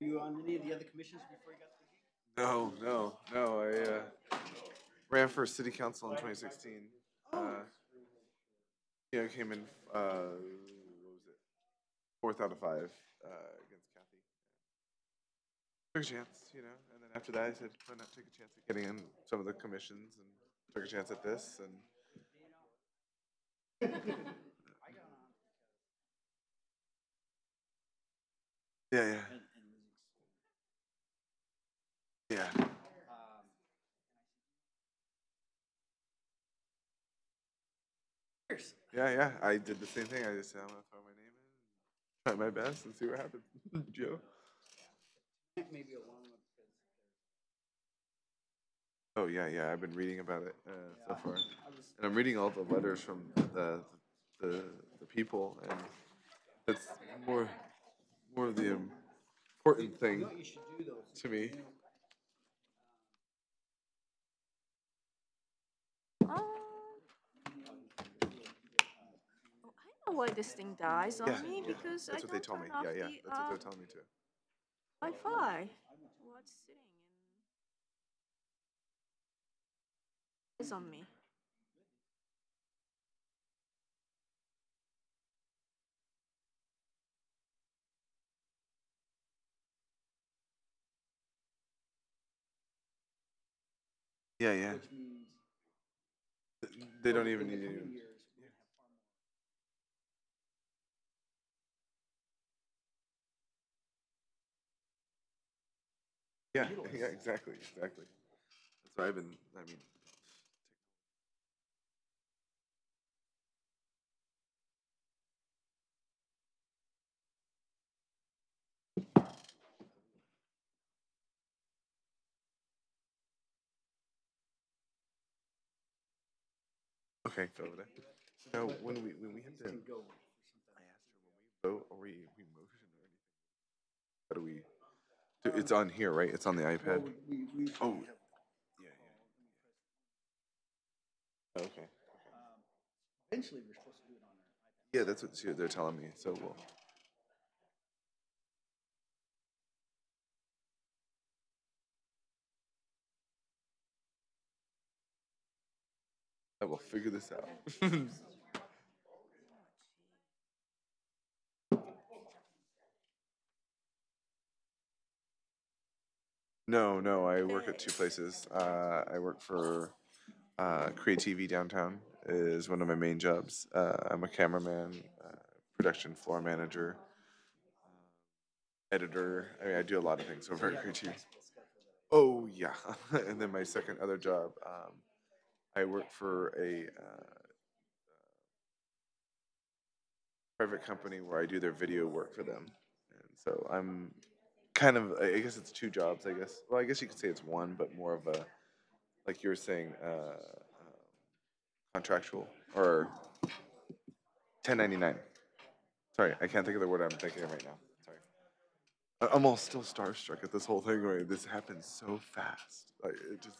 You on any of the other commissions before you got to the gig? No. I ran for city council in 2016. Uh, came in what was it, fourth out of five against Kathy. Took a chance, and then after that, I said, why not take a chance at getting in some of the commissions, and took a chance at this, and I got on yeah, and yeah, Cheers. yeah. I did the same thing. I just said, I'm gonna throw my name in, try my best, and see what happens. Joe. Maybe a long one because Oh yeah. I've been reading about it so far, I was and I'm reading all the letters from the the people, and it's more of the important you thing know what you should do though to me. Oh, I know why this thing dies on Yeah, me yeah, because I that's what they don't told me. turn off Yeah, the that's what they're telling me too. Wi-Fi while it's sitting and is on me. Yeah. which means They don't even in the need coming you. years we're gonna have far more. Yeah, yeah, exactly. That's what I've been. I mean, okay, go over there. So when we had to, Go for I asked her when we vote, or we motion or anything. How do we? It's on here, right? It's on the iPad. we usually Oh, have yeah. Okay. eventually we're supposed to do it on our iPad. Yeah, that's what they're telling me. So we'll. I will figure this out. No. I work at two places. I work for Create TV downtown is one of my main jobs. I'm a cameraman, production floor manager, editor. I mean, I do a lot of things. So very creative. Oh yeah, and then my second other job, I work for a private company where I do their video work for them, and so I'm kind of. I guess it's two jobs. I guess. Well, I guess you could say it's one, but more of a like you were saying, contractual or 1099. Sorry, I can't think of the word I'm thinking of right now. Sorry. I'm all still starstruck at this whole thing. Right? This happened so fast. Like it just.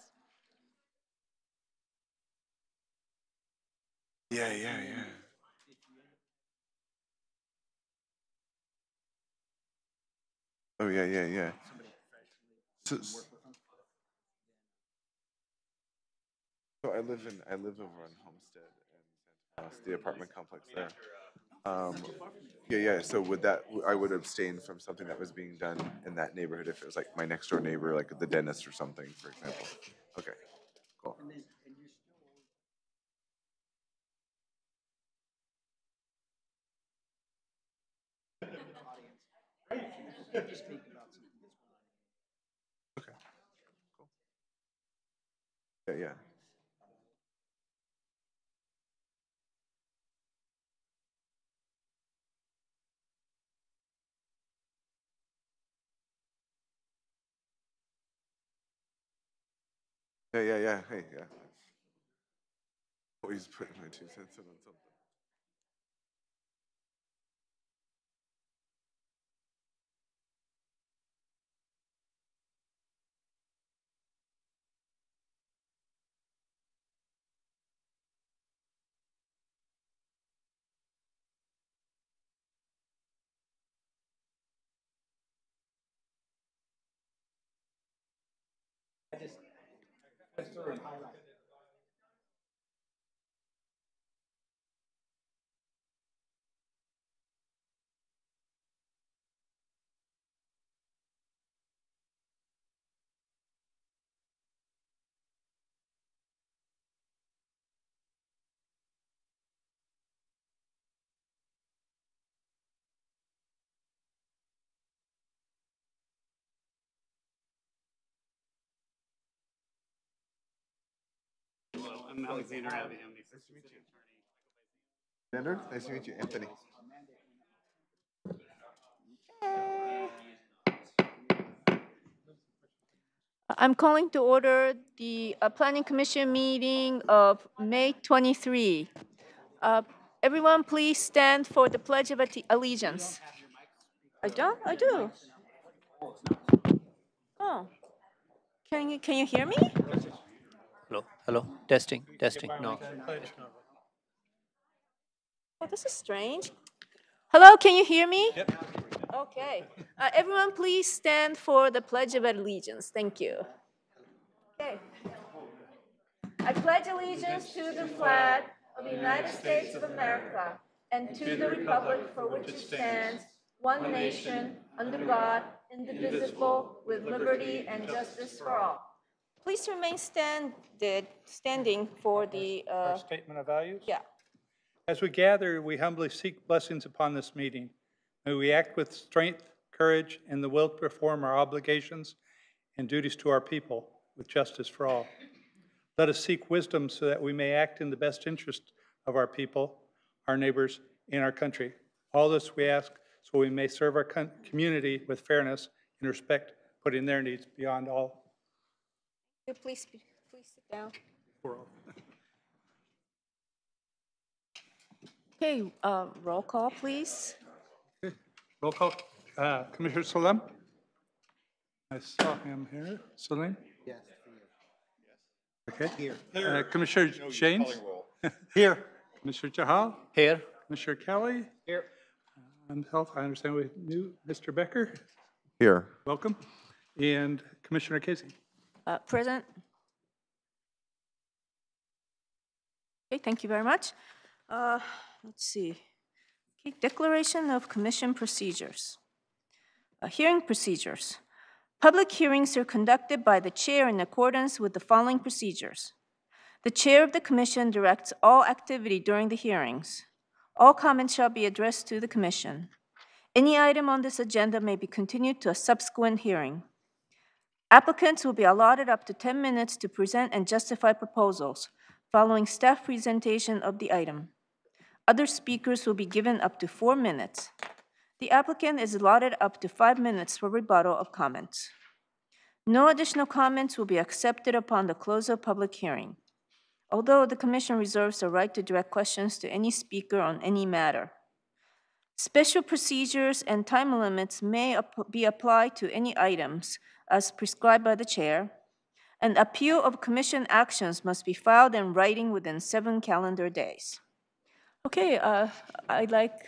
Yeah. Oh yeah. Somebody professionally So, work with them. so I live over on Homestead and Santa Mouse, the apartment complex there. Um, yeah. So would that I would abstain from something that was being done in that neighborhood if it was like my next door neighbor, like the dentist or something, for example. Okay, cool. And you're still audience. You speak about something that's going on. Okay, cool. Yeah. Yeah. Hey, yeah. Always putting my 2 cents in on something. I'm Alexander Abbey. Xander, nice to meet you. Anthony. I'm calling to order the Planning Commission meeting of May 23. Everyone, please stand for the Pledge of Allegiance. I don't? I do. Oh. Can you hear me? Hello, hello, testing, testing. No. Oh, this is strange. Hello, can you hear me? Yep. Okay. Everyone, please stand for the Pledge of Allegiance. Thank you. Okay. I pledge allegiance to the flag of the United States of America and to the republic for which it stands, one nation, under God, indivisible, with liberty and justice for all. Please remain standing for the. Our statement of values? Yeah. As we gather, we humbly seek blessings upon this meeting. May we act with strength, courage, and the will to perform our obligations and duties to our people with justice for all. Let us seek wisdom so that we may act in the best interest of our people, our neighbors, and our country. All this we ask so we may serve our community with fairness and respect, putting their needs beyond all. Please sit down. Okay, roll call, please. Roll call. Commissioner Salim? I saw him here. Salim? Yes. Okay. Here. Commissioner James? Here. Commissioner Jahal? Here. Commissioner Kelly? Here. And Health, I understand we knew Mr. Becker. Here. Welcome. And Commissioner Casey? Present. Okay, thank you very much. Let's see. Okay, declaration of commission procedures. Hearing procedures. Public hearings are conducted by the chair in accordance with the following procedures. The chair of the commission directs all activity during the hearings. All comments shall be addressed to the commission. Any item on this agenda may be continued to a subsequent hearing. Applicants will be allotted up to 10 minutes to present and justify proposals, following staff presentation of the item. Other speakers will be given up to 4 minutes. The applicant is allotted up to 5 minutes for rebuttal of comments. No additional comments will be accepted upon the close of public hearing, although the commission reserves the right to direct questions to any speaker on any matter. Special procedures and time limits may be applied to any items as prescribed by the chair. An appeal of commission actions must be filed in writing within 7 calendar days. Okay, I'd like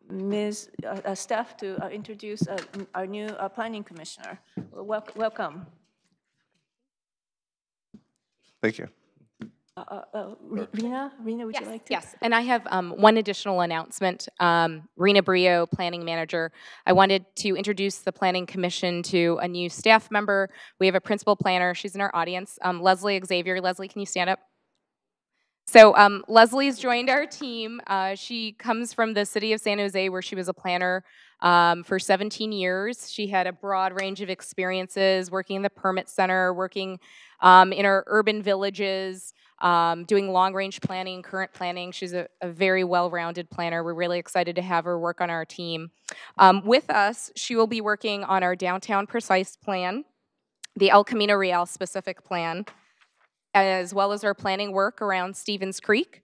Ms. Staff to introduce our new planning commissioner. Welcome. Thank you. Rena, would you like to? Yes, and I have one additional announcement. Rena Brio, Planning Manager. I wanted to introduce the Planning Commission to a new staff member. We have a principal planner. She's in our audience, Leslie Xavier. Leslie, can you stand up? So Leslie's joined our team. She comes from the city of San Jose, where she was a planner for 17 years. She had a broad range of experiences working in the permit center, working in our urban villages, doing long-range planning, current planning. She's a very well-rounded planner. We're really excited to have her work on our team. With us, she will be working on our downtown precise plan, the El Camino Real specific plan, as well as our planning work around Stevens Creek.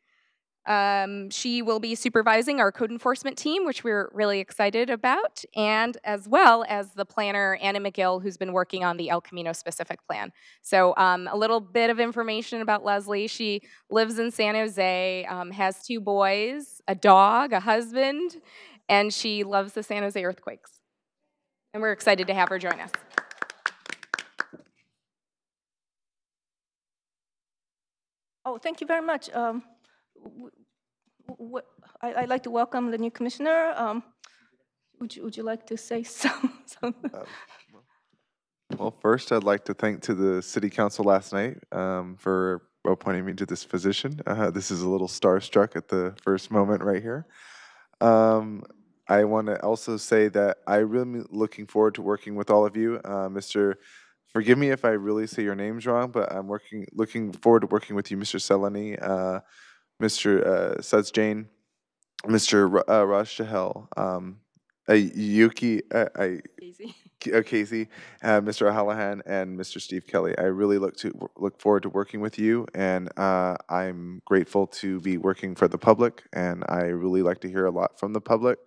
She will be supervising our code enforcement team, which we're really excited about, and as well as the planner, Anna McGill, who's been working on the El Camino specific plan. So a little bit of information about Leslie. She lives in San Jose, has 2 boys, a dog, a husband, and she loves the San Jose Earthquakes. And we're excited to have her join us. Oh, thank you very much. I'd like to welcome the new commissioner. Would you like to say some? Well, first, I'd like to thank to the city council last night for appointing me to this position. This is a little starstruck at the first moment right here. I want to also say that I'm really looking forward to working with all of you. Forgive me if I really say your names wrong, but I'm looking forward to working with you, Mr. Selani, Mr. Suds Jane, Mr. Raj Shahel, Yuki, Easy. Casey, Mr. O'Hallahan, and Mr. Steve Kelly. I really look forward to working with you, and I'm grateful to be working for the public, and I really like to hear a lot from the public.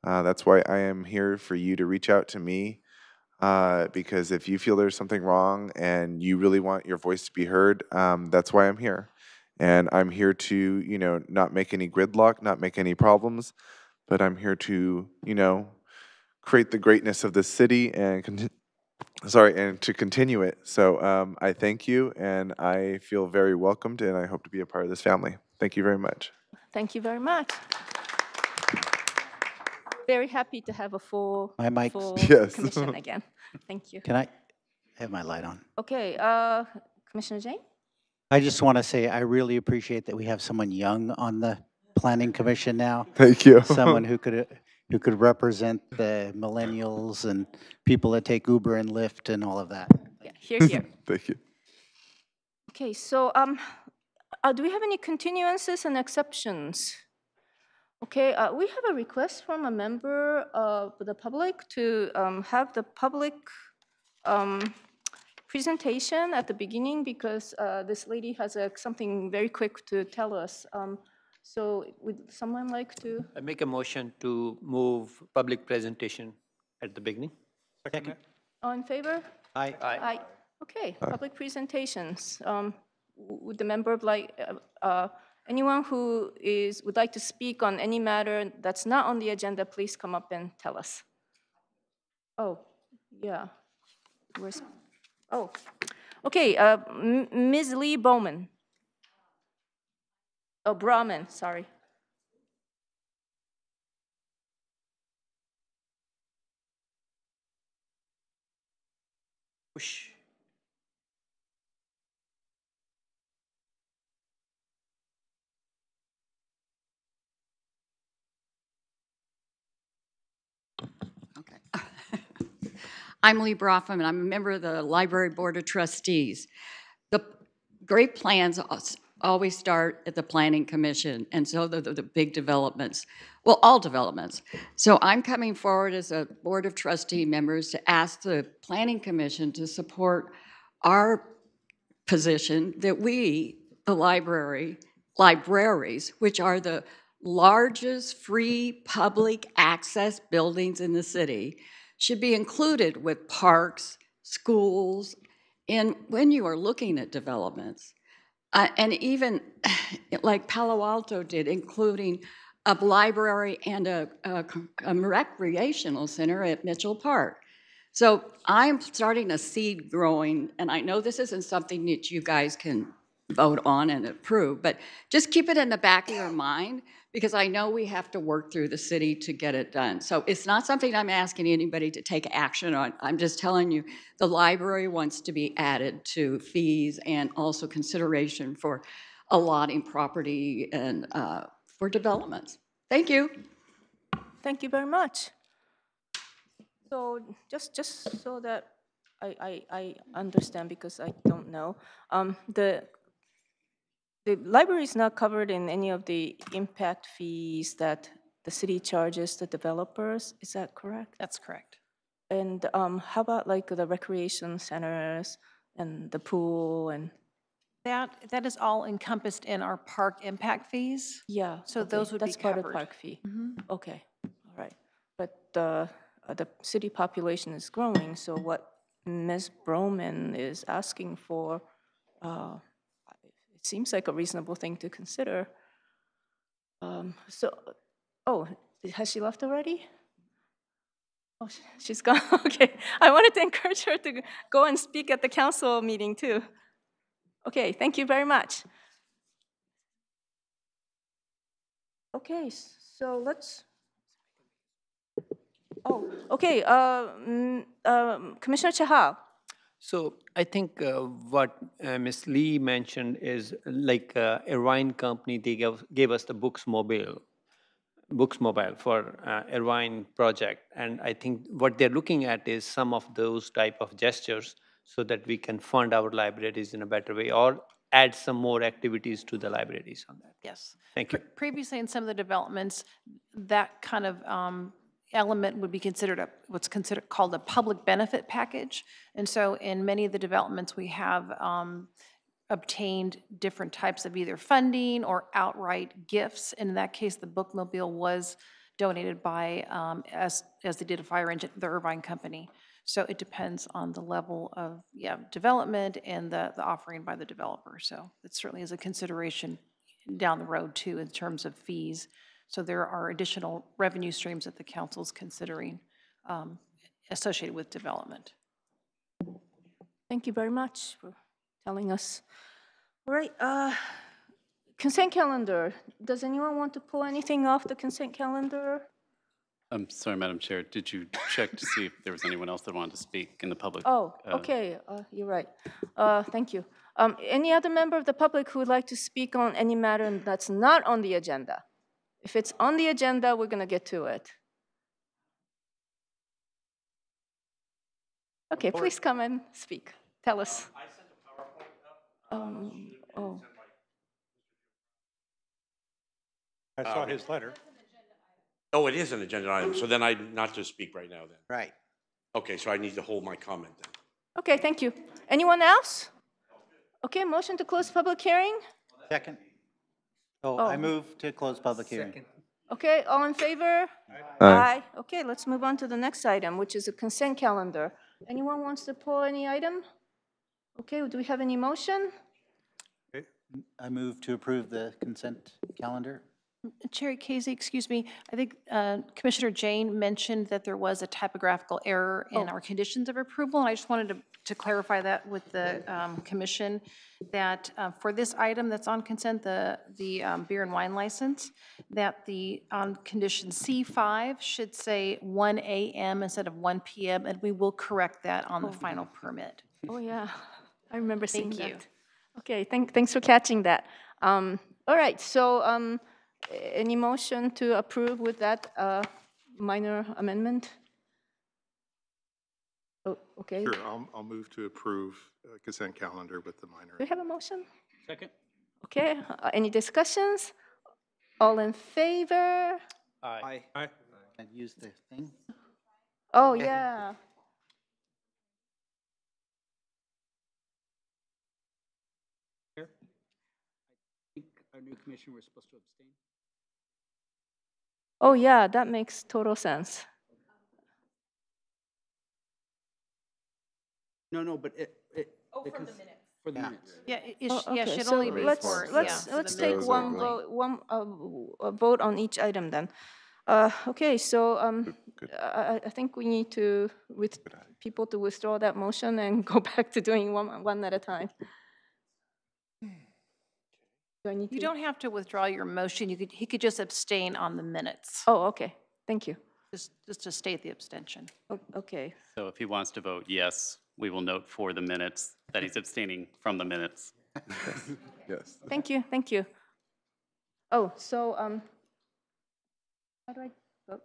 That's why I am here for you to reach out to me, because if you feel there's something wrong and you really want your voice to be heard, that's why I'm here. And I'm here to, not make any gridlock, not make any problems, but I'm here to, create the greatness of the city and to continue it. So I thank you, and I feel very welcomed, and I hope to be a part of this family. Thank you very much. Thank you very much. Very happy to have a full Yes. commission again. Thank you. Can I have my light on? Okay, Commissioner Jane? I just want to say I really appreciate that we have someone young on the planning commission now. Thank you. Someone who could represent the millennials and people that take Uber and Lyft and all of that. Yeah, here. Thank you. Okay, so do we have any continuances and exceptions? Okay, we have a request from a member of the public to have the public presentation at the beginning because this lady has something very quick to tell us. So would someone like to? I make a motion to move public presentation at the beginning. Second. All in favor? Aye. Aye. Okay, public presentations. Would the member like, anyone who would like to speak on any matter that's not on the agenda, please come up and tell us. Oh, yeah. Okay, Ms. Lee Bowman. Oh, Brahman, sorry. Push. Okay. I'm Lee Broffman, and I'm a member of the Library Board of Trustees. The great plans always start at the Planning Commission, and so the big developments, well, all developments. So I'm coming forward as a Board of Trustee members to ask the Planning Commission to support our position that we, the libraries, which are the largest free public access buildings in the city, should be included with parks, schools, and when you are looking at developments. And even like Palo Alto did, including a library and a recreational center at Mitchell Park. So I'm starting a seed growing, and I know this isn't something that you guys can vote on and approve, but just keep it in the back of your mind, because I know we have to work through the city to get it done. So it's not something I'm asking anybody to take action on. I'm just telling you, the library wants to be added to fees and also consideration for allotting property and for developments. Thank you. Thank you very much. So just so that I understand, because I don't know, the library is not covered in any of the impact fees that the city charges the developers. Is that correct? That's correct. And how about like the recreation centers and the pool and? That is all encompassed in our park impact fees. Yeah. So okay. those would That's be part covered. of park fee. Okay, all right. But the city population is growing, so what Ms. Broman is asking for, it seems like a reasonable thing to consider. Oh, has she left already? Oh, she's gone. Okay, I wanted to encourage her to go and speak at the council meeting too. Okay, thank you very much. Okay, so let's, oh, okay, Commissioner Chahal. So I think what Ms. Lee mentioned is like Irvine Company, they gave us the Books Mobile for Irvine project. And I think what they're looking at is some of those type of gestures so that we can fund our libraries in a better way or add some more activities to the libraries on that. Yes. Thank you. Previously, in some of the developments, that kind of element would be considered what's considered called a public benefit package. And so in many of the developments, we have obtained different types of either funding or outright gifts. And in that case, the bookmobile was donated by, as they did a fire engine, the Irvine Company. So it depends on the level of, development and the offering by the developer. So it certainly is a consideration down the road too in terms of fees. So there are additional revenue streams that the council's considering associated with development. Thank you very much for telling us. All right, consent calendar. Does anyone want to pull anything off the consent calendar? I'm sorry, Madam Chair. Did you check to see if there was anyone else that wanted to speak in the public? Oh, okay, you're right. Thank you. Any other member of the public who would like to speak on any matter that's not on the agenda? If it's on the agenda, we're going to get to it. Okay, please come and speak. Tell us. I sent a PowerPoint up. I saw his letter. Oh, it is an agenda item, so then I'm not to speak right now then? Right. Okay, so I need to hold my comment then. Okay, thank you. Anyone else? Okay, motion to close public hearing? Second. Oh, I move to close public hearing. Okay, all in favor? Aye. Okay, let's move on to the next item, which is a consent calendar. Anyone wants to pull any item? Okay, do we have any motion? I move to approve the consent calendar. Chair Casey, excuse me, I think Commissioner Jane mentioned that there was a typographical error in our conditions of approval, and I just wanted to clarify that with the commission, that for this item that's on consent, the beer and wine license, that on condition C5 should say 1 a.m. instead of 1 p.m., and we will correct that on the final permit. Oh, yeah, I remember seeing that. Thank you. Okay, thanks for catching that. All right, so any motion to approve with that minor amendment? Oh, okay. Sure, I'll move to approve consent calendar with the minor. Do we have a motion? Second. Okay, any discussions? All in favor? Aye. Aye. And use the thing. Oh, yeah. I think our new commissioner was supposed to abstain. Oh, yeah, that makes total sense. No, but it. Oh, from the minutes. For the minutes. Yeah, Okay, should so only be let's for, let's take minutes one only. vote on each item then. Okay, so I think we need to with people to withdraw that motion and go back to doing one at a time. Do I need You to? don't have to withdraw your motion. He could just abstain on the minutes, Oh, okay. Thank you. just to state the abstention. Okay. So if he wants to vote yes, we will note for the minutes that he's abstaining from the minutes. Yes. Thank you. Thank you. Oh, so how do I vote?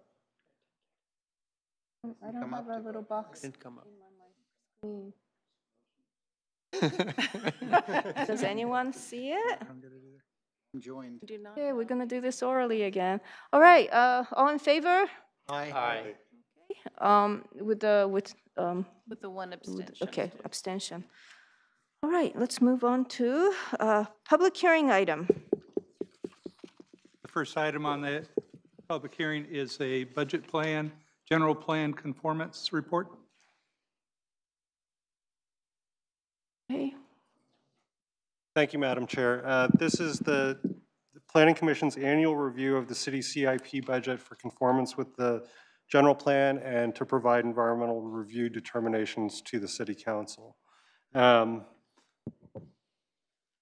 I don't have a little box. Didn't come up. Mm. Does anyone see it? Joined. Do not. Okay, we're gonna do this orally again. All right, all in favor? Aye. With With the one abstention. okay, abstention. All right, let's move on to public hearing item. The first item on the public hearing is a budget plan, general plan conformance report. Okay, Thank you, Madam Chair. This is the Planning Commission's annual review of the city CIP budget for conformance with the general plan and to provide environmental review determinations to the City Council.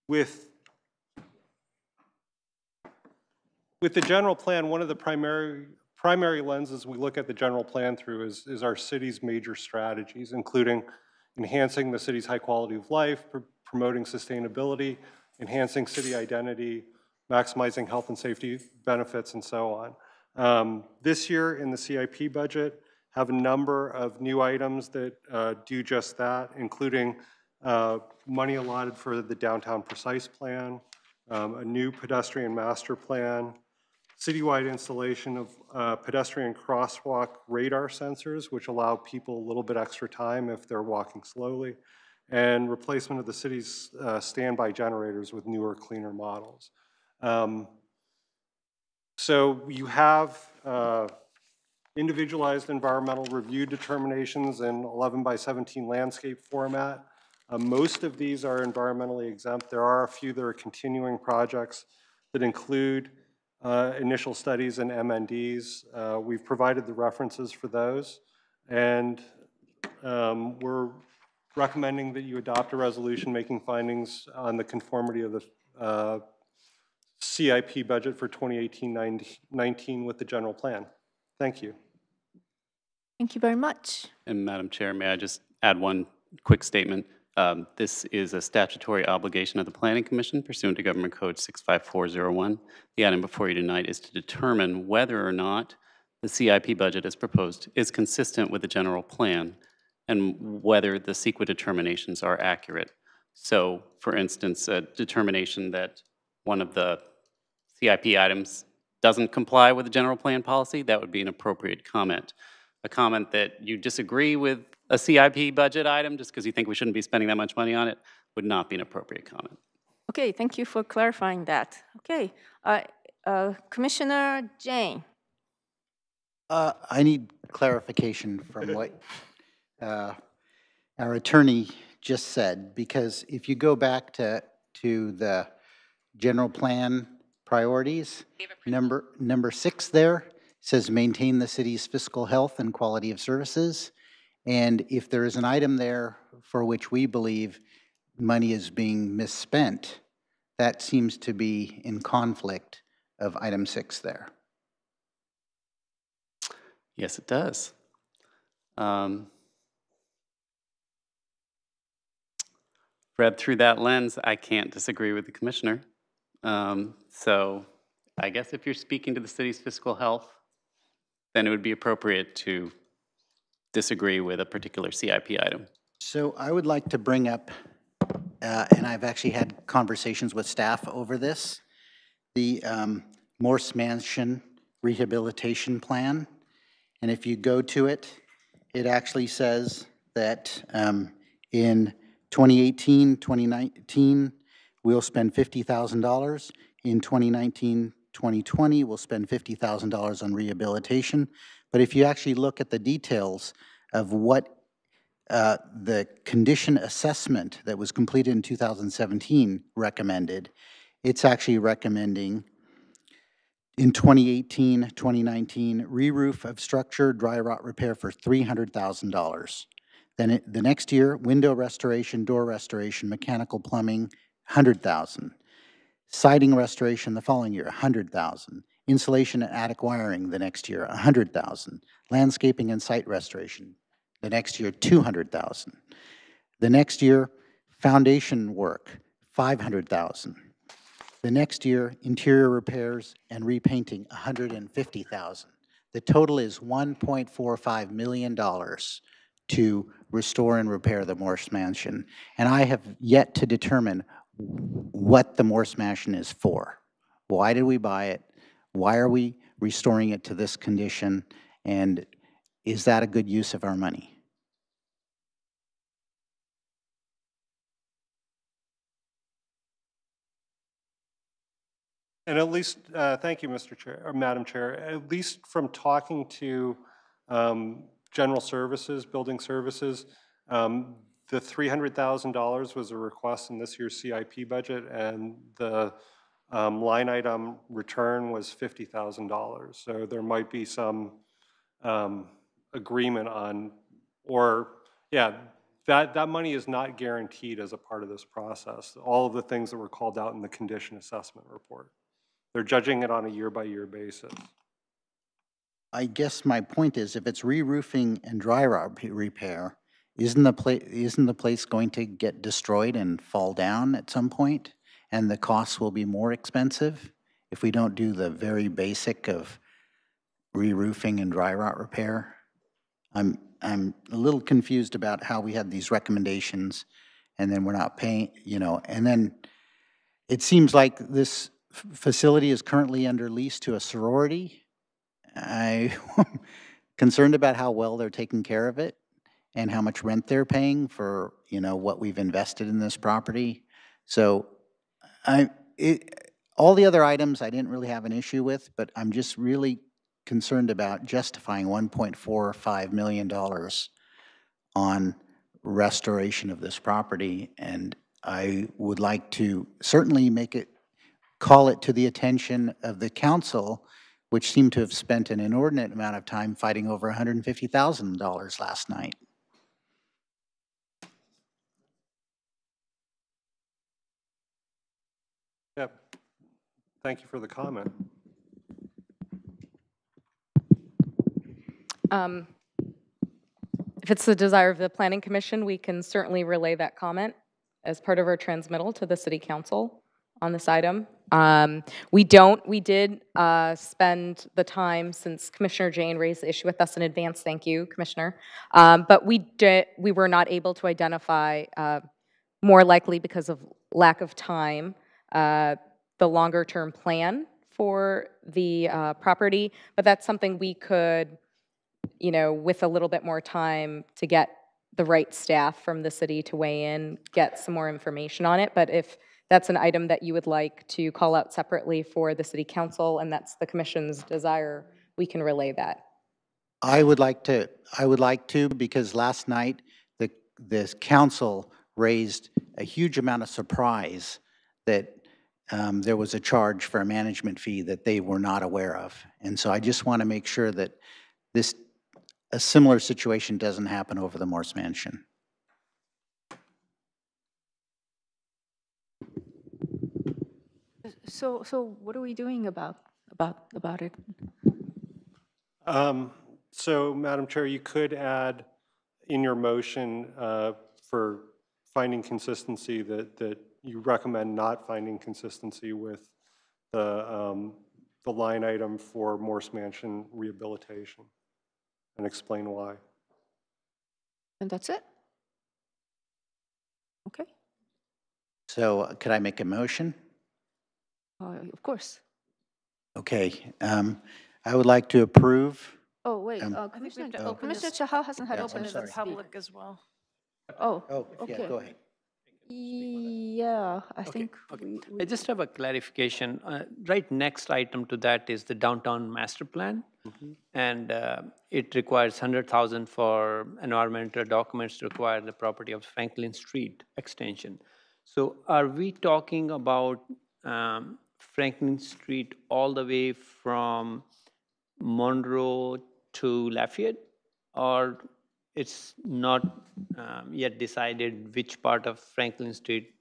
With With the general plan, one of the primary lenses we look at the general plan through is our city's major strategies, including enhancing the city's high quality of life, promoting sustainability, enhancing city identity, maximizing health and safety benefits, and so on. This year in the CIP budget, have a number of new items that do just that, including money allotted for the Downtown Precise Plan, a new pedestrian master plan, citywide installation of pedestrian crosswalk radar sensors, which allow people a little bit extra time if they're walking slowly, and replacement of the city's standby generators with newer, cleaner models. So you have individualized environmental review determinations in 11:17 landscape format. Most of these are environmentally exempt. There are a few that are continuing projects that include initial studies and MNDs. We've provided the references for those, and we're recommending that you adopt a resolution making findings on the conformity of the CIP budget for 2018-19 with the general plan. Thank you. Thank you very much. And Madam Chair, may I just add one quick statement? This is a statutory obligation of the Planning Commission pursuant to Government Code 65401. The item before you tonight is to determine whether or not the CIP budget as proposed is consistent with the general plan and whether the CEQA determinations are accurate. So, for instance, a determination that one of the CIP items doesn't comply with the general plan policy, that would be an appropriate comment. A comment that you disagree with a CIP budget item just because you think we shouldn't be spending that much money on it would not be an appropriate comment. Okay, thank you for clarifying that. Okay, Commissioner Jane. I need clarification from what our attorney just said, because if you go back to the general plan priorities, number 6 there says maintain the city's fiscal health and quality of services. And if there is an item there for which we believe money is being misspent, that seems to be in conflict of item 6 there. Yes, it does. Read through that lens, I can't disagree with the commissioner. So I guess if you're speaking to the city's fiscal health, then it would be appropriate to disagree with a particular CIP item. So I would like to bring up, and I've actually had conversations with staff over this, the Morse Mansion Rehabilitation Plan. And if you go to it, it actually says that in 2018, 2019, we'll spend $50,000. In 2019, 2020, we'll spend $50,000 on rehabilitation. But if you actually look at the details of what the condition assessment that was completed in 2017 recommended, it's actually recommending in 2018, 2019, re-roof of structure, dry rot repair for $300,000. Then the next year, window restoration, door restoration, mechanical plumbing, $100,000. Siding restoration the following year, $100,000. Insulation and attic wiring the next year, $100,000. Landscaping and site restoration the next year, $200,000. The next year, foundation work, $500,000. The next year, interior repairs and repainting, $150,000. The total is $1.45 million to restore and repair the Morse Mansion. And I have yet to determine what the Morse Mansion is for. Why did we buy it? Why are we restoring it to this condition? And is that a good use of our money? And at least, thank you, Mr. Chair, or Madam Chair, at least from talking to general services, building services, the $300,000 was a request in this year's CIP budget, and the line item return was $50,000. So there might be some agreement on, or yeah, that money is not guaranteed as a part of this process. All of the things that were called out in the condition assessment report. They're judging it on a year-by-year basis. I guess my point is, if it's re-roofing and dry rot repair, isn't the place going to get destroyed and fall down at some point? And the costs will be more expensive if we don't do the very basic of re-roofing and dry rot repair? I'm a little confused about how we had these recommendations and then we're not paying, you know, and then it seems like this facility is currently under lease to a sorority. I'm concerned about how well they're taking care of it and how much rent they're paying for, you know, what we've invested in this property. So all the other items I didn't really have an issue with, but I'm just really concerned about justifying $1.45 million on restoration of this property. And I would like to certainly call it to the attention of the council, which seemed to have spent an inordinate amount of time fighting over $150,000 last night. Yep. Thank you for the comment. If it's the desire of the Planning Commission, we can certainly relay that comment as part of our transmittal to the City Council on this item. We did spend the time, since Commissioner Jane raised the issue with us in advance, thank you, Commissioner, but we were not able to identify, more likely because of lack of time, the longer-term plan for the property, but that's something we could, you know, with a little bit more time to get the right staff from the city to weigh in, get some more information on it. But if that's an item that you would like to call out separately for the City Council, and that's the Commission's desire, we can relay that. I would like to, because last night the council raised a huge amount of surprise that there was a charge for a management fee that they were not aware of. And so I just want to make sure that a similar situation doesn't happen over the Morse Mansion. So what are we doing about it? So, Madam Chair, you could add in your motion for finding consistency that you recommend not finding consistency with the line item for Morse Mansion rehabilitation, and explain why. And that's it? Okay. So could I make a motion? Of course. Okay. I would like to approve. Oh, wait, Commissioner Chahal hasn't had a Open chance to to the speak. public as well. Oh, Yeah, okay. go ahead. Yeah, I think I just have a clarification. Right next item to that is the downtown master plan. And it requires 100,000 for environmental documents to acquire the property of Franklin Street extension. So are we talking about Franklin Street all the way from Monroe to Lafayette, or it's not yet decided which part of Franklin Street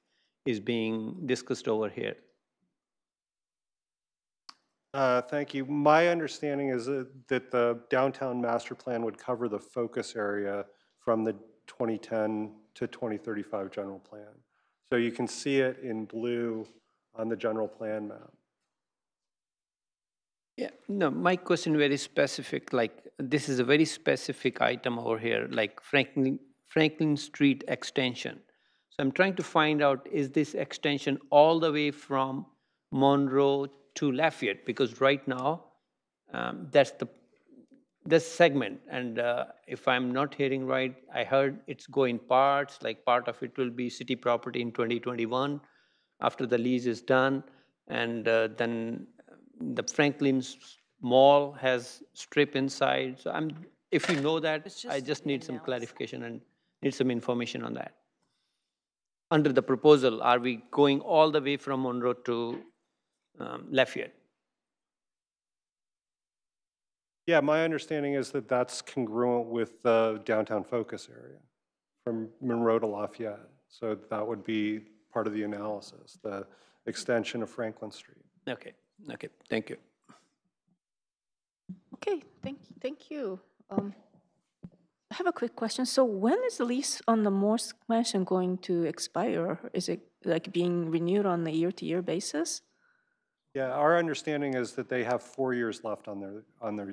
is being discussed over here? Thank you. My understanding is that the downtown master plan would cover the focus area from the 2010 to 2035 general plan. So you can see it in blue on the general plan map. Yeah, no, my question very specific, like this is a very specific item over here, like Franklin Street extension. So I'm trying to find out, is this extension all the way from Monroe to Lafayette? Because right now, that's the segment. And if I'm not hearing right, I heard it's going parts, like part of it will be city property in 2021 after the lease is done. And then the Franklin's Mall has strip inside. So if you know that, I just need some clarification and need some information on that. Under the proposal, are we going all the way from Monroe to Lafayette? Yeah, my understanding is that that's congruent with the downtown focus area from Monroe to Lafayette. So that would be part of the analysis, the extension of Franklin Street. Okay, Okay, thank you. Okay, thank you. I have a quick question. So when is the lease on the Morse Mansion going to expire? Is it like being renewed on a year-to-year basis? Yeah, our understanding is that they have 4 years left on their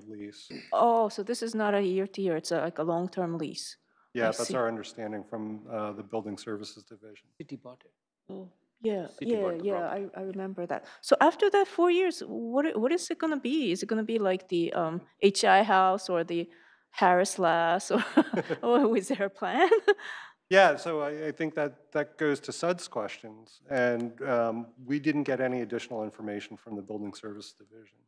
lease. Oh, so this is not a year-to-year, it's like a long-term lease. Yeah, I that's see. our understanding from the Building Services Division. City bought it. Oh, yeah, City bought the property. I remember that. So after that 4 years, what is it gonna be? Is it gonna be like the HI house or the Harris Lass or, or is there a plan? Yeah, so I think that goes to Sud's questions, and we didn't get any additional information from the Building Services Division.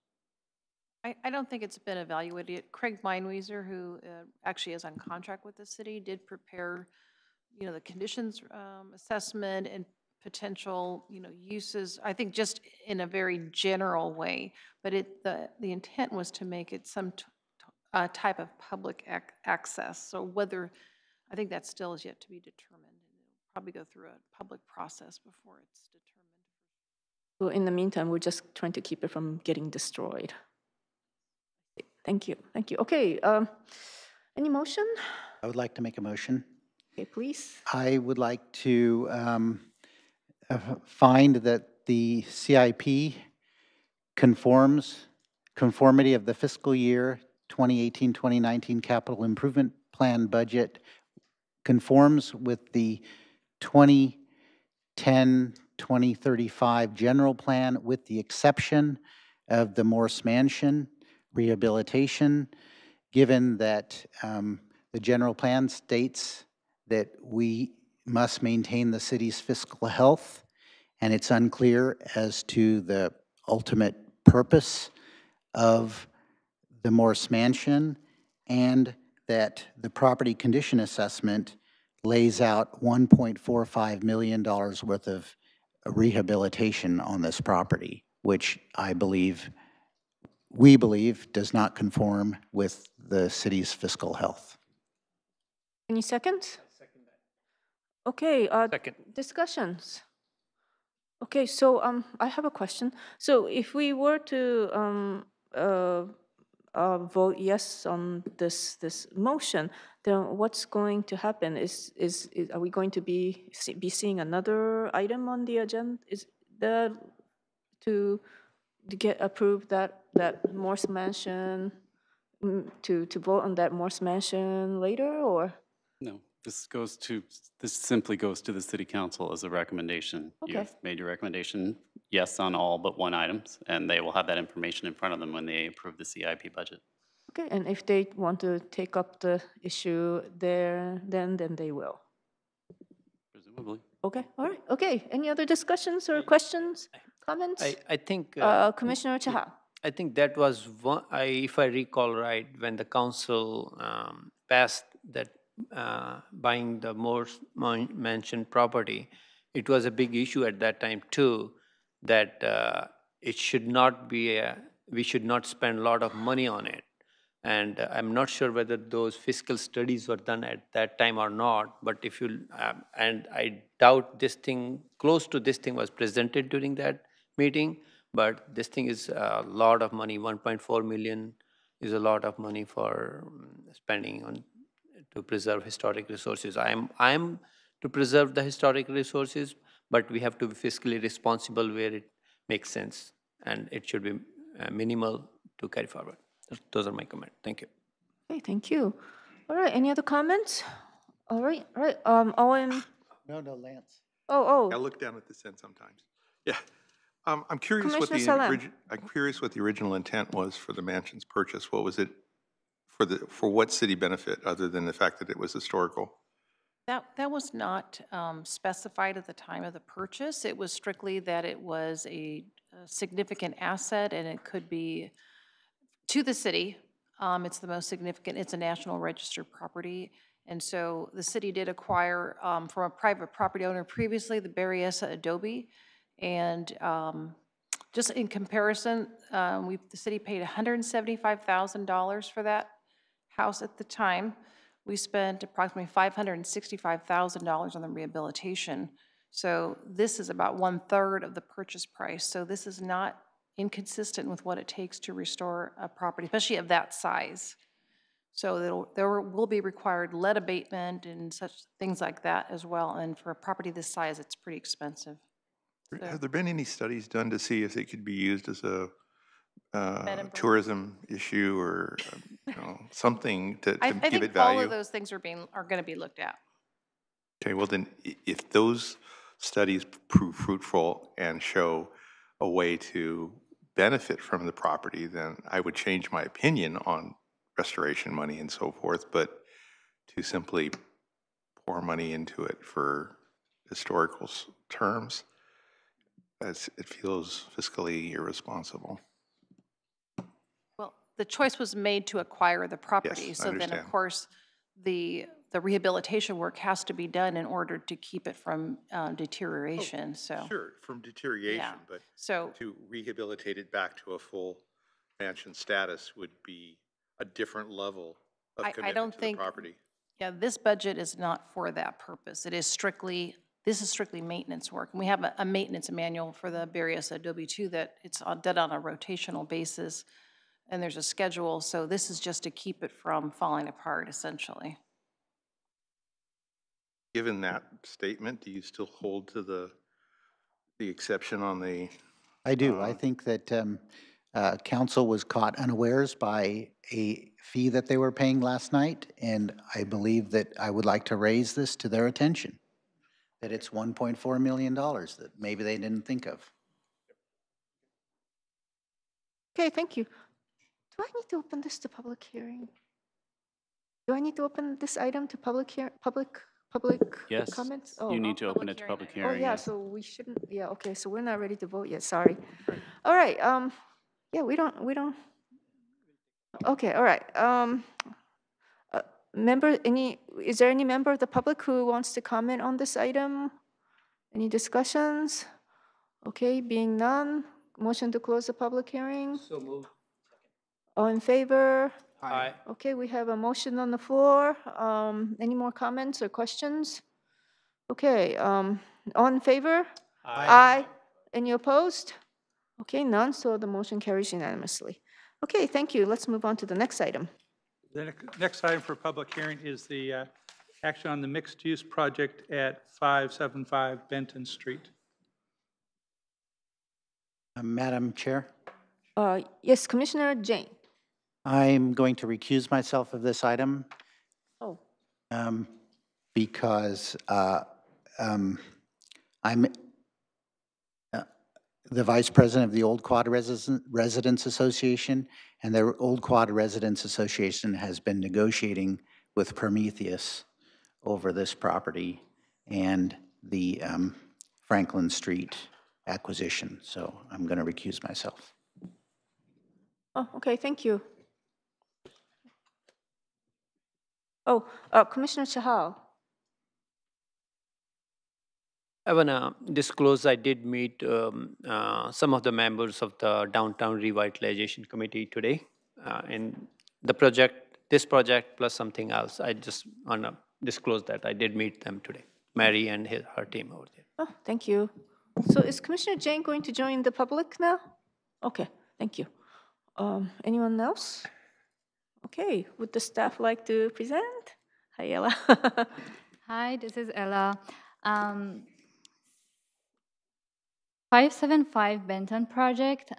I don't think it's been evaluated. Craig Meinweiser, who actually is on contract with the city, did prepare, the conditions assessment and potential, uses, I think just in a very general way, but the intent was to make it some type of public access. So whether, I think that still is yet to be determined. And it'll probably go through a public process before it's determined. Well, in the meantime, we're just trying to keep it from getting destroyed. Thank you, thank you. Okay, any motion? I would like to make a motion. Okay, please. I would like to find that the CIP conformity of the fiscal year 2018-2019 capital improvement plan budget conforms with the 2010-2035 general plan, with the exception of the Morse Mansion rehabilitation, given that the general plan states that we must maintain the city's fiscal health, and it's unclear as to the ultimate purpose of the Morse Mansion, and that the property condition assessment lays out $1.45 million worth of rehabilitation on this property, which we believe does not conform with the city's fiscal health. Any seconds? Okay, Second. discussions. Okay, so I have a question. So if we were to vote yes on this motion, then what's going to happen? Are we going to be seeing another item on the agenda? Is that to get approved that Morse Mansion, to vote on that Morse Mansion later, or? No, this simply goes to the city council as a recommendation. Okay. You've made your recommendation, yes, on all but one items, and they will have that information in front of them when they approve the CIP budget. Okay, and if they want to take up the issue there, then they will. Presumably. Okay, all right, okay. Any other discussions or questions, comments? I think. Commissioner Chaha. I think that was one, if I recall right, when the council passed that buying the Morse Mansion property, it was a big issue at that time too, that it should not be we should not spend a lot of money on it. And I'm not sure whether those fiscal studies were done at that time or not, but if you, and I doubt this thing, close to this thing was presented during that meeting, but this thing is a lot of money. 1.4 million is a lot of money for spending on to preserve historic resources. I'm to preserve the historic resources, but we have to be fiscally responsible where it makes sense, and it should be minimal to carry forward. Those are my comments. Thank you. Okay, thank you. All right, any other comments? All right, Owen. No, Lance. Oh. I look down at this end sometimes. Yeah. I'm curious what Commissioner the original intent was for the mansion's purchase. What was it for what city benefit other than the fact that it was historical? That was not specified at the time of the purchase. It was strictly that it was a significant asset and it could be to the city. It's the most significant. It's a National Register property. And so the city did acquire from a private property owner previously, the Berryessa Adobe. And just in comparison, the city paid $175,000 for that house at the time. We spent approximately $565,000 on the rehabilitation. So this is about 1/3 of the purchase price. So this is not inconsistent with what it takes to restore a property, especially of that size. So there will be required lead abatement and such things like that as well. And for a property this size, it's pretty expensive. So, Have there been any studies done to see if it could be used as a tourism issue or something to I give think it value? all of those things are going to be looked at. Okay, well then, if those studies prove fruitful and show a way to benefit from the property, then I would change my opinion on restoration money and so forth, but to simply pour money into it for historical terms, it feels fiscally irresponsible. Well, the choice was made to acquire the property. Yes, I so then, of understand. course, the rehabilitation work has to be done in order to keep it from deterioration. So Sure, from deterioration, Yeah. but So- to rehabilitate it back to a full mansion status would be a different level of I commitment don't to the think- property. Yeah, this budget is not for that purpose. This is strictly maintenance work. And we have a maintenance manual for the various Adobe 2 that it's done on a rotational basis, and there's a schedule. So this is just to keep it from falling apart, essentially. Given that statement, do you still hold to the exception on the? I do. I think that council was caught unawares by a fee that they were paying last night, and I believe that I would like to raise this to their attention, that it's $1.4 million that maybe they didn't think of. Okay, thank you. Do I need to open this to public hearing? Do I need to open this item to public Yes, comments? you need to open it to public Oh, hearing, yeah, yes. so we shouldn't, yeah, okay, so we're not ready to vote yet, sorry. All right, yeah, we don't, okay, all right. Is there any member of the public who wants to comment on this item? Any discussions? Okay, being none, motion to close the public hearing? So moved. All in favor? Aye. Okay, we have a motion on the floor. Any more comments or questions? Okay, all in favor? Aye. Any opposed? Okay, none, so the motion carries unanimously. Okay, thank you. Let's move on to the next item. The next item for public hearing is the action on the mixed-use project at 575 Benton Street. Madam Chair, Yes, Commissioner Jane. I'm going to recuse myself of this item Oh. because I'm the vice president of the Old Quad Residents Association, and the Old Quad Residents Association has been negotiating with Prometheus over this property and the Franklin Street acquisition, so I'm going to recuse myself. Oh, okay, thank you. Oh, Commissioner Chahal. I want to disclose I did meet some of the members of the Downtown Revitalization Committee today. And this project plus something else, I just want to disclose that I did meet them today, Mary and her team over there. Oh, thank you. So is Commissioner Jane going to join the public now? Okay, thank you. Anyone else? Okay, would the staff like to present? Hi, Ella. Hi, this is Ella. 575 Benton project.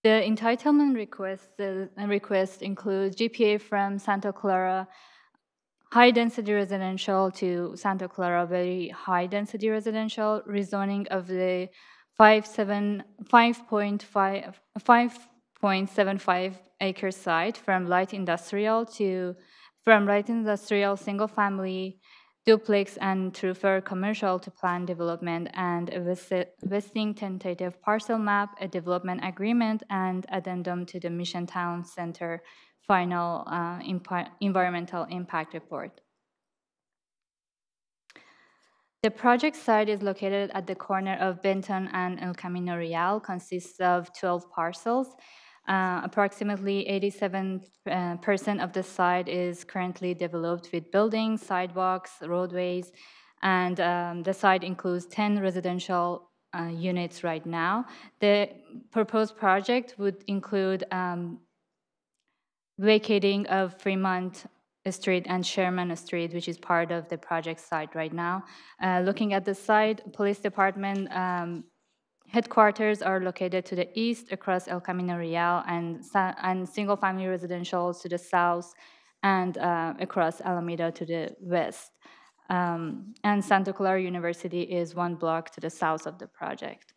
The entitlement request includes GPA from Santa Clara, high-density residential to Santa Clara, very high-density residential, rezoning of the 5.75 acre site from light industrial single-family duplex and through commercial to planned development, and a vesting tentative parcel map, a development agreement, and addendum to the Mission Town Center final environmental impact report. The project site is located at the corner of Benton and El Camino Real, consists of 12 parcels. Approximately 87% of the site is currently developed with buildings, sidewalks, roadways, and the site includes 10 residential units right now. The proposed project would include vacating of Fremont Street and Sherman Street, which is part of the project site right now. Looking at the site, police department headquarters are located to the east across El Camino Real, and single-family residentials to the south, and across Alameda to the west. And Santa Clara University is 1 block to the south of the project.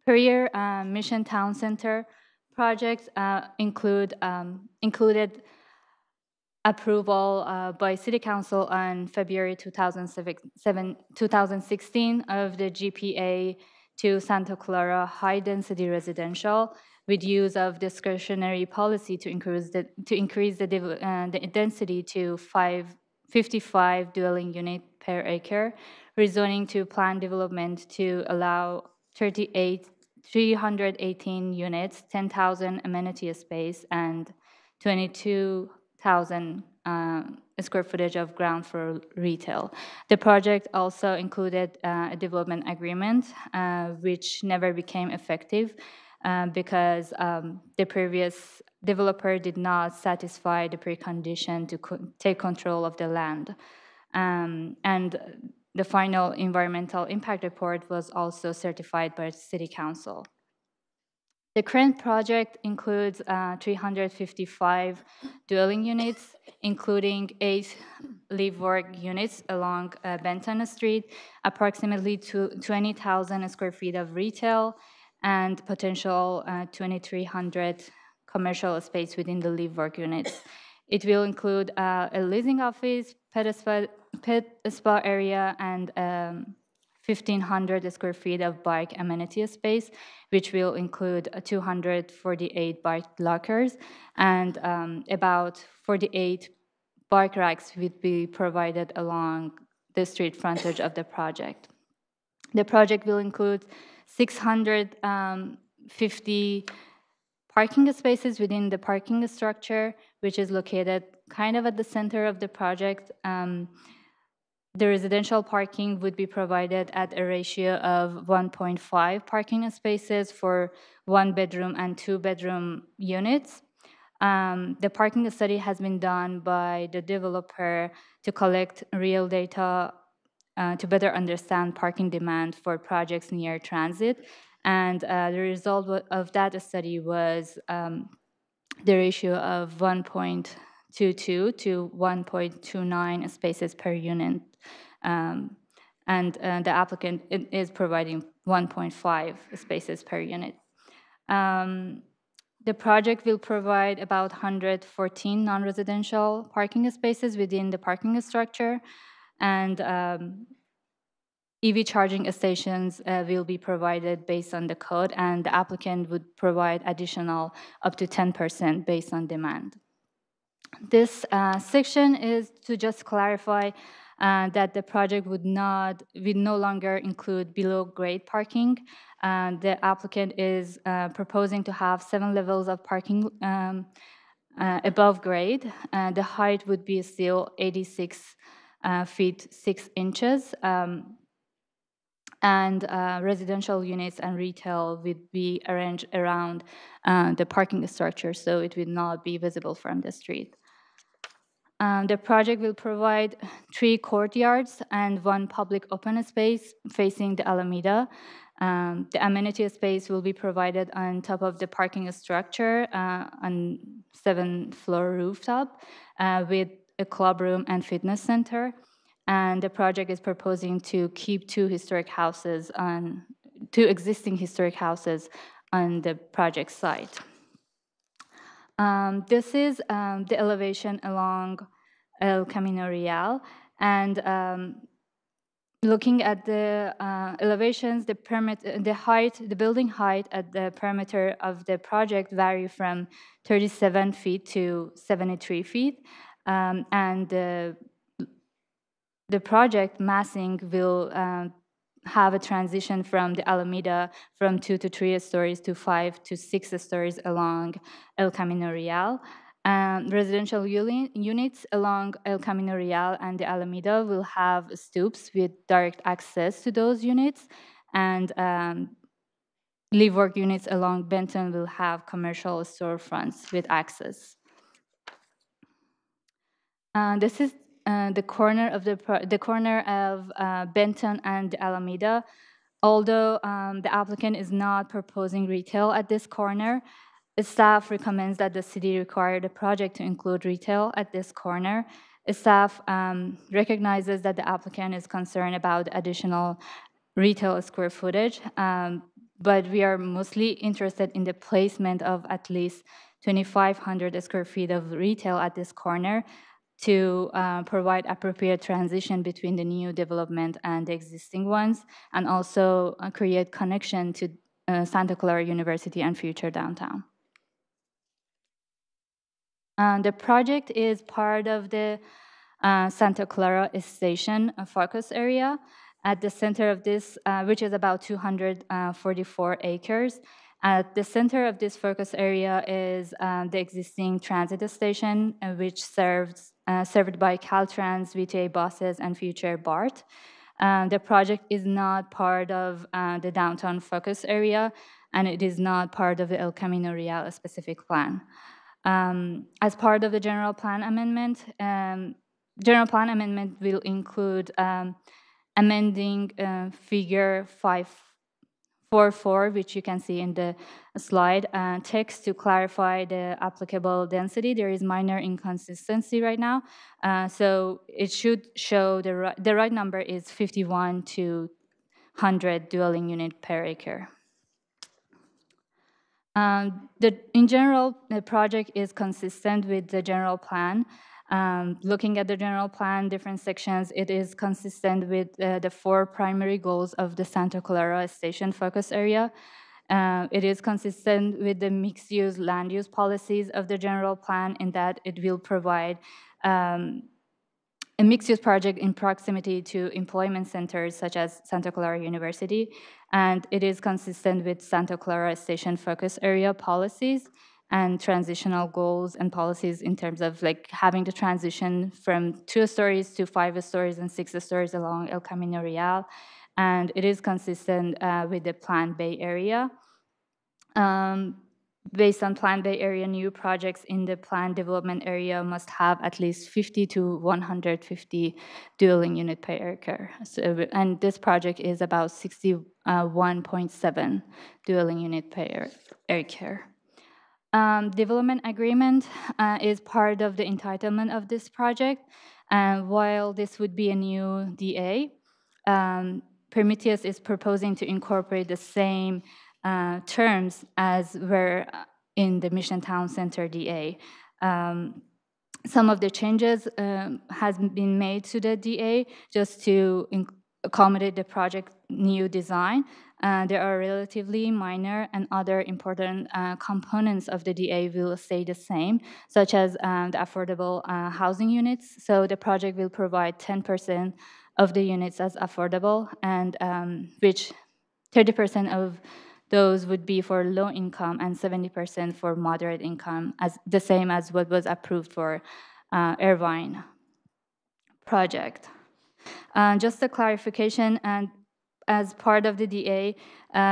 Per year, Mission Town Center projects included approval by City Council on February 2016 of the GPA to Santa Clara high-density residential with use of discretionary policy to increase the density to 55 dwelling unit per acre, rezoning to planned development to allow 318 units, 10,000 amenity space, and 22,000 square footage of ground floor retail. The project also included a development agreement, which never became effective because the previous developer did not satisfy the precondition to take control of the land. And the final environmental impact report was also certified by City Council. The current project includes 355 dwelling units, including 8 live-work units along Benton Street, approximately 20,000 square feet of retail, and potential 2,300 commercial space within the live-work units. It will include a leasing office, pet spa area, and 1,500 square feet of bike amenity space, which will include 248 bike lockers, and about 48 bike racks will be provided along the street frontage of the project. The project will include 650 parking spaces within the parking structure, which is located kind of at the center of the project. The residential parking would be provided at a ratio of 1.5 parking spaces for 1-bedroom and 2-bedroom units. The parking study has been done by the developer to collect real data to better understand parking demand for projects near transit. And the result of that study was the ratio of 1.22 to 1.29 spaces per unit. And the applicant is providing 1.5 spaces per unit. The project will provide about 114 non-residential parking spaces within the parking structure, and EV charging stations will be provided based on the code, and the applicant would provide additional up to 10% based on demand. This section is to just clarify that the project will no longer include below-grade parking. The applicant is proposing to have 7 levels of parking above grade. The height would be still 86 feet 6 inches. And residential units and retail would be arranged around the parking structure, so it will not be visible from the street. The project will provide 3 courtyards and 1 public open space facing the Alameda. The amenity space will be provided on top of the parking structure on 7th floor rooftop with a club room and fitness center. And the project is proposing to keep 2 existing historic houses on the project site. This is the elevation along El Camino Real, and looking at the elevations, the building height at the perimeter of the project vary from 37 feet to 73 feet, and the project massing will have a transition from the Alameda from 2 to 3 stories to 5 to 6 stories along El Camino Real. Residential units along El Camino Real and the Alameda will have stoops with direct access to those units, and live work units along Benton will have commercial storefronts with access. This is the corner of Benton and Alameda. Although the applicant is not proposing retail at this corner, staff recommends that the city require the project to include retail at this corner. Staff recognizes that the applicant is concerned about additional retail square footage, but we are mostly interested in the placement of at least 2,500 square feet of retail at this corner to provide appropriate transition between the new development and the existing ones, and also create connection to Santa Clara University and future downtown. The project is part of the Santa Clara Station focus area. At the center of this, which is about 244 acres, at the center of this focus area is the existing transit station, which served by Caltrans, VTA buses, and future BART. The project is not part of the downtown focus area, and it is not part of the El Camino Real specific plan. As part of the general plan amendment will include amending figure 544, which you can see in the slide, text to clarify the applicable density. There is minor inconsistency right now. So it should show the right number is 51 to 100 dwelling unit per acre. In general, the project is consistent with the general plan. Looking at the general plan, different sections, it is consistent with the 4 primary goals of the Santa Clara Station focus area. It is consistent with the mixed-use land use policies of the general plan in that it will provide a mixed-use project in proximity to employment centers such as Santa Clara University, and it is consistent with Santa Clara Station focus area policies and transitional goals and policies in terms of like having the transition from 2 stories to 5 stories and 6 stories along El Camino Real, and it is consistent with the Plan Bay Area. Based on Plan Bay Area, new projects in the planned development area must have at least 50 to 150 dwelling unit per acre. So, and this project is about 61.7 dwelling unit per acre. Development agreement is part of the entitlement of this project. And while this would be a new DA, Prometheus is proposing to incorporate the same terms as were in the Mission Town Center DA. Some of the changes has been made to the DA just to accommodate the project new design. They are relatively minor, and other important components of the DA will stay the same, such as the affordable housing units. So the project will provide 10% of the units as affordable, and which 30% of those would be for low income and 70% for moderate income, as the same as what was approved for Irvine project. Just a clarification, and as part of the DA,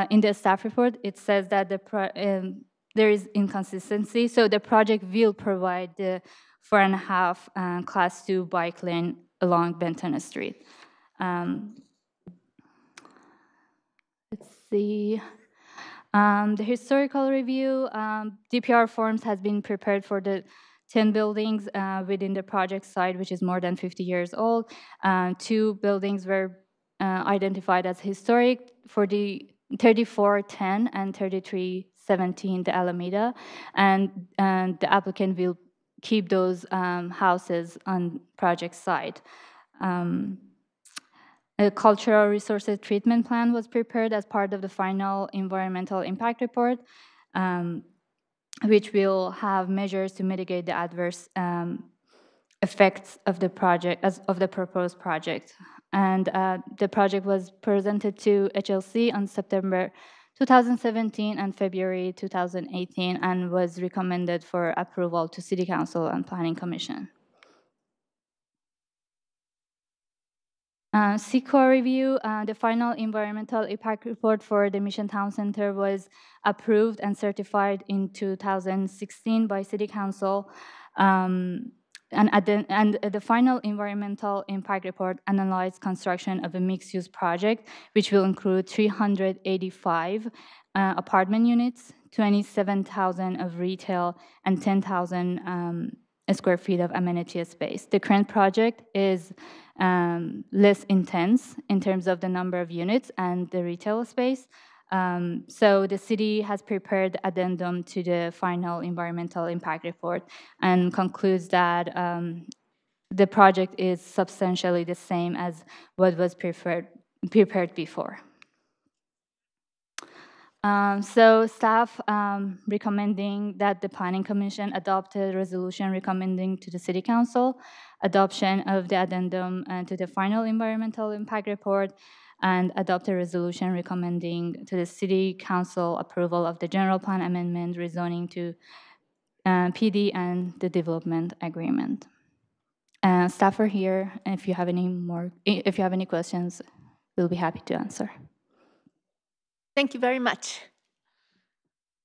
in the staff report, it says that there is inconsistency. So the project will provide the 4.5 class 2 bike lane along Benton Street. Let's see. The historical review, DPR forms has been prepared for the 10 buildings within the project site, which is more than 50 years old. 2 buildings were identified as historic for the 3410 and 3317, the Alameda, and the applicant will keep those houses on project site. A cultural resources treatment plan was prepared as part of the final environmental impact report, which will have measures to mitigate the adverse effects of the project, of the proposed project. And the project was presented to HLC on September 2017 and February 2018, and was recommended for approval to City Council and Planning Commission. CEQA review, the final environmental impact report for the Mission Town Center was approved and certified in 2016 by City Council. And the final environmental impact report analyzed construction of a mixed-use project, which will include 385 apartment units, 27,000 of retail, and 10,000 square feet of amenity space. The current project is less intense in terms of the number of units and the retail space. So the city has prepared the addendum to the final environmental impact report and concludes that the project is substantially the same as what was prepared before. So staff recommending that the Planning Commission adopt a resolution recommending to the City Council adoption of the addendum to the final environmental impact report, and adopt a resolution recommending to the City Council approval of the general plan amendment rezoning to PD and the development agreement. Staff are here, and if you have any questions, we'll be happy to answer. Thank you very much.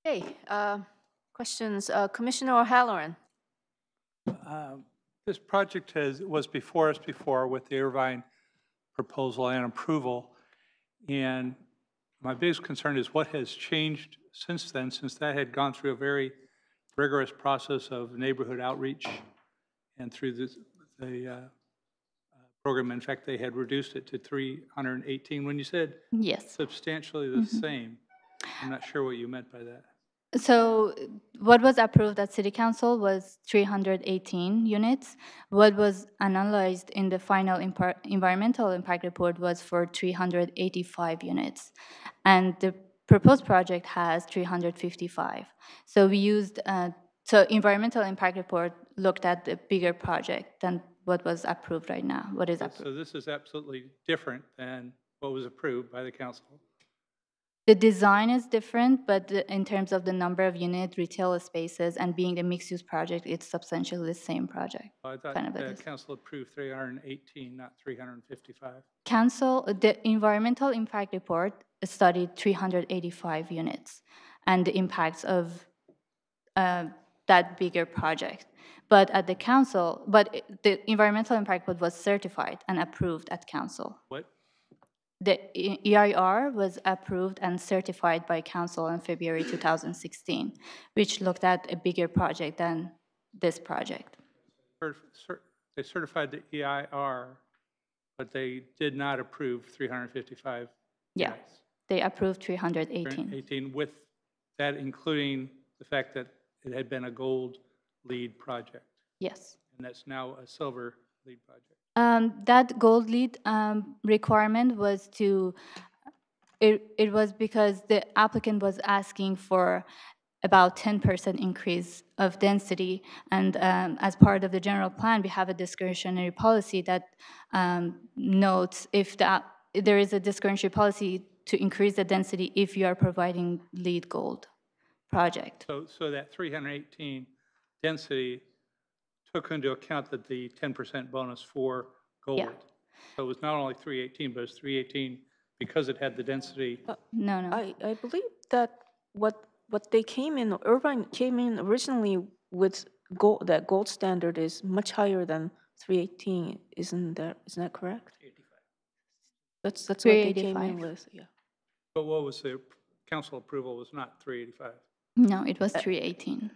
Okay, questions, Commissioner O'Halloran. This project was before us before with the Irvine proposal and approval. And my biggest concern is what has changed since then, since that had gone through a very rigorous process of neighborhood outreach and through the program. In fact, they had reduced it to 318. When you said yes, substantially the same, I'm not sure what you meant by that. So what was approved at City Council was 318 units. What was analyzed in the final environmental impact report was for 385 units. And the proposed project has 355. So we used, so environmental impact report looked at the bigger project than what was approved right now, what is approved. So this is absolutely different than what was approved by the council. The design is different, but in terms of the number of unit retail spaces and being the mixed-use project, it's substantially the same project. I thought the council approved 318, not 355. Council, the environmental impact report studied 385 units and the impacts of that bigger project. But at the council, the environmental impact report was certified and approved at council. What? The EIR was approved and certified by council in February 2016, which looked at a bigger project than this project. They certified the EIR, but they did not approve 355 Yeah, units. they approved 318. 318, with that including the fact that it had been a gold lead project. Yes. And that's now a silver lead project. That gold lead requirement was it was because the applicant was asking for about 10% increase of density, and as part of the general plan, we have a discretionary policy that notes if there is a discretionary policy to increase the density if you are providing lead gold project. So that 318 density took into account that the 10% bonus for gold. Yeah. So it was not only 318, but it's 318 because it had the density. No. I believe that what they came in, Irvine came in originally with gold, that gold standard is much higher than 318, isn't that correct? 85. That's what they came in with, yeah. But what was the council approval was not 385? No, it was 318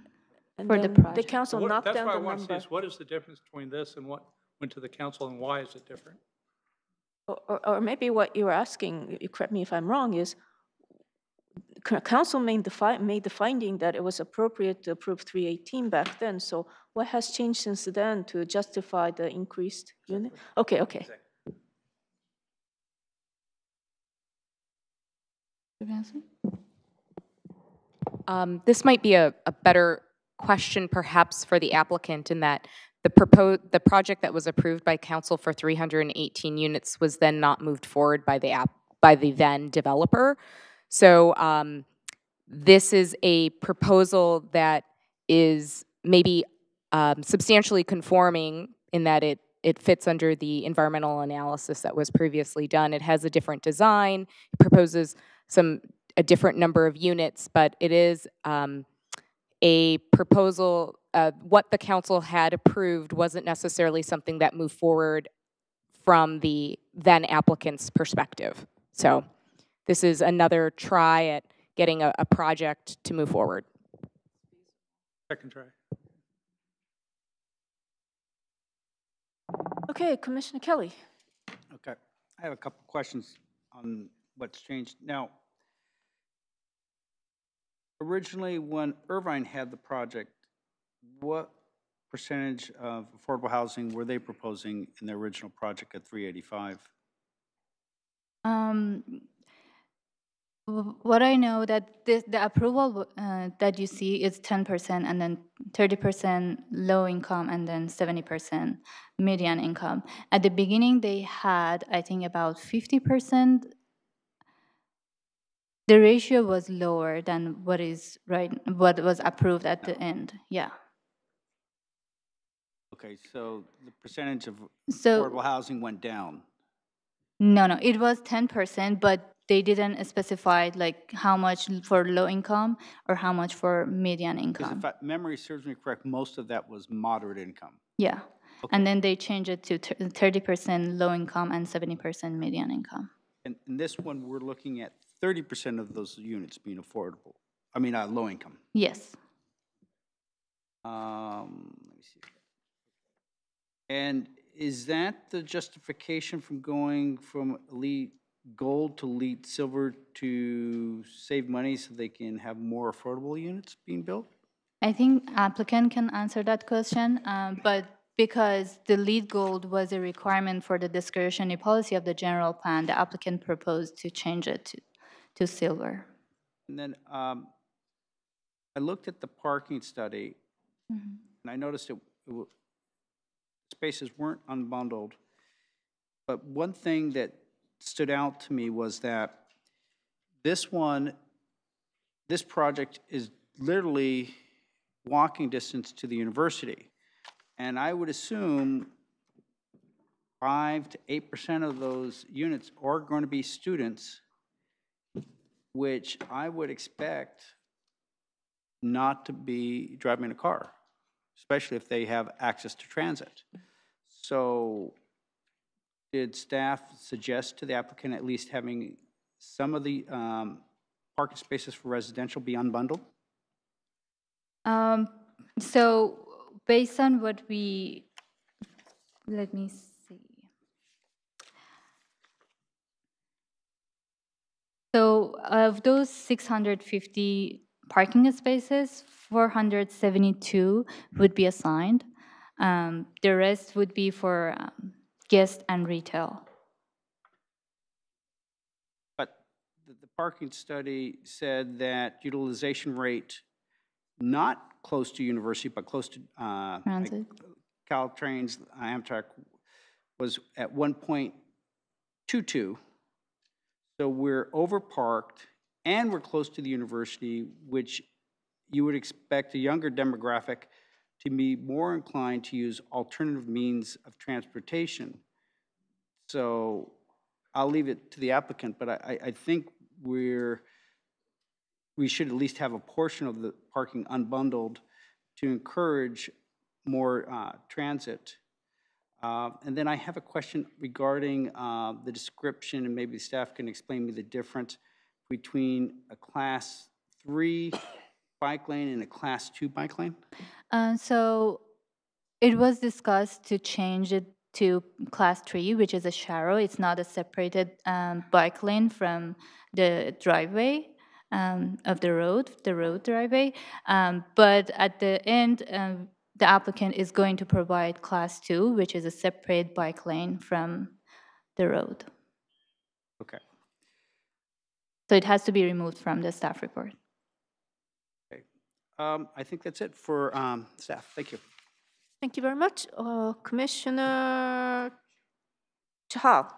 and for the then project. The council knocked down the number. That's what I want to see is what is the difference between this and what went to the council and why is it different? Or maybe what you're asking, you correct me if I'm wrong, is council made the finding that it was appropriate to approve 318 back then. So what has changed since then to justify the increased unit? Okay. This might be a better question perhaps for the applicant in that the project that was approved by council for 318 units was then not moved forward by the then developer. So this is a proposal that is maybe substantially conforming in that it it fits under the environmental analysis that was previously done. It has a different design, it proposes a different number of units, but it is a proposal. What the council had approved wasn't necessarily something that moved forward from the then applicant's perspective. So this is another try at getting a project to move forward. Second try. Okay, Commissioner Kelly. Okay, I have a couple questions on what's changed. Now, originally when Irvine had the project, what percentage of affordable housing were they proposing in their original project at 385? What I know that the approval that you see is 10% and then 30% low income and then 70% median income. At the beginning, they had, I think, about 50%. The ratio was lower than what was approved at the end. Yeah. Okay, so the percentage of So- affordable housing went down. No, it was 10%, but they didn't specify like how much for low income or how much for median Because income. if memory serves me correct, most of that was moderate income. Yeah. Okay. And then they changed it to 30% low income and 70% median income. And in this one, we're looking at 30% of those units being affordable. I mean, low income. Yes. Let me see. And is that the justification from going from elite gold to elite silver to save money so they can have more affordable units being built? I think applicant can answer that question, but because the LEED Gold was a requirement for the discretionary policy of the general plan, the applicant proposed to change it to silver. And then I looked at the parking study, and I noticed spaces weren't unbundled. But one thing that stood out to me was that this project is literally walking distance to the university. And I would assume 5 to 8% of those units are going to be students, which I would expect not to be driving a car, especially if they have access to transit. So did staff suggest to the applicant at least having some of the parking spaces for residential be unbundled? So based on what let me see. So of those 650 parking spaces, 472 would be assigned. The rest would be for guest and retail. But the parking study said that utilization rate, not close to university, but close to Transit. Caltrain's Amtrak, was at 1.22. So we're overparked and we're close to the university, which you would expect a younger demographic to be more inclined to use alternative means of transportation. So I'll leave it to the applicant, but I think we should at least have a portion of the parking unbundled to encourage more transit. And then I have a question regarding the description, and maybe staff can explain me the difference between a Class 3 bike lane and a Class 2 bike lane. So it was discussed to change it to Class 3, which is a sharrow. It's not a separated bike lane from the driveway of the road driveway. But at the end, the applicant is going to provide Class 2, which is a separate bike lane from the road. Okay. So it has to be removed from the staff report. Okay. I think that's it for staff. Thank you. Thank you very much. Commissioner Chahal.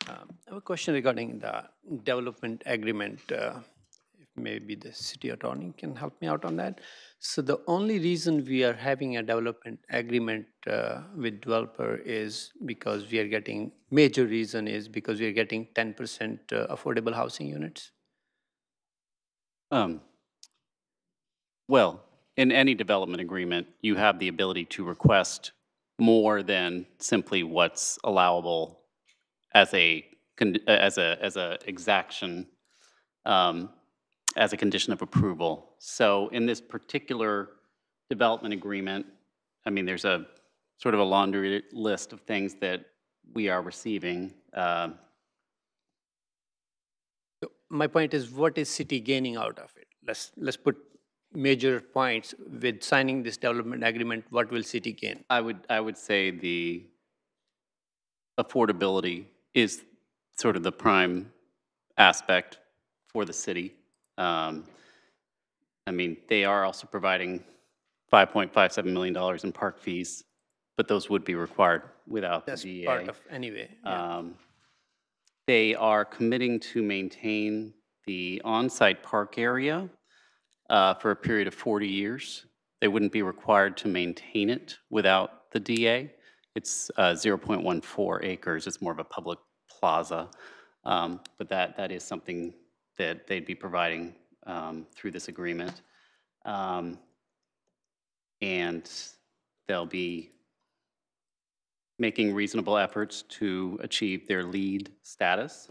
I have a question regarding the development agreement. If maybe the city attorney can help me out on that. So the only reason we are having a development agreement with developer is because we are getting, major reason is because we are getting 10% affordable housing units. Well, in any development agreement, you have the ability to request more than simply what's allowable as a exaction, as a condition of approval. So in this particular development agreement, I mean, there's a sort of a laundry list of things that we are receiving. My point is, what is city gaining out of it? Let's put major points with signing this development agreement. What will city gain? I would say the affordability is sort of the prime aspect for the city. I mean, they are also providing $5.57 million in park fees, but those would be required without That's the DEA. part of, anyway. Yeah. They are committing to maintain the on-site park area for a period of 40 years. They wouldn't be required to maintain it without the DA. It's 0.14 acres. It's more of a public plaza. But that is something that they'd be providing through this agreement. And they'll be making reasonable efforts to achieve their LEED status,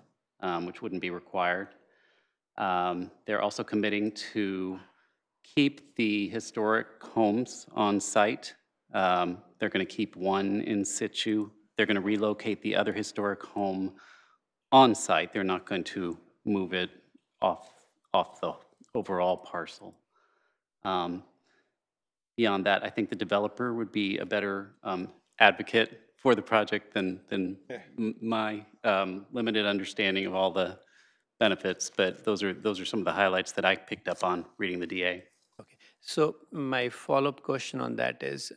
which wouldn't be required. They're also committing to keep the historic homes on site. They're going to keep one in situ. They're going to relocate the other historic home on site. They're not going to move it off the overall parcel. Beyond that, I think the developer would be a better advocate for the project than my limited understanding of all the benefits, but those are some of the highlights that I picked up on reading the DA. Okay, so my follow-up question on that is,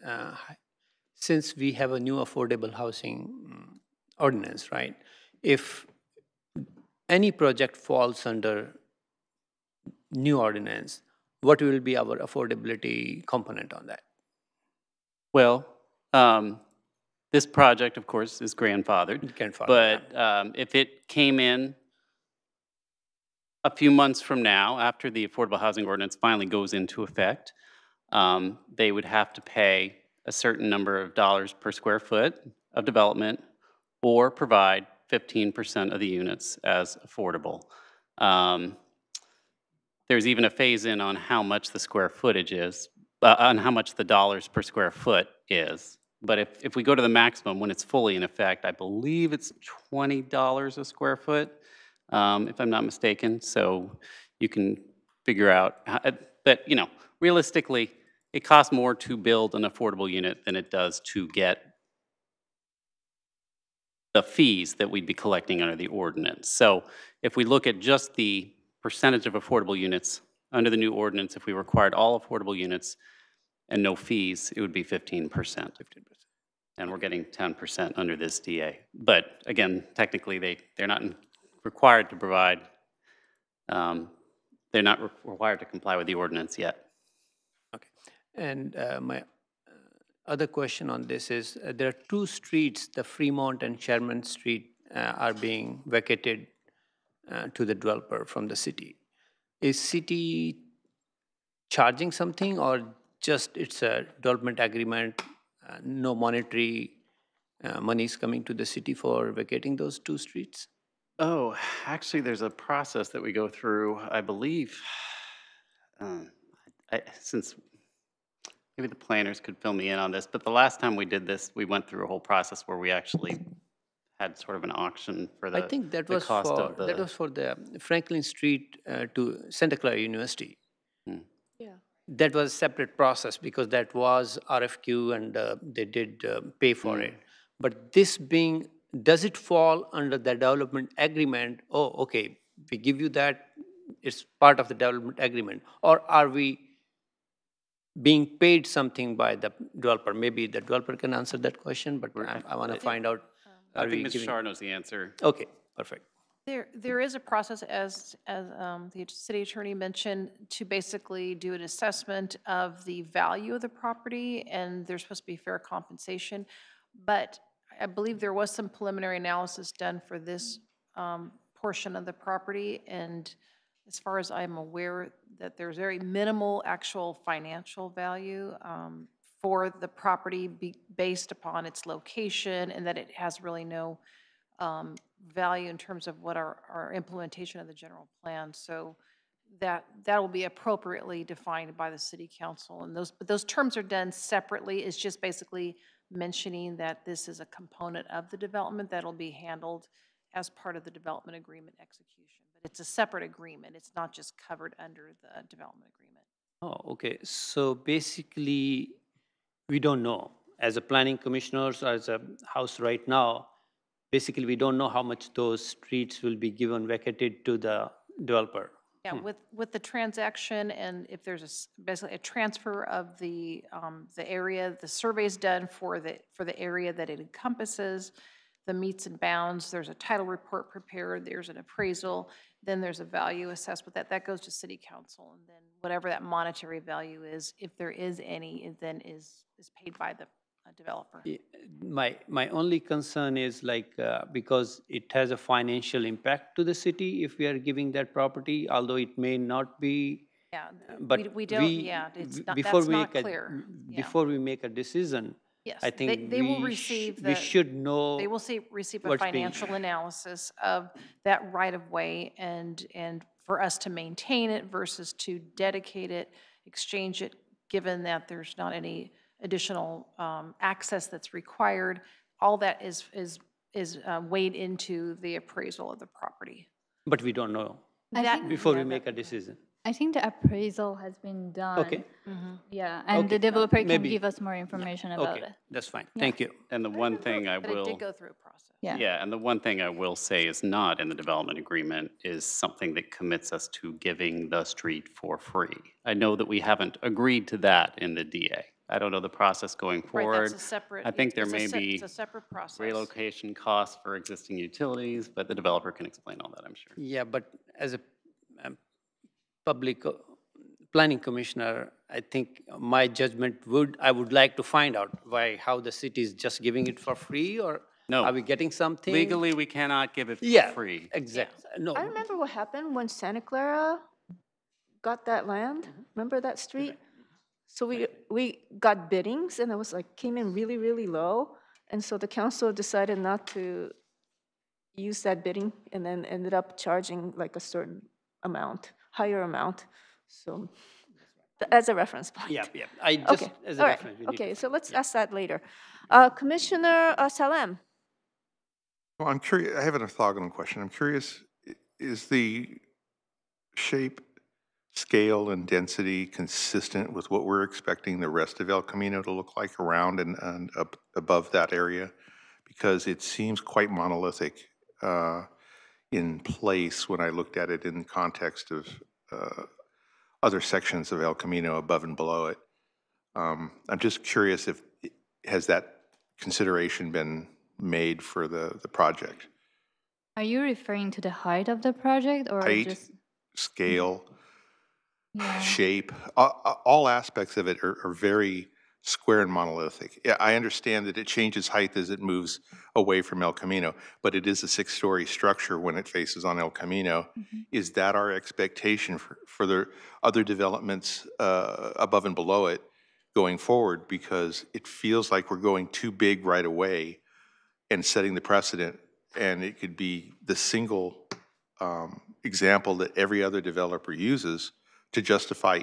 since we have a new affordable housing ordinance, right? If any project falls under new ordinance, what will be our affordability component on that? Well, this project, of course, is grandfathered. But if it came in a few months from now, after the affordable housing ordinance finally goes into effect, they would have to pay a certain number of dollars per square foot of development or provide 15% of the units as affordable. There's even a phase-in on how much the square footage is, on how much the dollars per square foot is. But if we go to the maximum, when it's fully in effect, I believe it's $20 a square foot, if I'm not mistaken. So you can figure out that, you know, realistically, it costs more to build an affordable unit than it does to get the fees that we'd be collecting under the ordinance. So if we look at just the percentage of affordable units under the new ordinance, if we required all affordable units and no fees, it would be 15%. And we're getting 10% under this DA. But again, technically, they're not required to provide, they're not required to comply with the ordinance yet. Okay. And my other question on this is, there are two streets, the Fremont and Sherman Street, are being vacated to the developer from the city. Is city charging something, or just it's a development agreement, no monetary money is coming to the city for vacating those two streets? Oh, actually, there's a process that we go through, I believe, since maybe the planners could fill me in on this, but the last time we did this, we went through a whole process where we actually had sort of an auction for the I think that was cost for of the, that was for the Franklin Street to Santa Clara University. Yeah. That was a separate process because that was RFQ and they did pay for it. But this being, does it fall under the development agreement? Oh, okay, we give you that, it's part of the development agreement. Or are we being paid something by the developer? Maybe the developer can answer that question, but I want to find out. I think Ms. Shar knows the answer. Okay, perfect. There is a process, as the city attorney mentioned, to basically do an assessment of the value of the property, and there's supposed to be fair compensation. But I believe there was some preliminary analysis done for this portion of the property, and as far as I'm aware, that there's very minimal actual financial value for the property based upon its location, and that it has really no value in terms of what our implementation of the general plan. So that will be appropriately defined by the city council. And but those terms are done separately. It's just basically mentioning that this is a component of the development that'll be handled as part of the development agreement execution. But it's a separate agreement. It's not just covered under the development agreement. Oh, okay. So basically, we don't know. As a planning commissioners, as a house right now, basically, we don't know how much those streets will be given vacated to the developer. Yeah, with the transaction, and if there's basically a transfer of the area, the survey's done for the area that it encompasses, the meets and bounds, there's a title report prepared, there's an appraisal, then there's a value assessment. That goes to city council, and then whatever that monetary value is, if there is any, it then is paid by the developer. My only concern is like, because it has a financial impact to the city if we are giving that property, although it may not be. Yeah, but we don't, yeah, it's not, before that's we not make clear. Before we make a decision, Yes, I think they will receive we should know. They will receive a what's being- financial analysis of that right-of-way and for us to maintain it versus to dedicate it, exchange it, given that there's not any additional access that's required. All that is weighed into the appraisal of the property. But we don't know before we make a decision. I think the appraisal has been done. Okay. Yeah, and Okay. the developer can Maybe. give us more information about Okay, it. that's fine. Thank you. And the one thing I But it will, did go through a process. Yeah. yeah, and the one thing I will say is not in the development agreement is something that commits us to giving the street for free. I know that we haven't agreed to that in the DA. I don't know the process going Right, forward. that's a separate. I think there it's a may se- be It's a separate process. relocation costs for existing utilities, but the developer can explain all that, I'm sure. Yeah, but as a public planning commissioner, I think my judgment I would like to find out how the city is just giving it for free, or No. are we getting something? Legally, we cannot give it Yeah, for free. exactly. No. I remember what happened when Santa Clara got that land. Remember that street? So we got biddings, and it was like, came in really, really low. And so the council decided not to use that bidding, and then ended up charging like a certain amount, higher amount. So as a reference point. Yeah, yeah. I just, Okay, as a all right. reference. we need to Okay, so find- let's ask that later. Commissioner Salem. Well, I'm curious, I have an orthogonal question. I'm curious, is the shape, scale, and density consistent with what we're expecting the rest of El Camino to look like around and up above that area? Because it seems quite monolithic in place when I looked at it in context of other sections of El Camino above and below it. I'm just curious if, has that consideration been made for the project? Are you referring to the height of the project or Height, just? scale, Yeah. shape, all aspects of it are very square and monolithic. Yeah, I understand that it changes height as it moves away from El Camino, but it is a 6-story structure when it faces on El Camino. Is that our expectation for the other developments above and below it going forward? Because it feels like we're going too big right away and setting the precedent, and it could be the single example that every other developer uses to justify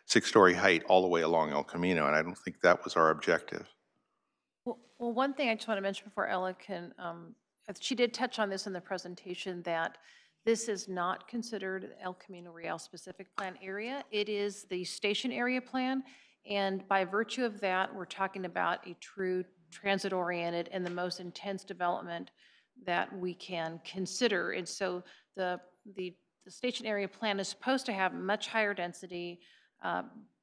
6-story height all the way along El Camino, and I don't think that was our objective. Well, one thing I just want to mention before Ella can, she did touch on this in the presentation, that this is not considered El Camino Real specific plan area. It is the station area plan, and by virtue of that, we're talking about a true transit-oriented and the most intense development that we can consider. And so the station area plan is supposed to have much higher density,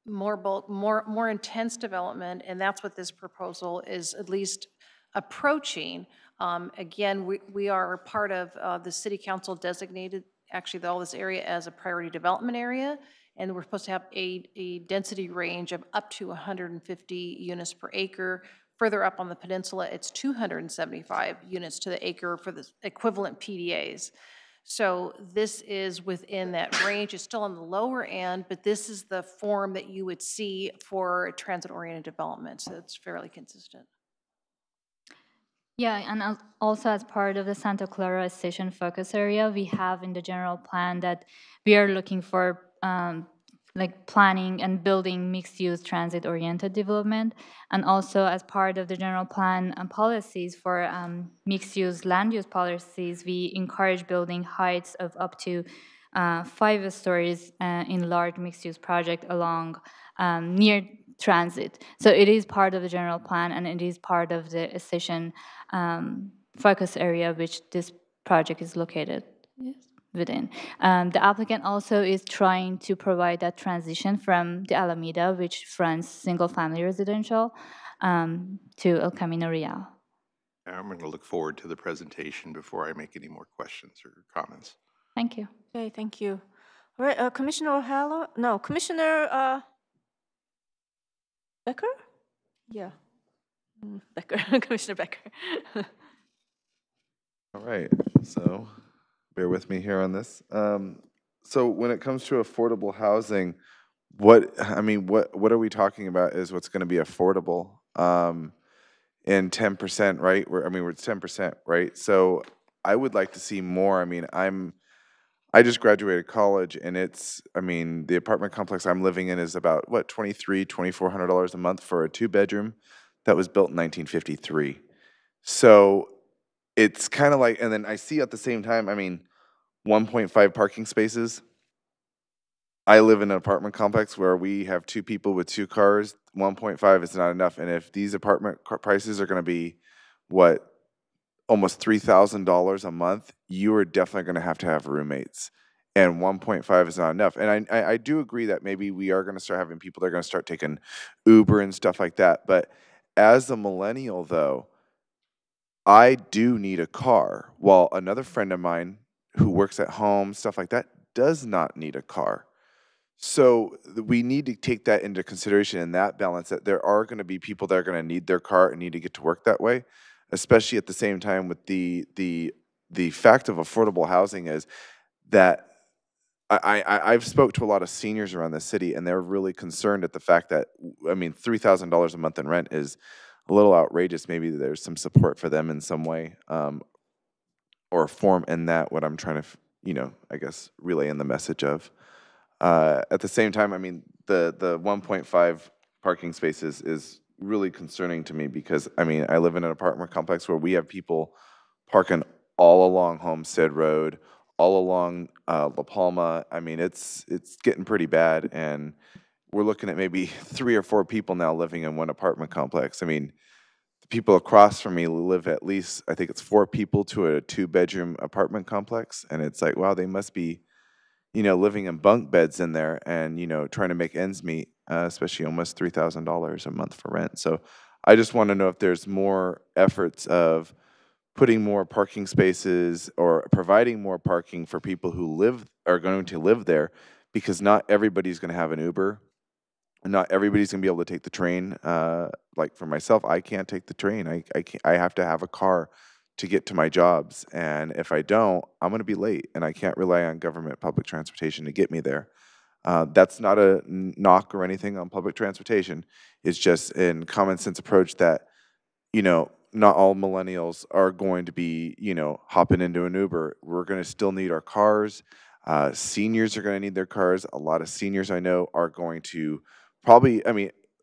more bulk, more intense development, and that's what this proposal is at least approaching. Again, we are part of the city council designated actually all this area as a priority development area, and we're supposed to have a density range of up to 150 units per acre. Further up on the peninsula, it's 275 units to the acre for the equivalent PDAs. So this is within that range. It's still on the lower end, but this is the form that you would see for transit-oriented development, so it's fairly consistent. Yeah, and also as part of the Santa Clara Station focus area, we have in the general plan that we are looking for like planning and building mixed-use transit-oriented development. And also as part of the general plan policies for mixed-use land use policies, we encourage building heights of up to 5 stories in large mixed-use project along near transit. So it is part of the general plan, and it is part of the station focus area which this project is located within. The applicant also is trying to provide that transition from the Alameda, which fronts single-family residential, to El Camino Real. I'm going to look forward to the presentation before I make any more questions or comments. Thank you. Okay, thank you. All right, Commissioner O'Halloran? No, Commissioner Becker? Yeah. Becker, Commissioner Becker. All right, so bear with me here on this. So when it comes to affordable housing, what are we talking about is what's going to be affordable? And 10%, right? It's 10%, right? So I would like to see more. I just graduated college, and the apartment complex I'm living in is about what, $2,300–2,400 a month for a 2-bedroom that was built in 1953. So it's kind of like, and then I see at the same time, 1.5 parking spaces. I live in an apartment complex where we have 2 people with 2 cars. 1.5 is not enough. And if these apartment prices are going to be, what, almost $3,000 a month, you are definitely going to have roommates. And 1.5 is not enough. And I do agree that maybe we are going to start having people that are going to start taking Uber and stuff like that. But as a millennial, though, I do need a car, while another friend of mine who works at home, stuff like that, does not need a car. So we need to take that into consideration in that balance, that there are going to be people that are going to need their car and need to get to work that way, especially at the same time with the fact of affordable housing is that I've spoke to a lot of seniors around the city, and they're really concerned at the fact that, $3,000 a month in rent is a little outrageous. Maybe there's some support for them in some way, or form in that, what I'm trying to, I guess, relay in the message of. At the same time, the 1.5 parking spaces is really concerning to me because, I live in an apartment complex where we have people parking all along Homestead Road, all along La Palma. It's getting pretty bad, and we're looking at maybe 3 or 4 people now living in one apartment complex. The people across from me live at least, I think it's 4 people to a 2-bedroom apartment complex, and it's like, wow, they must be, living in bunk beds in there and, trying to make ends meet, especially almost $3,000 a month for rent. So I just want to know if there's more efforts of putting more parking spaces or providing more parking for people who are going to live there, because not everybody's going to have an Uber. Not everybody's going to be able to take the train. Like for myself, I can't take the train. I have to have a car to get to my jobs. And if I don't, I'm going to be late, and I can't rely on government public transportation to get me there. That's not a knock or anything on public transportation. It's just a common sense approach that, not all millennials are going to be, hopping into an Uber. We're going to still need our cars. Seniors are going to need their cars. A lot of seniors I know are going to probably,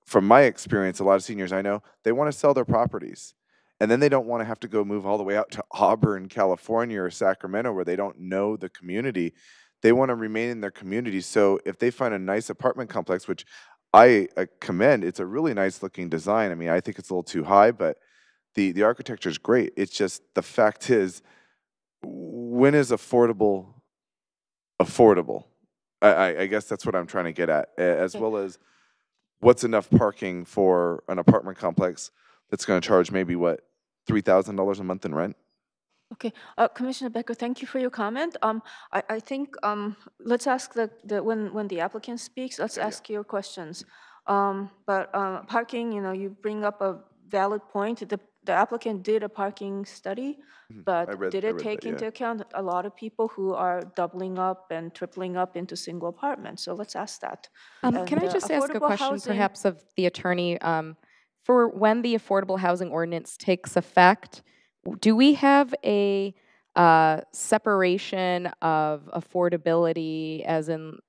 from my experience, a lot of seniors I know, they want to sell their properties. And then they don't want to have to go move all the way out to Auburn, California, or Sacramento, where they don't know the community. They want to remain in their community. So if they find a nice apartment complex, which I commend, it's a really nice looking design. I think it's a little too high, but the architecture is great. It's just the fact is, when is affordable? I guess that's what I'm trying to get at, as well as what's enough parking for an apartment complex that's going to charge maybe, what, $3,000 a month in rent. Okay, Commissioner Becker, thank you for your comment. I think let's ask when the applicant speaks, let's ask your questions. But parking, you bring up a valid point. The applicant did a parking study, but did it take into account a lot of people who are doubling up and tripling up into single apartments? So let's ask that. Can I just ask a question, perhaps, of the attorney? For when the Affordable Housing Ordinance takes effect, do we have a separation of affordability, as in,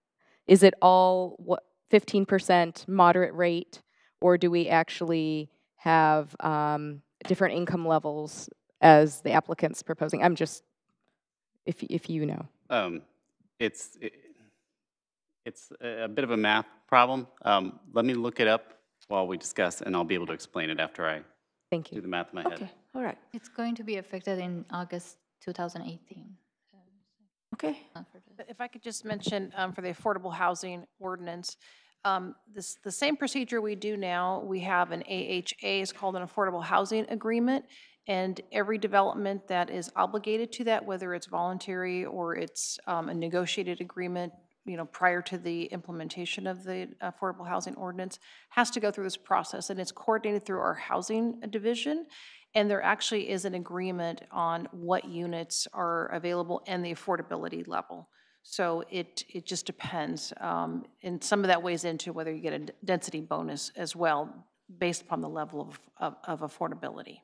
is it all 15% moderate rate, or do we actually have different income levels as the applicant's proposing? I'm just, if you know. It's a bit of a math problem. Let me look it up while we discuss, and I'll be able to explain it after I Thank you. do the math in my head. Okay, all right. It's going to be affected in August 2018. Okay. If I could just mention for the Affordable Housing Ordinance, the same procedure we do now, we have an AHA, it's called an Affordable Housing Agreement, and every development that is obligated to that, whether it's voluntary or it's a negotiated agreement, prior to the implementation of the Affordable Housing Ordinance, has to go through this process, and it's coordinated through our housing division. And there actually is an agreement on what units are available and the affordability level. So it just depends. And some of that weighs into whether you get a density bonus as well, based upon the level of affordability.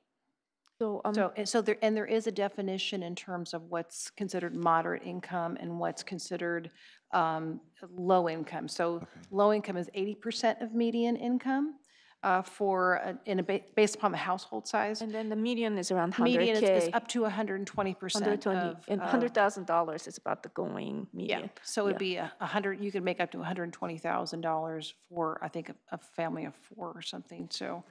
So there is a definition in terms of what's considered moderate income and what's considered low income. So low income is 80% of median income. Based upon the household size. And then the median is around 100K. Median is up to 120%. And $100,000 is about the going median. Yeah, so it would be 100, you could make up to $120,000 for, I think, a family of 4 or something. So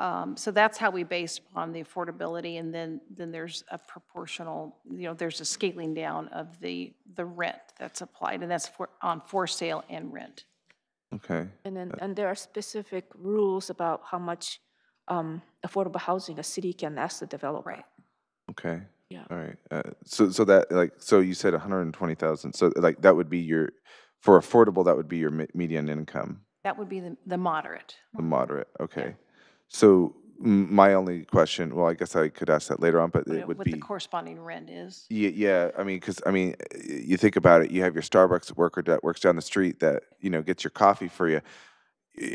that's how we base upon the affordability, and then there's a proportional, there's a scaling down of the rent that's applied, and that's for sale and rent. Okay. And there are specific rules about how much affordable housing a city can ask the developer. Right. Okay. Yeah. All right. So that so you said 120,000. So that would be for affordable, that would be your median income. That would be the moderate. The moderate. Okay. Yeah. So my only question, well, I guess I could ask that later on, but it would be what the corresponding rent is. Yeah. I mean, because you think about it, you have your Starbucks worker that works down the street that gets your coffee for you.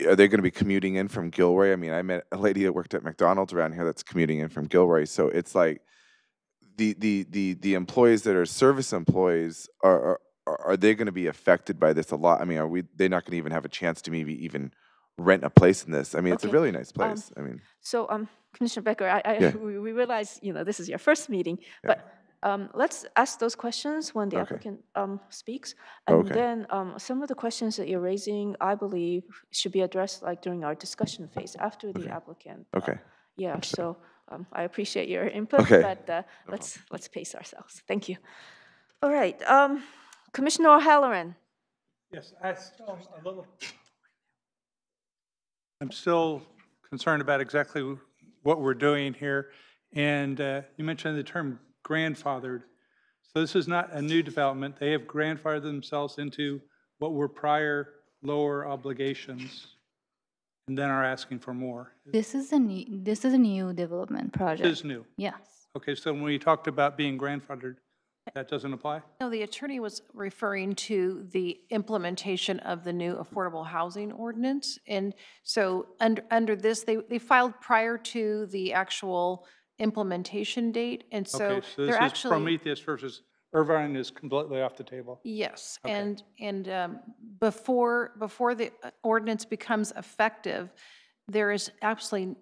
Are they going to be commuting in from Gilroy? I mean, I met a lady that worked at McDonald's around here that's commuting in from Gilroy. So it's like the employees that are service employees are they going to be affected by this a lot? I mean, they're not going to even have a chance to maybe even rent a place in this? I mean, it's a really nice place. So, Commissioner Becker, we realize this is your first meeting, but let's ask those questions when the applicant speaks, and then some of the questions that you're raising, I believe, should be addressed during our discussion phase after the applicant. Yeah. So I appreciate your input, but let's pace ourselves. Thank you. All right, Commissioner O'Halloran. Yes, I'm still concerned about exactly what we're doing here. And you mentioned the term grandfathered. So this is not a new development. They have grandfathered themselves into what were prior lower obligations and then are asking for more. This is a new development project. This is new? Yes. Okay, so when we talked about being grandfathered, that doesn't apply? No, the attorney was referring to the implementation of the new Affordable Housing Ordinance. And so under this, they filed prior to the actual implementation date. And so this they're is actually Prometheus versus Irvine is completely off the table. Yes, and before the ordinance becomes effective, there's actually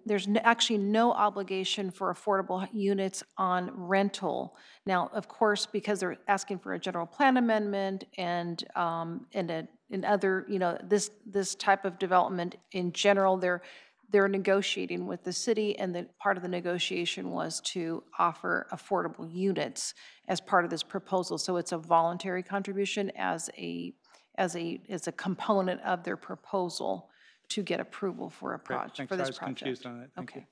no obligation for affordable units on rental. Now, of course, because they're asking for a general plan amendment and other, this type of development in general, they're negotiating with the city, and part of the negotiation was to offer affordable units as part of this proposal. So it's a voluntary contribution as a component of their proposal to get approval for a project, for this project. I was confused on that. Thank you.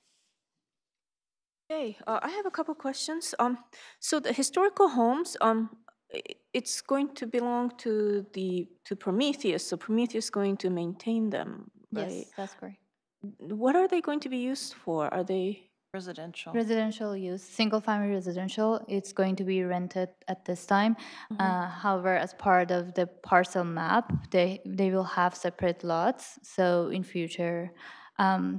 Hey, I have a couple questions. So the historical homes, it's going to belong to Prometheus, so Prometheus is going to maintain them, right? Yes, that's correct. What are they going to be used for? Are they? Residential. Residential use, single-family residential, it's going to be rented at this time. However, as part of the parcel map, they will have separate lots. So in future,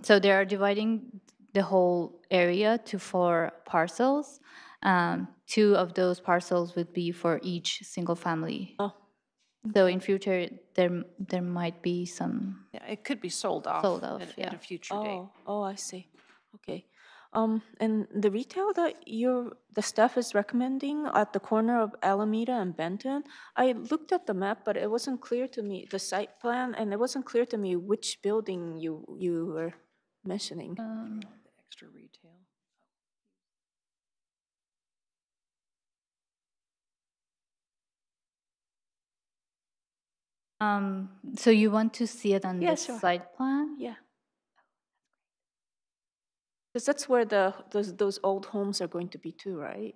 so they are dividing the whole area to 4 parcels. 2 of those parcels would be for each single family. Oh, So in future, there might be some Yeah, it could be sold off, at yeah. a future date. oh, I see. Okay. And the retail that the staff is recommending at the corner of Alameda and Benton, I looked at the map, but it wasn't clear to me, the site plan, and it wasn't clear to me which building you were mentioning. Extra retail. So you want to see it on Yeah, the sure. site plan? Yeah. Because that's where those old homes are going to be too, right?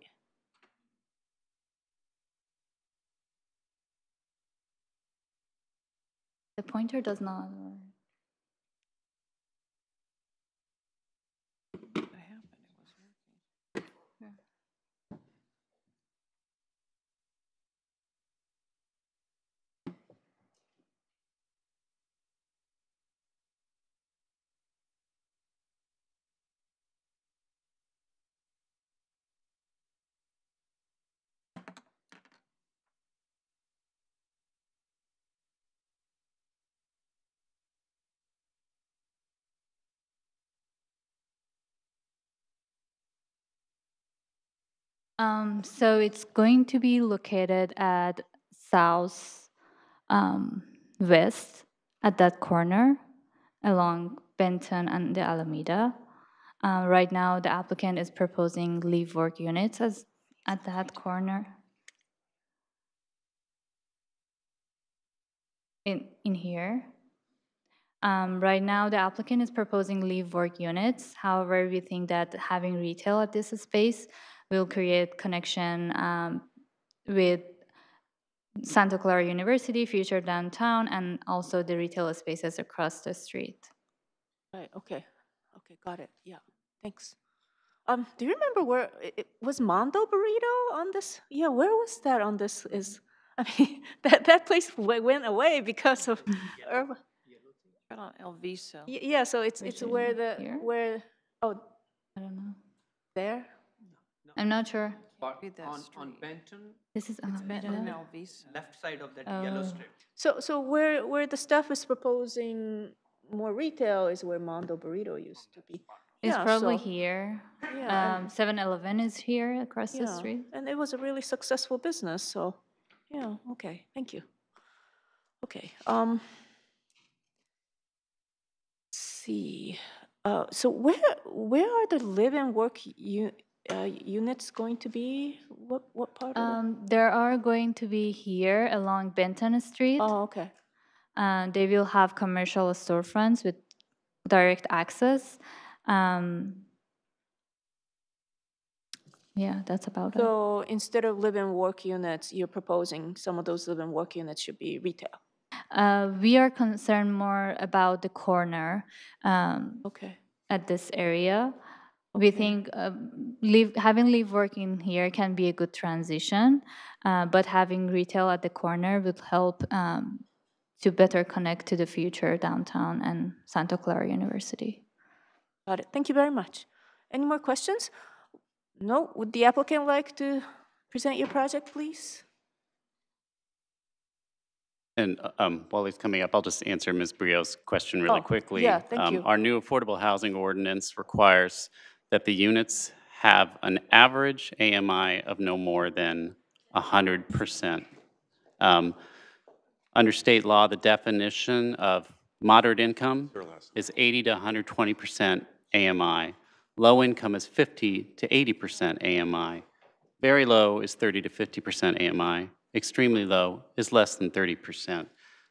The pointer does not. So it's going to be located at south west at that corner along Benton and the Alameda. Right now, the applicant is proposing live work units at that corner. In here. Right now, the applicant is proposing live work units. However, we think that having retail at this space will create connection with Santa Clara University, future downtown, and also the retail spaces across the street. Right, okay. Okay, got it. Yeah, thanks. Do you remember where it was Mondo Burrito on this? Yeah, where was that on this? I mean, that place went away because of urban. Right on El Viso. Yeah, so it's where here? oh, I don't know. there. I'm not sure. Read that On street. Benton, This is Benton and Alameda. El Viso. left side of that yellow Oh. strip. So where the staff is proposing more retail is where Mondo Burrito used to be. It's Yeah, probably so- here. Yeah, 7-Eleven is here across the yeah, street. and it was a really successful business. So, yeah, okay, thank you. Okay, let's see. So where are the live and work units going to be? What part of There are going to be here along Benton Street. Oh, okay. They will have commercial storefronts with direct access. Yeah, that's about it. So instead of live and work units, you're proposing some of those live and work units should be retail. We are concerned more about the corner Okay. at this area. We think having live working here can be a good transition, but having retail at the corner would help to better connect to the future downtown and Santa Clara University. Got it. Thank you very much. Any more questions? No? Would the applicant like to present your project, please? And while he's coming up, I'll just answer Ms. Brio's question really Oh, quickly. yeah, thank you. Our new affordable housing ordinance requires that the units have an average AMI of no more than 100%. Under state law, the definition of moderate income is 80 to 120% AMI. Low income is 50 to 80% AMI. Very low is 30 to 50% AMI. Extremely low is less than 30%.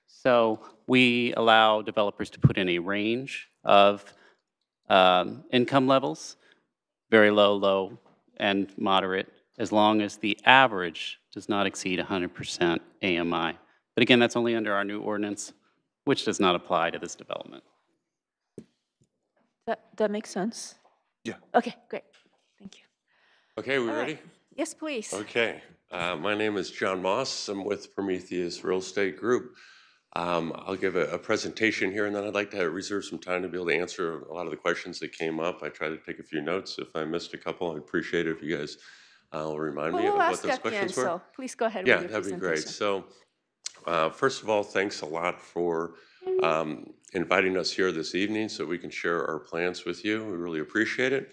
So we allow developers to put in a range of income levels. very low, low, and moderate, as long as the average does not exceed 100% AMI. But again, that's only under our new ordinance, which does not apply to this development. That makes sense? Yeah. Okay, great. Thank you. Okay, we All right. ready? Yes, please. Okay. My name is John Moss. I'm with Prometheus Real Estate Group. I'll give a presentation here, and then I'd like to reserve some time to be able to answer a lot of the questions that came up. I tried to take a few notes. If I missed a couple, I'd appreciate it if you guys will remind me We'll of what ask those at the end, questions were. so please go ahead Yeah, with your that'd be presentation. great. So, first of all, thanks a lot for inviting us here this evening so we can share our plans with you. We really appreciate it.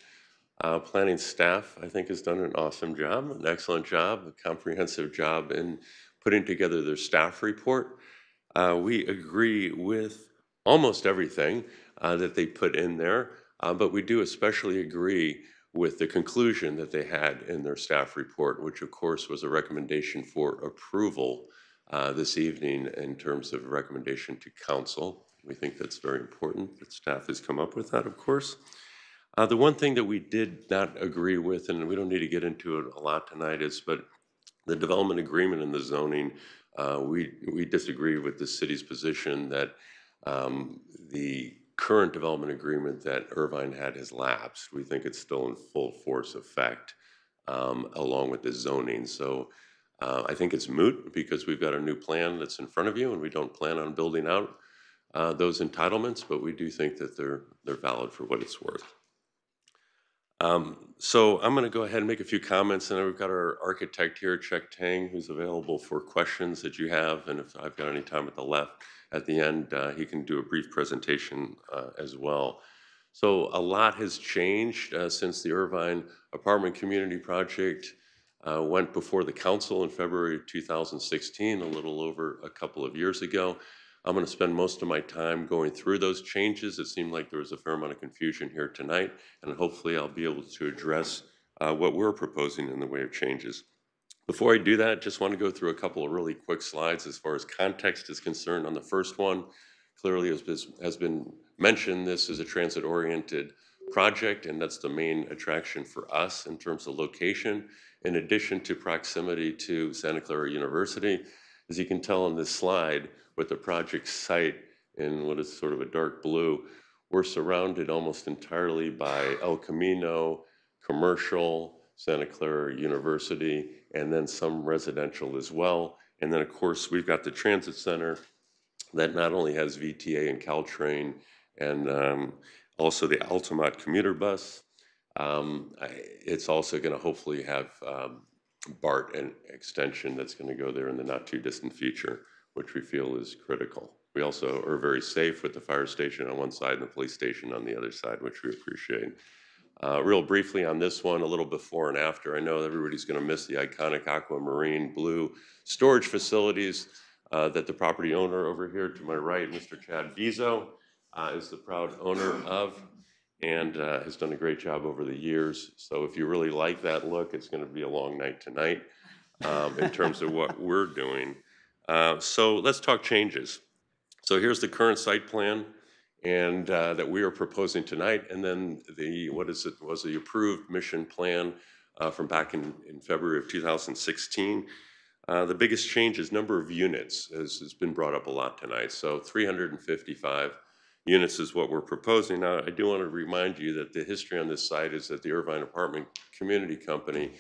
Planning staff, I think, has done an awesome job, an excellent job, a comprehensive job in putting together their staff report. We agree with almost everything that they put in there, but we do especially agree with the conclusion that they had in their staff report, which of course was a recommendation for approval this evening in terms of recommendation to council. We think that's very important that staff has come up with that, of course. The one thing that we did not agree with, and we don't need to get into it a lot tonight, is but the development agreement and the zoning, we disagree with the city's position that the current development agreement that Irvine had has lapsed. We think it's still in full force effect along with the zoning. So I think it's moot because we've got a new plan that's in front of you and we don't plan on building out those entitlements, but we do think that they're valid for what it's worth. So I'm going to go ahead and make a few comments, and then we've got our architect here, Chuck Tang, who's available for questions that you have, and if I've got any time at the end, he can do a brief presentation as well. So a lot has changed since the Irvine Apartment Community Project went before the council in February of 2016, a little over a couple of years ago. I'm going to spend most of my time going through those changes. It seemed like there was a fair amount of confusion here tonight, and hopefully I'll be able to address what we're proposing in the way of changes. Before I do that, just want to go through a couple of really quick slides as far as context is concerned. On the first one, clearly as has been mentioned, this is a transit-oriented project, and that's the main attraction for us in terms of location. In addition to proximity to Santa Clara University, as you can tell on this slide, with the project site in what is sort of a dark blue, we're surrounded almost entirely by El Camino, commercial, Santa Clara University, and then some residential as well. And then, of course, we've got the transit center that not only has VTA and Caltrain and also the Altamont commuter bus. It's also going to hopefully have BART and extension that's going to go there in the not too distant future, which we feel is critical. We also are very safe with the fire station on one side and the police station on the other side, which we appreciate. Real briefly on this one, a little before and after. I know everybody's going to miss the iconic aquamarine blue storage facilities that the property owner over here to my right, Mr. Chad Vizo, is the proud owner of and has done a great job over the years. So if you really like that look, it's going to be a long night tonight in terms of what we're doing. So let's talk changes. So here's the current site plan and that we are proposing tonight, and then was the approved mission plan from back in February of 2016. The biggest change is number of units, as has been brought up a lot tonight. So 355 units is what we're proposing. Now, I do want to remind you that the history on this site is that the Irvine Apartment Community Company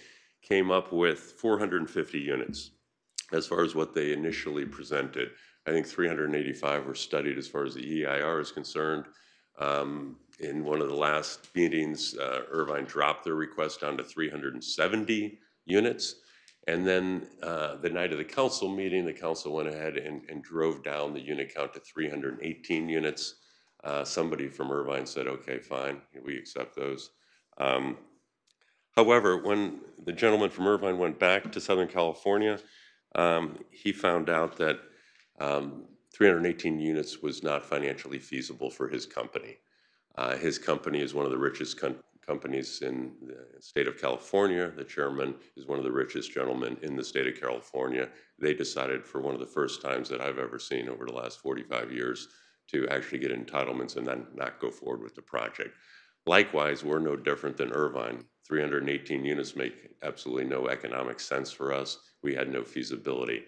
came up with 450 units as far as what they initially presented. I think 385 were studied as far as the EIR is concerned. In one of the last meetings, Irvine dropped their request down to 370 units. And then the night of the council meeting, the council went ahead and drove down the unit count to 318 units. Somebody from Irvine said, okay, fine, we accept those. However, when the gentleman from Irvine went back to Southern California, he found out that 318 units was not financially feasible for his company. His company is one of the richest companies in the state of California. The chairman is one of the richest gentlemen in the state of California. They decided for one of the first times that I've ever seen over the last 45 years to actually get entitlements and then not go forward with the project. Likewise, we're no different than Irvine. 318 units make absolutely no economic sense for us. We had no feasibility.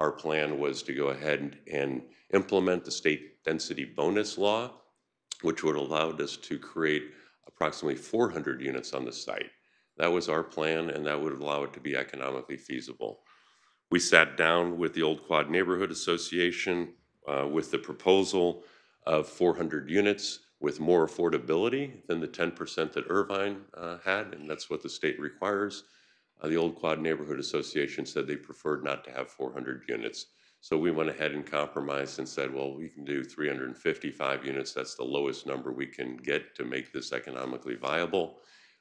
Our plan was to go ahead and implement the state density bonus law, which would allow us to create approximately 400 units on the site. That was our plan, and that would allow it to be economically feasible. We sat down with the Old Quad Neighborhood Association with the proposal of 400 units with more affordability than the 10% that Irvine had, and that's what the state requires. The Old Quad Neighborhood Association said they preferred not to have 400 units. So we went ahead and compromised and said, well, we can do 355 units. That's the lowest number we can get to make this economically viable.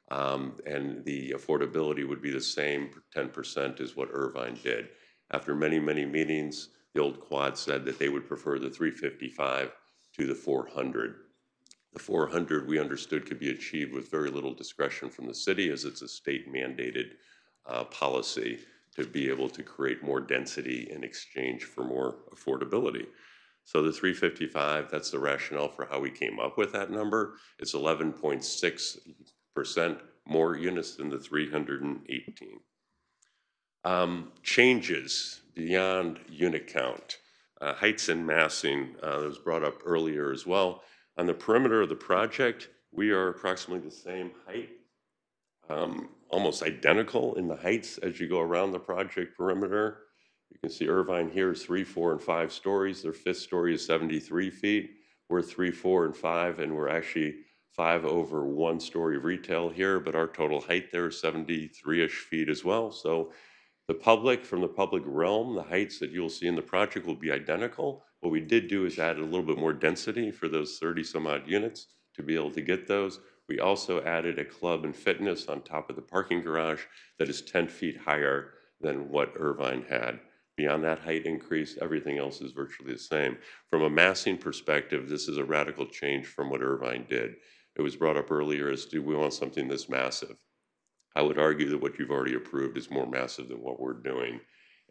And the affordability would be the same 10% as what Irvine did. After many, many meetings, the Old Quad said that they would prefer the 355 to the 400. The 400 we understood could be achieved with very little discretion from the city, as it's a state mandated policy to be able to create more density in exchange for more affordability. So the 355, that's the rationale for how we came up with that number. It's 11.6% more units than the 318. Changes beyond unit count. Heights and massing that was brought up earlier as well. On the perimeter of the project, we are approximately the same height, almost identical in the heights as you go around the project perimeter. You can see Irvine here is 3, 4, and 5 stories. Their 5th story is 73 feet. We're 3, 4, and 5, and we're actually 5 over 1 story retail here, but our total height there is 73-ish feet as well. So the public, from the public realm, the heights that you'll see in the project will be identical. What we did do is add a little bit more density for those 30 some odd units to be able to get those. We also added a club and fitness on top of the parking garage that is 10 feet higher than what Irvine had. Beyond that height increase, everything else is virtually the same. From a massing perspective, this is a radical change from what Irvine did. It was brought up earlier as, do we want something this massive? I would argue that what you've already approved is more massive than what we're doing.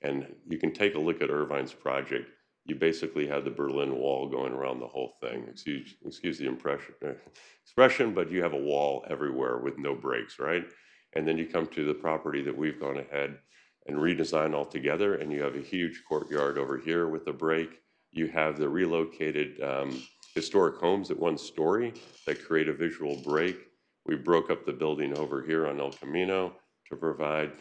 And you can take a look at Irvine's project. You basically have the Berlin Wall going around the whole thing. Excuse the expression, but you have a wall everywhere with no breaks, right? And then you come to the property that we've gone ahead and redesigned altogether, and you have a huge courtyard over here with a break. You have the relocated historic homes at 1 story that create a visual break. We broke up the building over here on El Camino to provide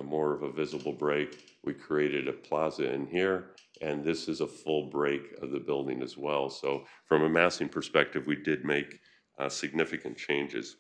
more of a visible break. We created a plaza in here, and this is a full break of the building as well. So from a massing perspective, we did make significant changes.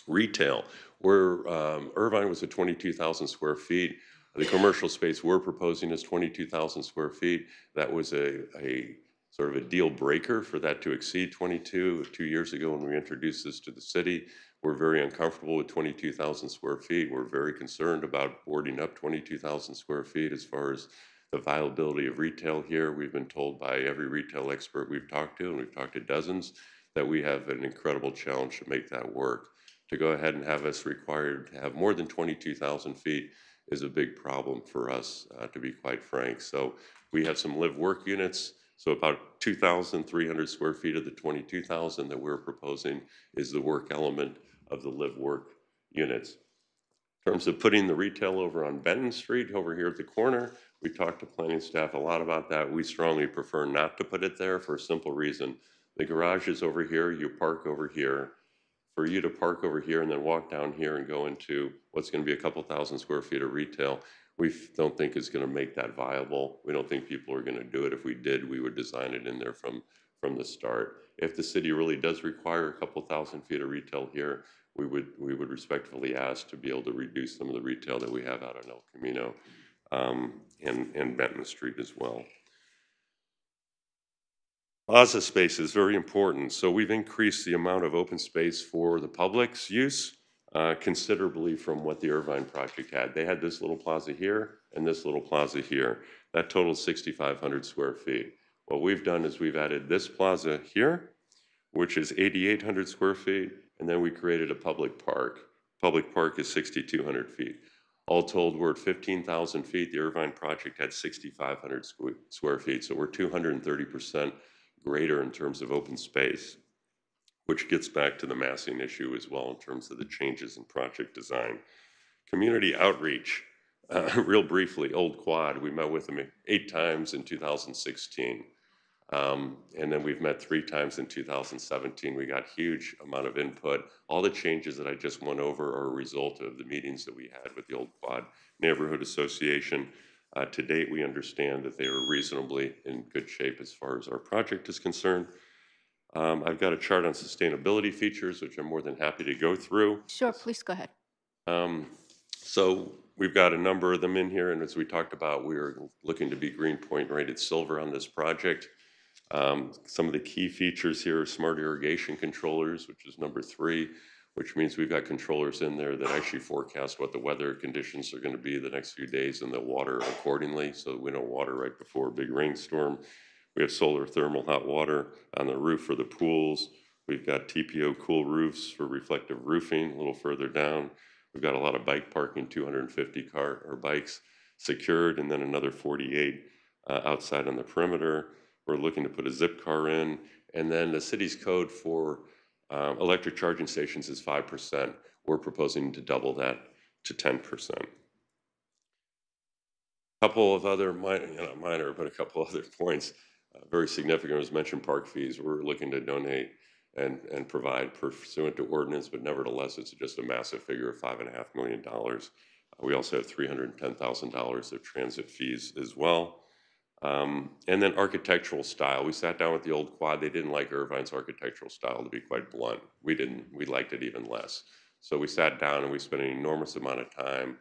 Retail, where Irvine was at 22,000 square feet. The commercial space we're proposing is 22,000 square feet. That was a sort of a deal breaker for that to exceed 2 years ago when we introduced this to the city. We're very uncomfortable with 22,000 square feet. We're very concerned about boarding up 22,000 square feet as far as the viability of retail here. We've been told by every retail expert we've talked to, and we've talked to dozens, that we have an incredible challenge to make that work. To go ahead and have us required to have more than 22,000 feet is a big problem for us, to be quite frank. So we have some live-work units. So about 2,300 square feet of the 22,000 that we're proposing is the work element of the live-work units. In terms of putting the retail over on Benton Street, over here at the corner, we talked to planning staff a lot about that. We strongly prefer not to put it there for a simple reason. The garage is over here, you park over here. For you to park over here and then walk down here and go into what's going to be a couple thousand square feet of retail, we don't think is going to make that viable. We don't think people are going to do it. If we did, we would design it in there from the start. If the city really does require a couple thousand feet of retail here, we would respectfully ask to be able to reduce some of the retail that we have out on El Camino and Benton Street as well. Plaza space is very important. So we've increased the amount of open space for the public's use considerably from what the Irvine project had. They had this little plaza here and this little plaza here. That totals 6,500 square feet. What we've done is we've added this plaza here, which is 8,800 square feet, and then we created a public park. Public park is 6,200 feet. All told, we're at 15,000 feet. The Irvine project had 6,500 square feet, so we're 230% greater in terms of open space. which gets back to the massing issue as well in terms of the changes in project design. Community outreach, real briefly, Old Quad, we met with them 8 times in 2016. And then we've met 3 times in 2017. We got huge amount of input. All the changes that I just went over are a result of the meetings that we had with the Old Quad Neighborhood Association. To date, we understand that they are reasonably in good shape as far as our project is concerned. I've got a chart on sustainability features, which I'm more than happy to go through. Sure, please go ahead. So we've got a number of them in here, and as we talked about, we're looking to be Greenpoint rated silver on this project. Some of the key features here are smart irrigation controllers, which is number 3, which means we've got controllers in there that actually forecast what the weather conditions are going to be the next few days, and they'll water accordingly so that we don't water right before a big rainstorm. We have solar thermal hot water on the roof for the pools. We've got TPO cool roofs for reflective roofing a little further down. We've got a lot of bike parking, 250 bikes secured, and then another 48 outside on the perimeter. We're looking to put a zip car in, and then the city's code for electric charging stations is 5%. We're proposing to double that to 10%. A couple of other minor, but a couple other points. Very significant was mentioned park fees. We're looking to donate and provide pursuant to ordinance, but nevertheless, it's just a massive figure of $5.5 million. We also have $310,000 of transit fees as well. And then architectural style. We sat down with the Old Quad. They didn't like Irvine's architectural style, to be quite blunt. We didn't. We liked it even less. So we sat down and we spent an enormous amount of time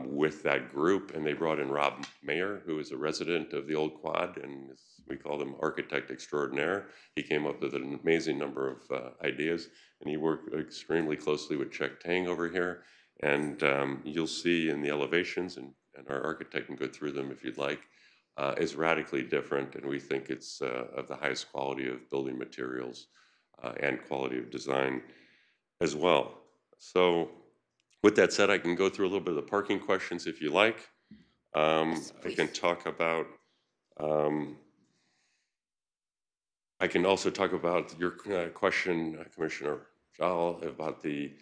with that group, and they brought in Rob Mayer, who is a resident of the Old Quad, and we call him architect extraordinaire. He came up with an amazing number of ideas, and he worked extremely closely with Chuck Tang over here. And you'll see in the elevations, and our architect can go through them if you'd like, is radically different, and we think it's of the highest quality of building materials and quality of design as well. So with that said, I can go through a little bit of the parking questions if you like. Yes, I can talk about, I can also talk about your question, Commissioner Jal, about the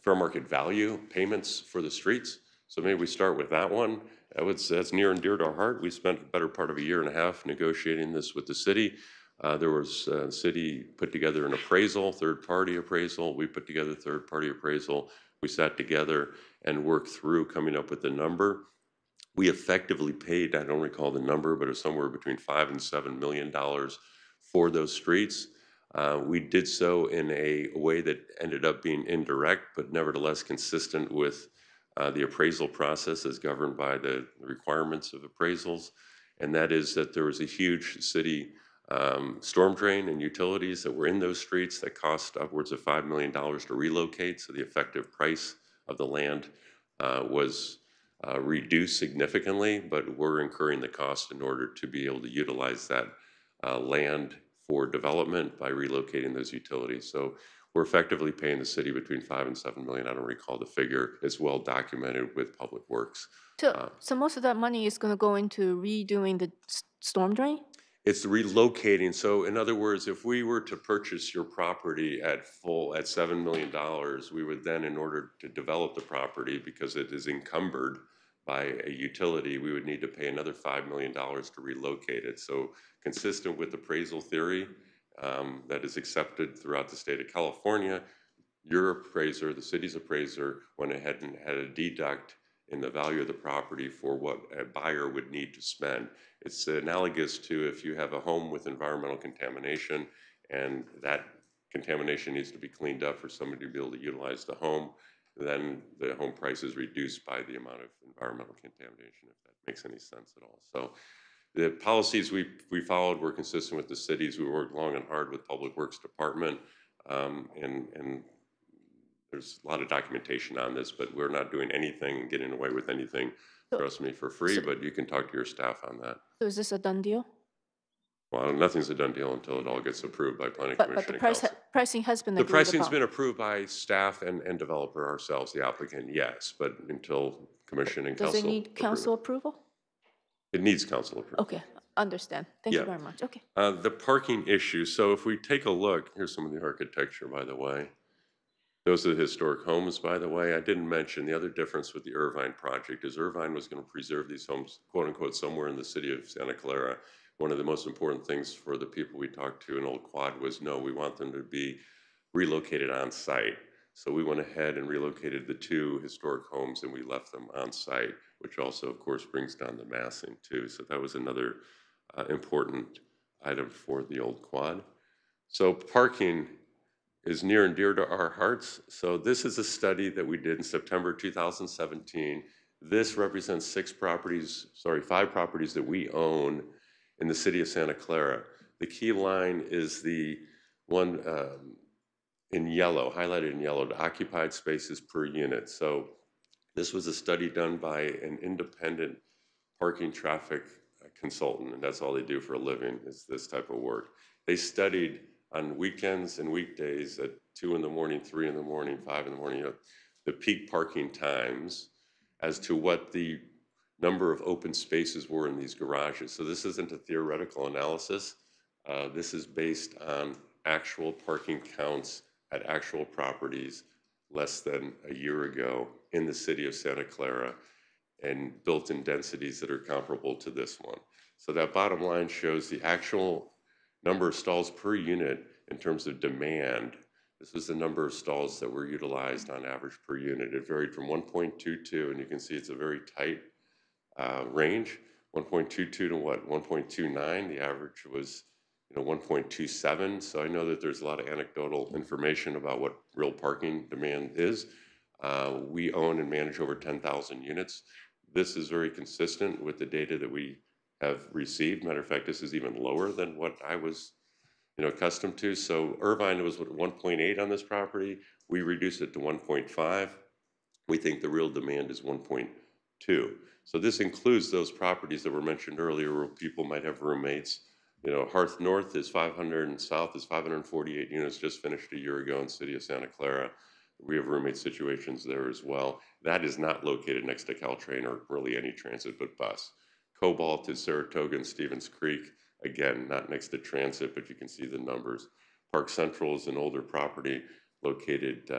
fair market value payments for the streets. So maybe we start with that one. That's near and dear to our heart. We spent the better part of a year and a half negotiating this with the city. There was the city put together an appraisal, third-party appraisal. We put together third-party appraisal. We sat together and worked through coming up with the number. We effectively paid, I don't recall the number, but it was somewhere between $5 and $7 million for those streets. We did so in a way that ended up being indirect, but nevertheless consistent with the appraisal process as governed by the requirements of appraisals. And that is that there was a huge city storm drain and utilities that were in those streets that cost upwards of $5 million to relocate. So the effective price of the land was reduced significantly, but we're incurring the cost in order to be able to utilize that land for development by relocating those utilities. So we're effectively paying the city between $5 and $7 million. I don't recall the figure. It's well documented with Public Works. So most of that money is going to go into redoing the storm drain? It's relocating. So in other words, if we were to purchase your property at $7 million, we would then, in order to develop the property, because it is encumbered by a utility, we would need to pay another $5 million to relocate it. So consistent with appraisal theory that is accepted throughout the state of California, your appraiser, the city's appraiser, went ahead and had a deduct in the value of the property for what a buyer would need to spend. It's analogous to if you have a home with environmental contamination and that contamination needs to be cleaned up for somebody to be able to utilize the home, then the home price is reduced by the amount of environmental contamination, if that makes any sense at all. So the policies we followed were consistent with the cities. We worked long and hard with Public Works Department, and there's a lot of documentation on this, but we're not doing anything, getting away with anything, trust me, for free, but you can talk to your staff on that. So is this a done deal? Well, nothing's a done deal until it all gets approved by Planning Commission. But the pricing has been the agreed pricing's upon. been approved by staff and developer ourselves, the applicant, yes, but until Commission and Council Does it need council approval? It needs council approval. Okay. understand. Thank you Yeah. very much. Okay. The parking issue, so if we take a look, here's some of the architecture, by the way. Those are the historic homes, by the way. I didn't mention the other difference with the Irvine project is Irvine was going to preserve these homes, quote unquote, somewhere in the city of Santa Clara. One of the most important things for the people we talked to in Old Quad was, no, we want them to be relocated on site. So we went ahead and relocated the 2 historic homes and we left them on site, which also, of course, brings down the massing too. So that was another important item for the Old Quad. So parking is near and dear to our hearts. So this is a study that we did in September 2017. This represents 5 properties that we own in the city of Santa Clara. The key line is the one in yellow, highlighted in yellow, the occupied spaces per unit. So this was a study done by an independent parking traffic consultant, and that's all they do for a living is this type of work. They studied on weekends and weekdays at 2 in the morning, 3 in the morning, 5 in the morning, the peak parking times as to what the number of open spaces were in these garages. So this isn't a theoretical analysis. This is based on actual parking counts at actual properties less than a year ago in the city of Santa Clara and built-in densities that are comparable to this one. So that bottom line shows the actual number of stalls per unit in terms of demand. This was the number of stalls that were utilized on average per unit. It varied from 1.22, and you can see it's a very tight range, 1.22 to what, 1.29. The average was 1.27. So I know that there's a lot of anecdotal information about what real parking demand is. We own and manage over 10,000 units. This is very consistent with the data that we have received. Matter of fact, this is even lower than what I was accustomed to. So Irvine was 1.8 on this property. We reduced it to 1.5. We think the real demand is 1.2. So this includes those properties that were mentioned earlier where people might have roommates. Hearth North is 500 and South is 548 units, just finished a year ago in the city of Santa Clara. We have roommate situations there as well. That is not located next to Caltrain or really any transit but bus. Cobalt is Saratoga and Stevens Creek. Again, not next to transit, but you can see the numbers. Park Central is an older property located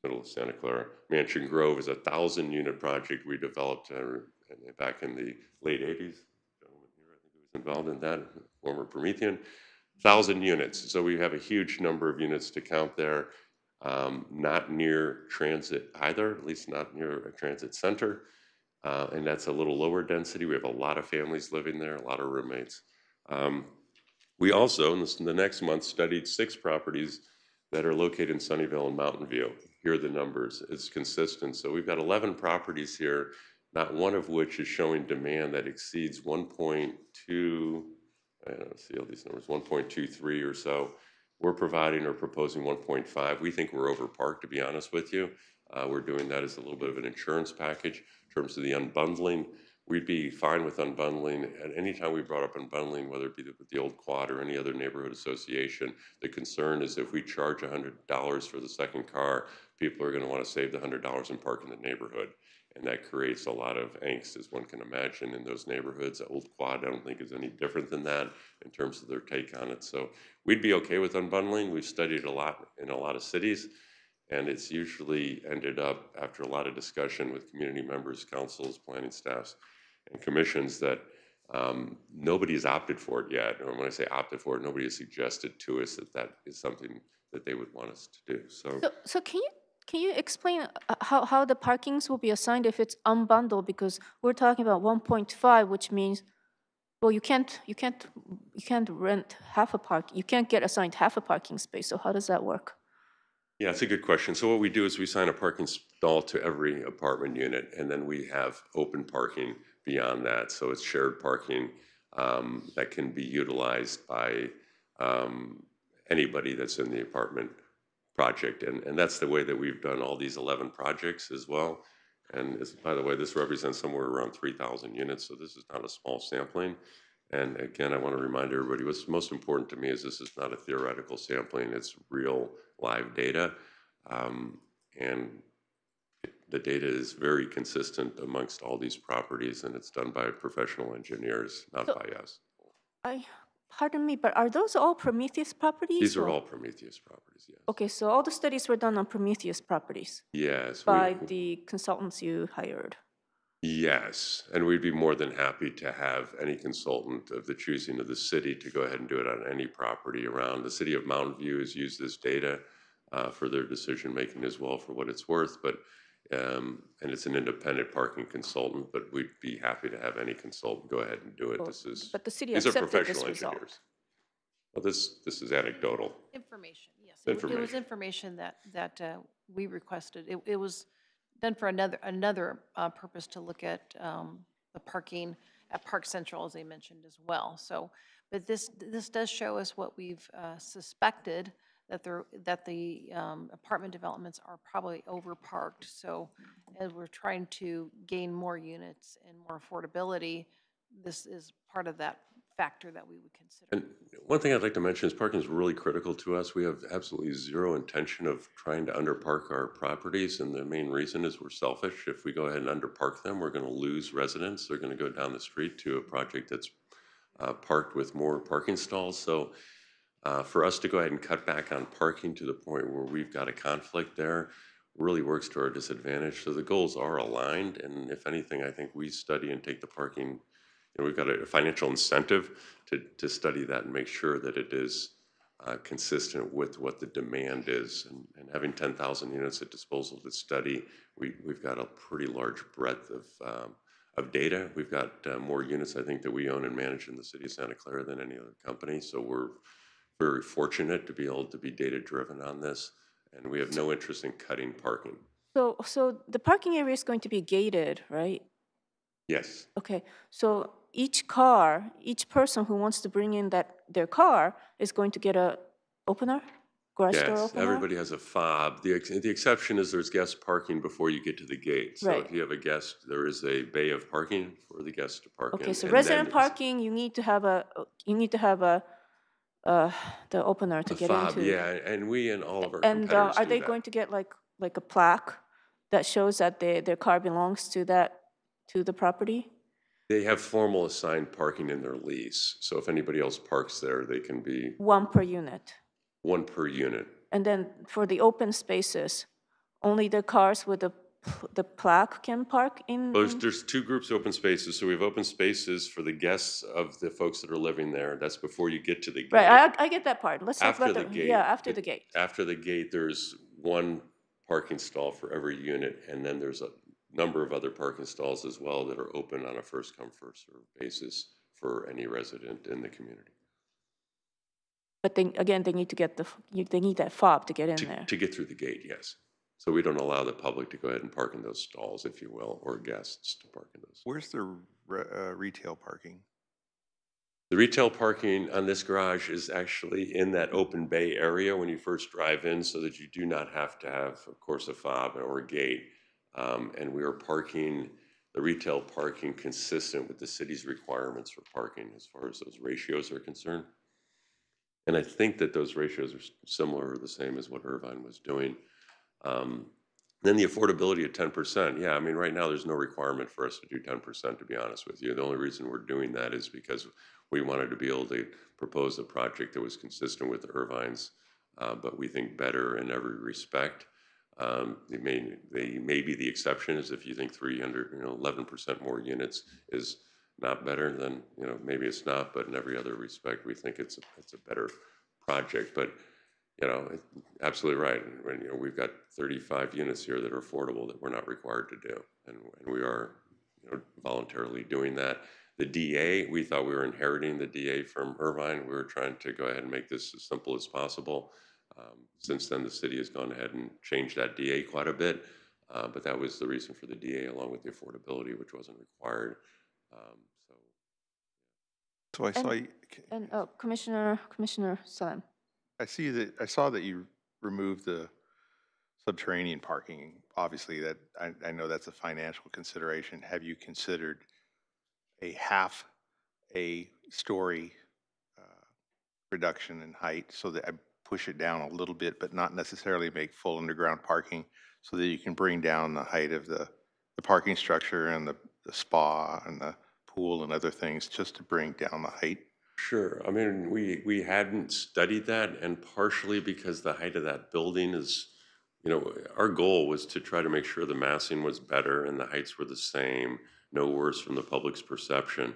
middle of Santa Clara. Mansion Grove is a 1,000-unit project we developed back in the late 80s. Gentleman here, I think he was involved in that, former Promethean. 1,000 units, so we have a huge number of units to count there. Not near transit either, at least not near a transit center. And that's a little lower density. We have a lot of families living there, a lot of roommates. We also, in the next month, studied 6 properties that are located in Sunnyvale and Mountain View. Here are the numbers. It's consistent. So we've got 11 properties here, not one of which is showing demand that exceeds 1.2, I don't see all these numbers, 1.23 or so. We're providing or proposing 1.5. We think we're overparked, to be honest with you. We're doing that as a little bit of an insurance package in terms of the unbundling. We'd be fine with unbundling. At any time we brought up unbundling, whether it be with the Old Quad or any other neighborhood association, the concern is if we charge $100 for the second car, people are going to want to save the $100 and park in the neighborhood. And that creates a lot of angst, as one can imagine, in those neighborhoods. Old Quad, I don't think, is any different than that in terms of their take on it. So we'd be okay with unbundling. We've studied a lot in a lot of cities, and it's usually ended up, after a lot of discussion with community members, councils, planning staffs, and commissions, that nobody has opted for it yet. And when I say opted for it, nobody has suggested to us that that is something that they would want us to do. So can you explain how the parkings will be assigned if it's unbundled? Because we're talking about 1.5, which means, well, you can't rent half a park. You can't get assigned half a parking space. So how does that work? Yeah, it's a good question. So what we do is we assign a parking stall to every apartment unit, and then we have open parking beyond that. So it's shared parking that can be utilized by anybody that's in the apartment project. And that's the way that we've done all these 11 projects as well. And by the way, this represents somewhere around 3,000 units, so this is not a small sampling. And again, I want to remind everybody, what's most important to me is this is not a theoretical sampling, it's real live data. And the data is very consistent amongst all these properties, and it's done by professional engineers, not by us. Pardon me, but are those all Prometheus properties? These are or- all Prometheus properties, yes. Okay, so all the studies were done on Prometheus properties Yes. by the consultants you hired? Yes, and we'd be more than happy to have any consultant of the choosing of the city to go ahead and do it on any property around. The city of Mountain View has used this data for their decision-making as well, for what it's worth, but and it's an independent parking consultant, but we'd be happy to have any consultant go ahead and do it. But the city These are accepted professional this result. engineers. Well, this is anecdotal. Information, yes. It was information that we requested. It was done for another purpose, to look at the parking at Park Central, as they mentioned as well. So, but this does show us what we've suspected, that the apartment developments are probably overparked. So as we're trying to gain more units and more affordability, this is part of that factor that we would consider. And one thing I'd like to mention is parking is really critical to us. We have absolutely zero intention of trying to underpark our properties, and the main reason is we're selfish. If we go ahead and underpark them, we're going to lose residents. They're going to go down the street to a project that's parked with more parking stalls. So for us to go ahead and cut back on parking to the point where we've got a conflict there really works to our disadvantage. So the goals are aligned, and if anything, I think we study and take the parking. We've got a financial incentive to study that and make sure that it is consistent with what the demand is. And having 10,000 units at disposal to study, we've got a pretty large breadth of data. We've got more units, I think, that we own and manage in the city of Santa Clara than any other company. So we're very fortunate to be able to be data-driven on this, and we have no interest in cutting parking. So the parking area is going to be gated, right? Yes. Okay, so each person who wants to bring in their car is going to get a opener, garage door Yes, opener? everybody has a fob. The exception is there's guest parking before you get to the gate. So Right. if you have a guest, there is a bay of parking for the guests to park in. Okay, so and resident then parking, you need to have the opener to a get fob, into. yeah, and we and all of our And competitors are do they that. going to get like a plaque that shows that their car belongs to the property? They have formal assigned parking in their lease. So if anybody else parks there, they can be One per unit. one per unit. And then for the open spaces, only the cars with the plaque can park in? Well, there's two groups of open spaces. So we have open spaces for the guests of the folks that are living there. That's before you get to the gate. Right, I get that part. Let's talk After about the gate. Yeah, after the gate. After the gate, there's one parking stall for every unit, and then there's a number of other parking stalls as well that are open on a first-come, first-served basis for any resident in the community. But they need to get they need that fob to get in there. To get through the gate, yes. So we don't allow the public to go ahead and park in those stalls, if you will, or guests to park in those. Where's the retail parking? The retail parking on this garage is actually in that open bay area when you first drive in, so that you do not have to have, of course, a fob or a gate. And we are parking the retail parking consistent with the city's requirements for parking as far as those ratios are concerned. And I think that those ratios are similar or the same as what Irvine was doing. Then the affordability of 10%. Yeah, I mean, right now there's no requirement for us to do 10%, to be honest with you. The only reason we're doing that is because we wanted to be able to propose a project that was consistent with Irvine's, but we think better in every respect. Maybe the exception is if you think 11% more units is not better, then maybe it's not. But in every other respect, we think it's a better project. But absolutely right. When we've got 35 units here that are affordable that we're not required to do, and we are voluntarily doing that. The DA, we thought we were inheriting the DA from Irvine. We were trying to go ahead and make this as simple as possible. Since then, the city has gone ahead and changed that DA quite a bit, but that was the reason for the DA, along with the affordability, which wasn't required. So I saw you. And Commissioner Salem. I saw that you removed the subterranean parking. Obviously, that I know that's a financial consideration. Have you considered a half a story reduction in height so that I push it down a little bit, but not necessarily make full underground parking, so that you can bring down the height of the parking structure and the spa and the pool and other things, just to bring down the height? Sure. I mean, we hadn't studied that, and partially because the height of that building is, you know, our goal was to try to make sure the massing was better and the heights were the same, no worse from the public's perception.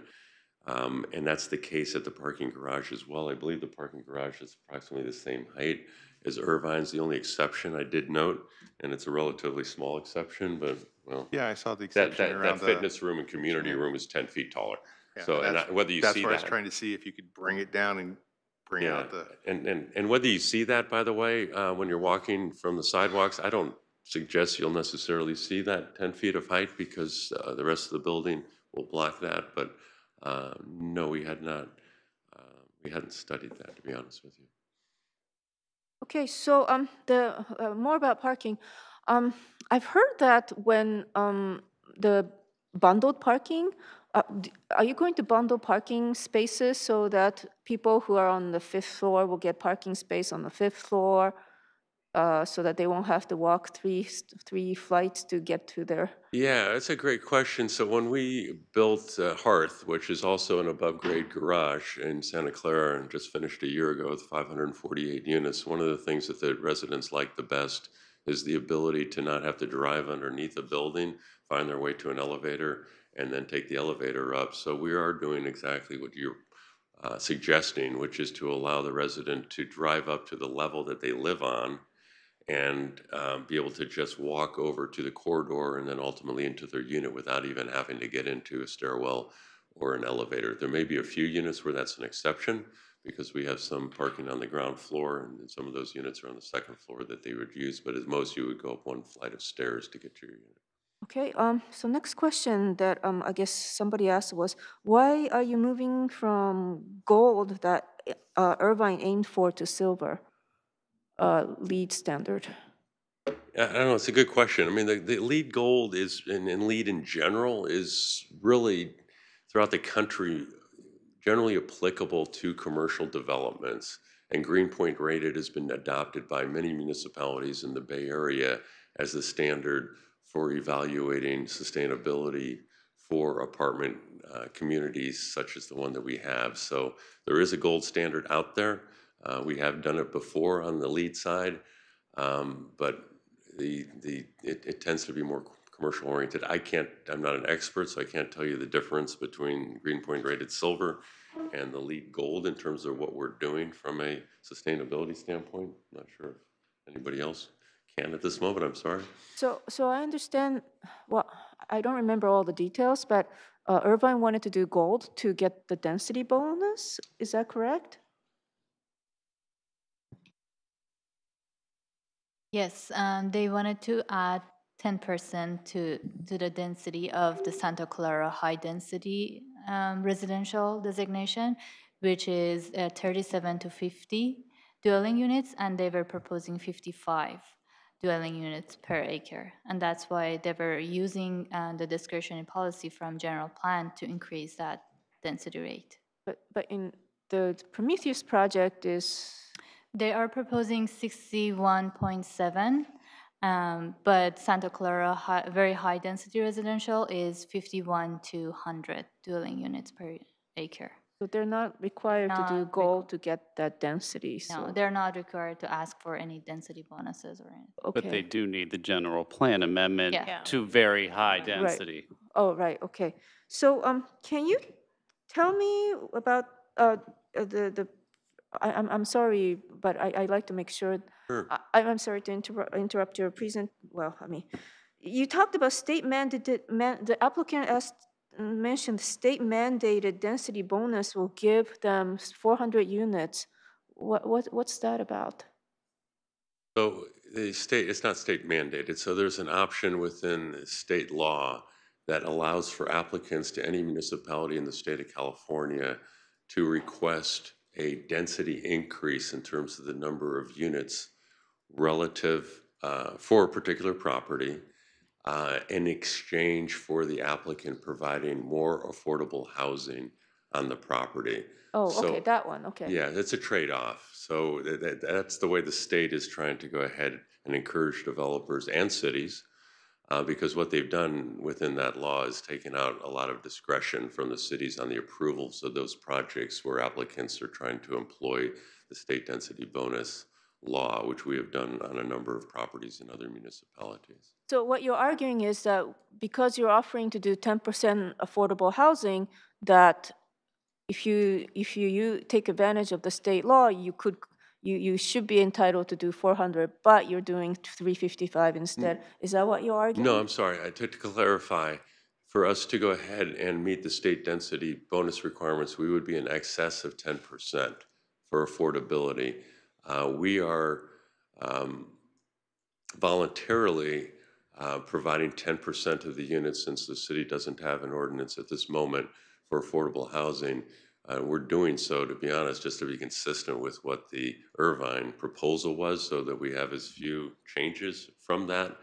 And that's the case at the parking garage as well. I believe the parking garage is approximately the same height as Irvine's. The only exception I did note, and it's a relatively small exception, but, well. Yeah, I saw the That, exception that, around that fitness room and community kitchen. room is 10 feet taller. Yeah, So, and whether you that's see where I was that. trying to see if you could bring it down and bring Yeah, out the. and whether you see that, by the way, when you're walking from the sidewalks, I don't suggest you'll necessarily see that 10 feet of height because the rest of the building will block that. But no, we had not, we hadn't studied that, to be honest with you. Okay, so more about parking. I've heard that when the bundled parking, are you going to bundle parking spaces so that people who are on the 5th floor will get parking space on the 5th floor, so that they won't have to walk three flights to get to their? Yeah, that's a great question. So when we built Hearth, which is also an above-grade garage in Santa Clara and just finished a year ago with 548 units, one of the things that the residents like the best is the ability to not have to drive underneath a building, find their way to an elevator, and then take the elevator up. So we are doing exactly what you're suggesting, which is to allow the resident to drive up to the level that they live on and be able to just walk over to the corridor and then ultimately into their unit without even having to get into a stairwell or an elevator. There may be a few units where that's an exception because we have some parking on the ground floor and some of those units are on the 2nd floor that they would use, but at most you would go up one flight of stairs to get to your unit. Okay, so next question that I guess somebody asked was, why are you moving from gold that Irvine aimed for to silver, LEED standard? I don't know, it's a good question. I mean, the LEED Gold is, and LEED in general, is really throughout the country generally applicable to commercial developments. And Greenpoint rated has been adopted by many municipalities in the Bay Area as the standard for evaluating sustainability for apartment communities such as the one that we have. So there is a gold standard out there. We have done it before on the LEED side, but it tends to be more commercial oriented. I'm not an expert, so I can't tell you the difference between Greenpoint rated silver and the LEED Gold in terms of what we're doing from a sustainability standpoint. I'm not sure if anybody else can at this moment, I'm sorry. So I understand, well, I don't remember all the details, but Irvine wanted to do gold to get the density bonus, is that correct? Yes, they wanted to add 10% to the density of the Santa Clara high density residential designation, which is 37 to 50 dwelling units, and they were proposing 55 dwelling units per acre. And that's why they were using the discretionary policy from general plan to increase that density rate. But in the Prometheus project is? They are proposing 61.7, but Santa Clara very high density residential is 51 to 100 dwelling units per acre. So they're not required to do gold to get that density? So. No, they're not required to ask for any density bonuses or anything. Okay. But they do need the general plan amendment Yeah. to very high density. Right. Oh, right, okay. So can you tell me about I'm sorry, but I'd like to make sure. Sure. I'm sorry to interrupt your well, I mean, you talked about state mandated, the applicant mentioned state mandated density bonus will give them 400 units. What's that about? So the state, it's not state mandated. So there's an option within state law that allows for applicants to any municipality in the state of California to request a density increase in terms of the number of units relative for a particular property in exchange for the applicant providing more affordable housing on the property. Oh, So, okay, that one, okay. yeah, that's a trade-off. So that's the way the state is trying to go ahead and encourage developers and cities, because what they've done within that law is taken out a lot of discretion from the cities on the approvals of those projects where applicants are trying to employ the state density bonus law, which we have done on a number of properties in other municipalities. So what you're arguing is that because you're offering to do 10% affordable housing, that if you take advantage of the state law, you should be entitled to do 400, but you're doing 355 instead. Is that what you're arguing? No, I'm sorry. To clarify, for us to go ahead and meet the state density bonus requirements, we would be in excess of 10% for affordability. We are voluntarily providing 10% of the units, since the city doesn't have an ordinance at this moment for affordable housing. We're doing so, to be honest, just to be consistent with what the Irvine proposal was, so that we have as few changes from that,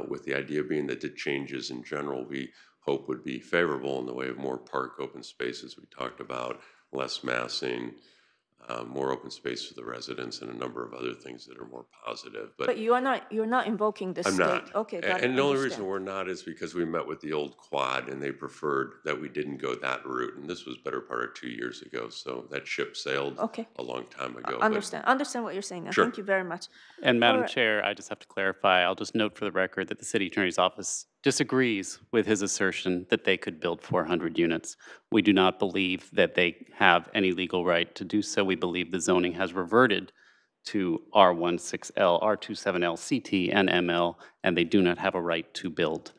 with the idea being that the changes in general we hope would be favorable in the way of more park open spaces we talked about, less massing, more open space for the residents, and a number of other things that are more positive. But you're not invoking the I'm state. not. Okay, got it. And the only Understand. reason we're not is because we met with the old quad and they preferred that we didn't go that route. And this was better part of 2 years ago. So that ship sailed a long time ago. Understand what you're saying now. Sure. Thank you very much. And Madam right. Chair, I just have to clarify, I'll just note for the record that the City Attorney's Office disagrees with his assertion that they could build 400 units. We do not believe that they have any legal right to do so. We believe the zoning has reverted to R16L, R27L, CT, and ML, and they do not have a right to build.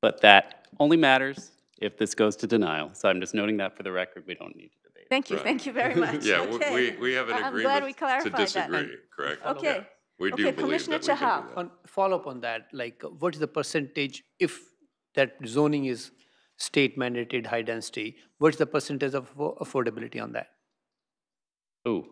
But that only matters if this goes to denial. So I'm just noting that for the record. We don't need to debate. Thank you very much. Yeah, Okay. we have an I'm glad we agreement to clarified that. disagree, correct? Okay. Yeah, we do Okay, believe Commissioner that we can Chahal. do that. On follow up on that, like what is the percentage if that zoning is state mandated high density? What's the percentage of affordability on that? Ooh,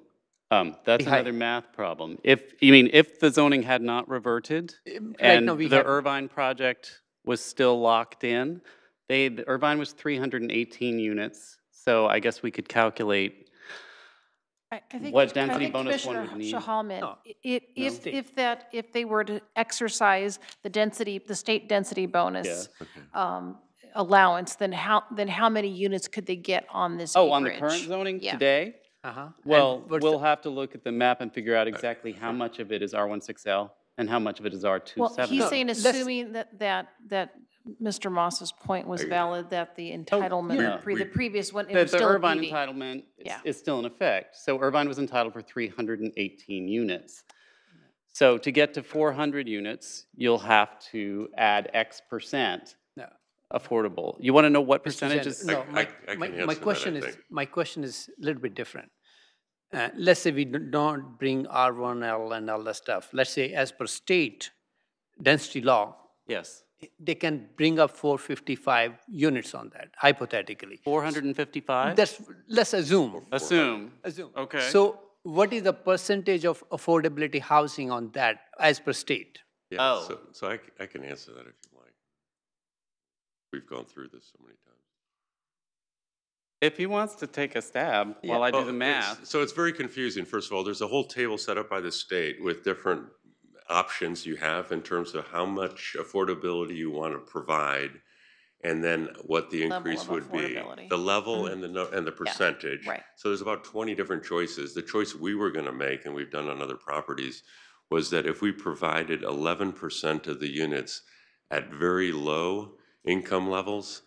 that's High. another math problem. If the zoning had not reverted and now we the have- Irvine project was still locked in, the Irvine was 318 units. So I guess we could calculate I think what density bonus one Commissioner would need. Shahal meant, No. if they were to exercise the state density bonus allowance, then how many units could they get on this acreage? Oh, on the current zoning Yeah. today? Uh-huh. Well, we'll have to look at the map and figure out exactly how much of it is R16L and how much of it is R27. Well, he's saying let's- assuming that Mr. Moss's point was valid, that the entitlement, the previous one, it was The still a Irvine PD. entitlement Yeah. is still in effect. So Irvine was entitled for 318 units. So to get to 400 units, you'll have to add X percent No. affordable. You want to know what Mr. percentage Jandis, is? no, I can answer my that, question I is think. my question is a little bit different. Let's say we don't bring R1L and all that stuff. Let's say as per state density law, Yes. they can bring up 455 units on that, hypothetically. 455? Let's assume. Assume. Okay. So what is the percentage of affordability housing on that as per state? Yeah, Oh. so I can answer that if you like. We've gone through this so many times. If he wants to take a stab while I do the math. So it's very confusing. First of all, there's a whole table set up by the state with different options you have in terms of how much affordability you want to provide, and then what the Level increase of would be. affordability. The level and the percentage. right. So there's about 20 different choices. The choice we were going to make, and we've done on other properties, was that if we provided 11% of the units at very low income levels,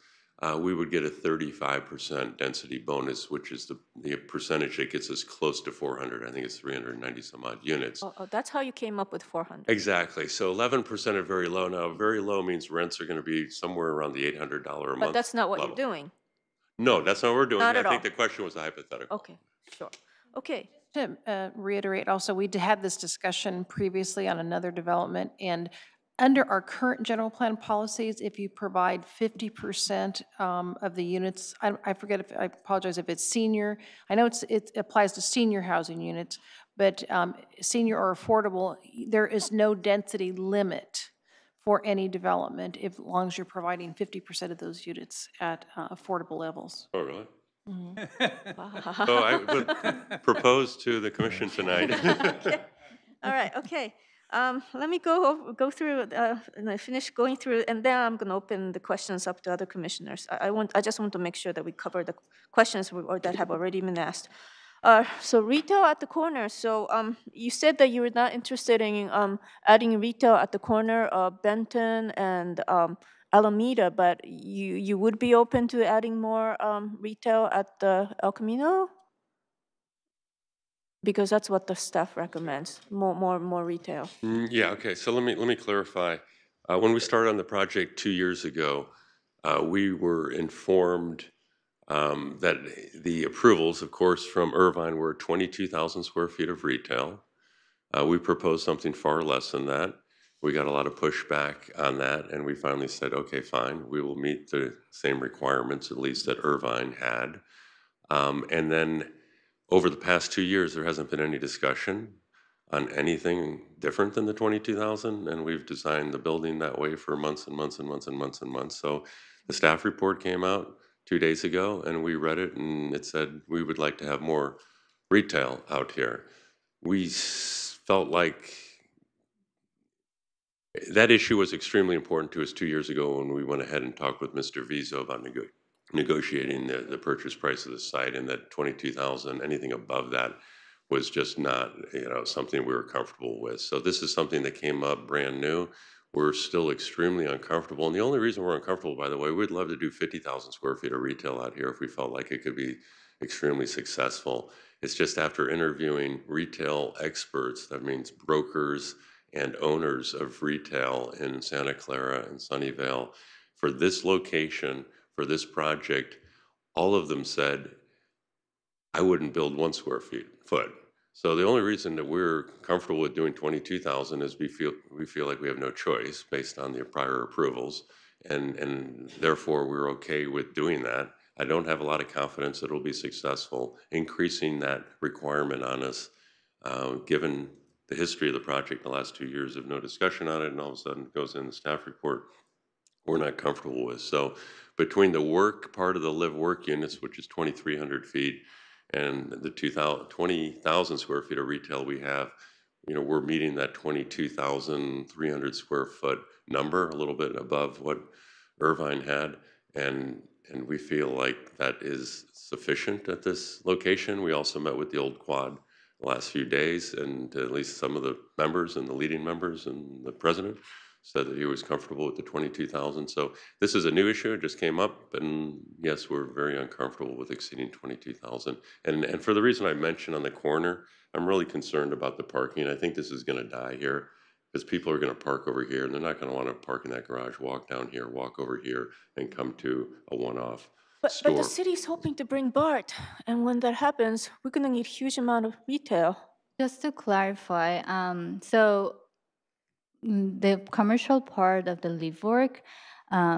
we would get a 35% density bonus, which is the percentage that gets us close to 400. I think it's 390 some odd units. Oh, that's how you came up with 400. Exactly. So 11% are very low. Now, very low means rents are going to be somewhere around the $800 a month. But that's not what level. you're doing. No, that's not what we're doing. Not I at think all. the question was a hypothetical. Okay, sure. Okay. To reiterate also, we had this discussion previously on another development, and under our current general plan policies, if you provide 50% of the units, I apologize if it's senior. I know it applies to senior housing units, but senior or affordable, there is no density limit for any development as long as you're providing 50% of those units at affordable levels. Oh, really? Wow. So I would propose to the commission tonight All right, okay. Let me go through, and I finish going through, and then I'm going to open the questions up to other commissioners. I just want to make sure that we cover the questions or that have already been asked. So retail at the corner. So you said that you were not interested in adding retail at the corner of Benton and Alameda, but you would be open to adding more retail at the El Camino? Because that's what the staff recommends, more retail. Yeah, okay, so let me clarify. When we started on the project 2 years ago, we were informed that the approvals, of course, from Irvine were 22,000 square feet of retail. We proposed something far less than that. We got a lot of pushback on that, and we finally said, okay, fine, we will meet the same requirements, at least that Irvine had. And then over the past 2 years, there hasn't been any discussion on anything different than the 22,000, and we've designed the building that way for months and months and months and months and months. So the staff report came out 2 days ago, and we read it, and it said we would like to have more retail out here. We felt like that issue was extremely important to us 2 years ago when we went ahead and talked with Mr. Vizo about negotiating the purchase price of the site, and that 22,000, anything above that was just not, something we were comfortable with. So this is something that came up brand new. We're still extremely uncomfortable. And the only reason we're uncomfortable, by the way, we'd love to do 50,000 square feet of retail out here if we felt like it could be extremely successful. It's just after interviewing retail experts, that means brokers and owners of retail in Santa Clara and Sunnyvale, for this location, for this project, all of them said, I wouldn't build 1 square foot. So the only reason that we're comfortable with doing 22,000 is we feel like we have no choice based on the prior approvals, and therefore we're okay with doing that. I don't have a lot of confidence that it'll be successful increasing that requirement on us, given the history of the project, the last 2 years of no discussion on it, and all of a sudden it goes in the staff report, we're not comfortable with. So between the work part of the live-work units, which is 2,300 feet, and the 20,000 square feet of retail we have, we're meeting that 22,300 square foot number, a little bit above what Irvine had, and we feel like that is sufficient at this location. We also met with the old quad the last few days, and at least some of the members and the leading members and the president said that he was comfortable with the 22,000. So this is a new issue, it just came up, and yes, we're very uncomfortable with exceeding 22,000. And for the reason I mentioned on the corner, I'm really concerned about the parking. I think this is gonna die here, because people are gonna park over here, and they're not gonna wanna park in that garage, walk down here, walk over here, and come to a one-off store. But the city's hoping to bring BART, and when that happens, we're gonna need huge amount of retail. Just to clarify, the commercial part of the live work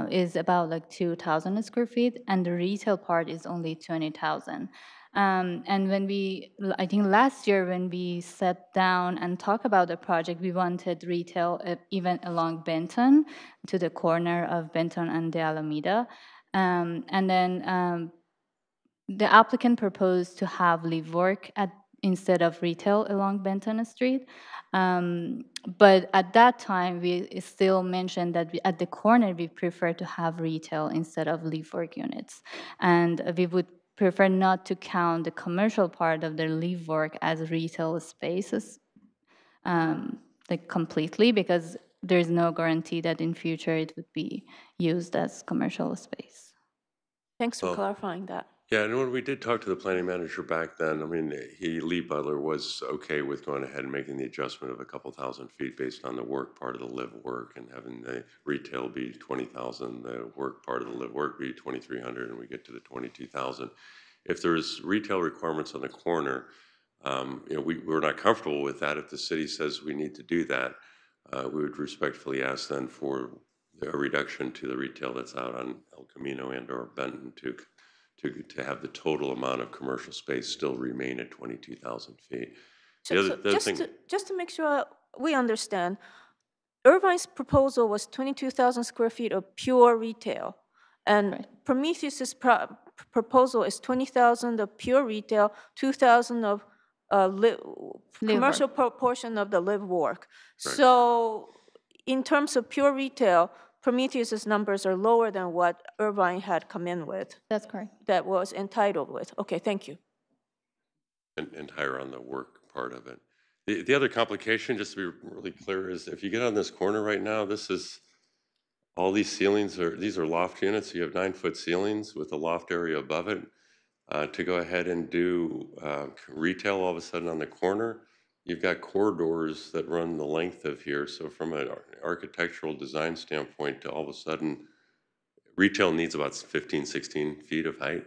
is about like 2,000 square feet, and the retail part is only 20,000. And I think last year when we sat down and talked about the project, we wanted retail even along Benton, to the corner of Benton and the Alameda. And then the applicant proposed to have live work instead of retail along Benton Street. But at that time, we still mentioned that at the corner, we prefer to have retail instead of live work units. And we would prefer not to count the commercial part of the live work as retail spaces like completely, because there's no guarantee that in future it would be used as commercial space. Thanks for clarifying that. Yeah, and when we did talk to the planning manager back then, I mean, Lee Butler was okay with going ahead and making the adjustment of a couple thousand feet based on the work part of the live work, and having the retail be 20,000, the work part of the live work be 2,300, and we get to the 22,000. If there's retail requirements on the corner, we're not comfortable with that. If the city says we need to do that, we would respectfully ask then for a reduction to the retail that's out on El Camino and or Benton to have the total amount of commercial space still remain at 22,000 feet. Just to make sure we understand, Irvine's proposal was 22,000 square feet of pure retail, and right. Prometheus's proposal is 20,000 of pure retail, 2,000 of commercial portion of the live work. So in terms of pure retail, Prometheus's numbers are lower than what Irvine had come in with. That's correct. That was entitled with. Okay, thank you. And higher on the work part of it. The other complication, just to be really clear, is if you get on this corner right now, this is, all these ceilings these are loft units. You have 9-foot ceilings with a loft area above it. To go ahead and do retail all of a sudden on the corner, you've got corridors that run the length of here. So from an architectural design standpoint, to all of a sudden, retail needs about 15, 16 feet of height.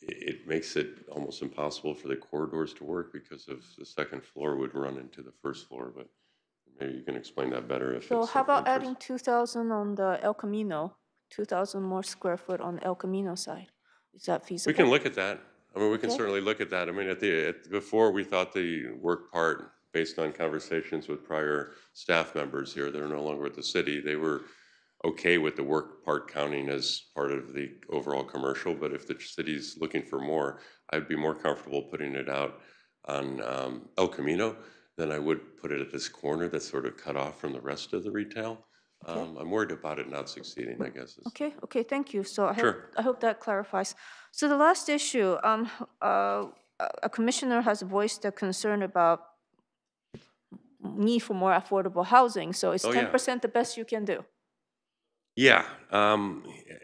It makes it almost impossible for the corridors to work because of the second floor would run into the first floor, but maybe you can explain that better if So it's how about something adding 2,000 on the El Camino, 2,000 more square foot on the El Camino side? Is that feasible? We can look at that. I mean, we can Okay. certainly look at that. I mean, before we thought the work part, based on conversations with prior staff members here that are no longer with the city, they were okay with the work part counting as part of the overall commercial. But if the city's looking for more, I'd be more comfortable putting it out on El Camino than I would put it at this corner that's sort of cut off from the rest of the retail. Okay. I'm worried about it not succeeding, I guess. Okay, thank you. So Sure. I hope that clarifies. So the last issue, a commissioner has voiced a concern about need for more affordable housing. So is 10% the best you can do? Yeah,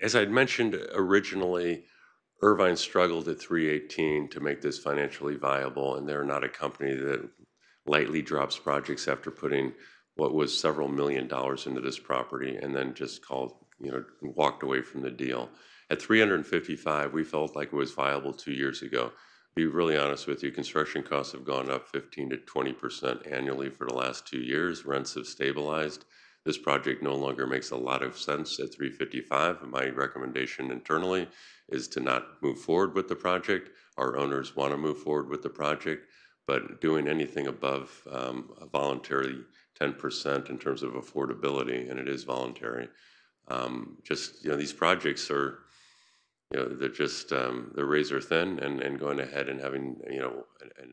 as I'd mentioned originally, Irvine struggled at 318 to make this financially viable, and they're not a company that lightly drops projects after putting what was several $1 million into this property and then just walked away from the deal. At 355, we felt like it was viable 2 years ago. Be really honest with you, construction costs have gone up 15 to 20% annually for the last 2 years. Rents have stabilized. This project no longer makes a lot of sense at 355. My recommendation internally is to not move forward with the project. Our owners want to move forward with the project, but doing anything above a voluntary 10% in terms of affordability, and it is voluntary. These projects are, they're just, they're razor thin, and going ahead and having,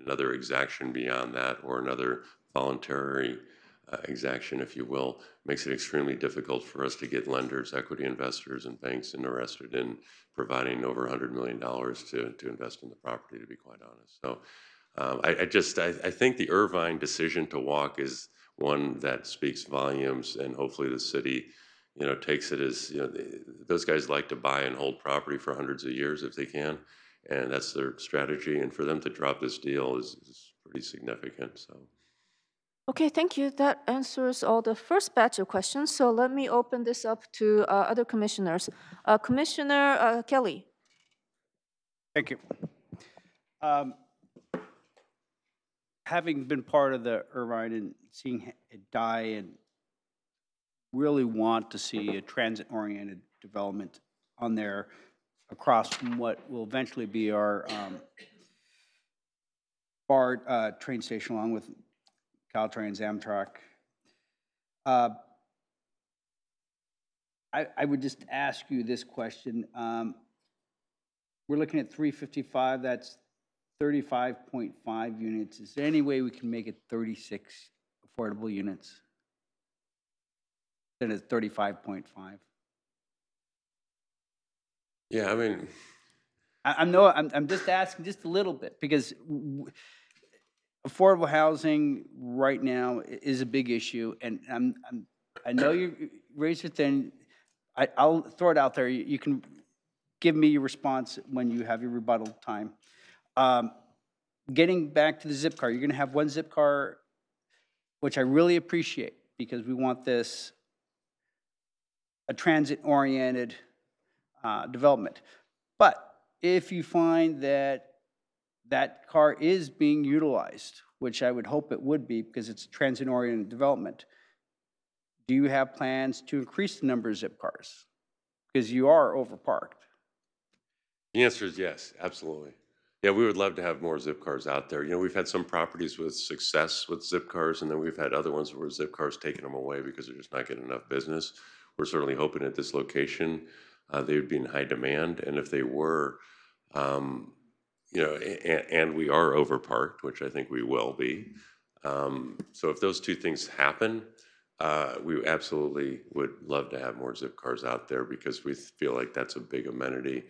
another exaction beyond that or another voluntary exaction, if you will, makes it extremely difficult for us to get lenders, equity investors, and banks interested in providing over $100 million to invest in the property, to be quite honest. So I think the Irvine decision to walk is one that speaks volumes, and hopefully the city, takes it as, those guys like to buy and hold property for hundreds of years if they can, and that's their strategy. And for them to drop this deal is pretty significant. So. Okay, thank you. That answers all the first batch of questions. So let me open this up to other commissioners. Commissioner Kelly. Thank you. Having been part of the Irvine and seeing it die, and really want to see a transit-oriented development on there across from what will eventually be our BART train station, along with Caltrain, Amtrak. I would just ask you this question. We're looking at 355, that's 35.5 units. Is there any way we can make it 36 affordable units instead of 35.5? Yeah, I mean, I'm just asking just a little bit, because affordable housing right now is a big issue, and I know you raised it thin. I'll throw it out there. You can give me your response when you have your rebuttal time. Getting back to the zip car, you're going to have one zip car, which I really appreciate, because we want this a transit-oriented development. But if you find that that car is being utilized, which I would hope it would be because it's a transit-oriented development, do you have plans to increase the number of zip cars? Because you are overparked. the answer is yes, absolutely. Yeah, we would love to have more zip cars out there. We've had some properties with success with zip cars, and then we've had other ones where zip cars taking them away because they're just not getting enough business. We're certainly hoping at this location they would be in high demand, and if they were, you know, and we are overparked, which I think we will be. So if those two things happen, we absolutely would love to have more zip cars out there because we feel like that's a big amenity,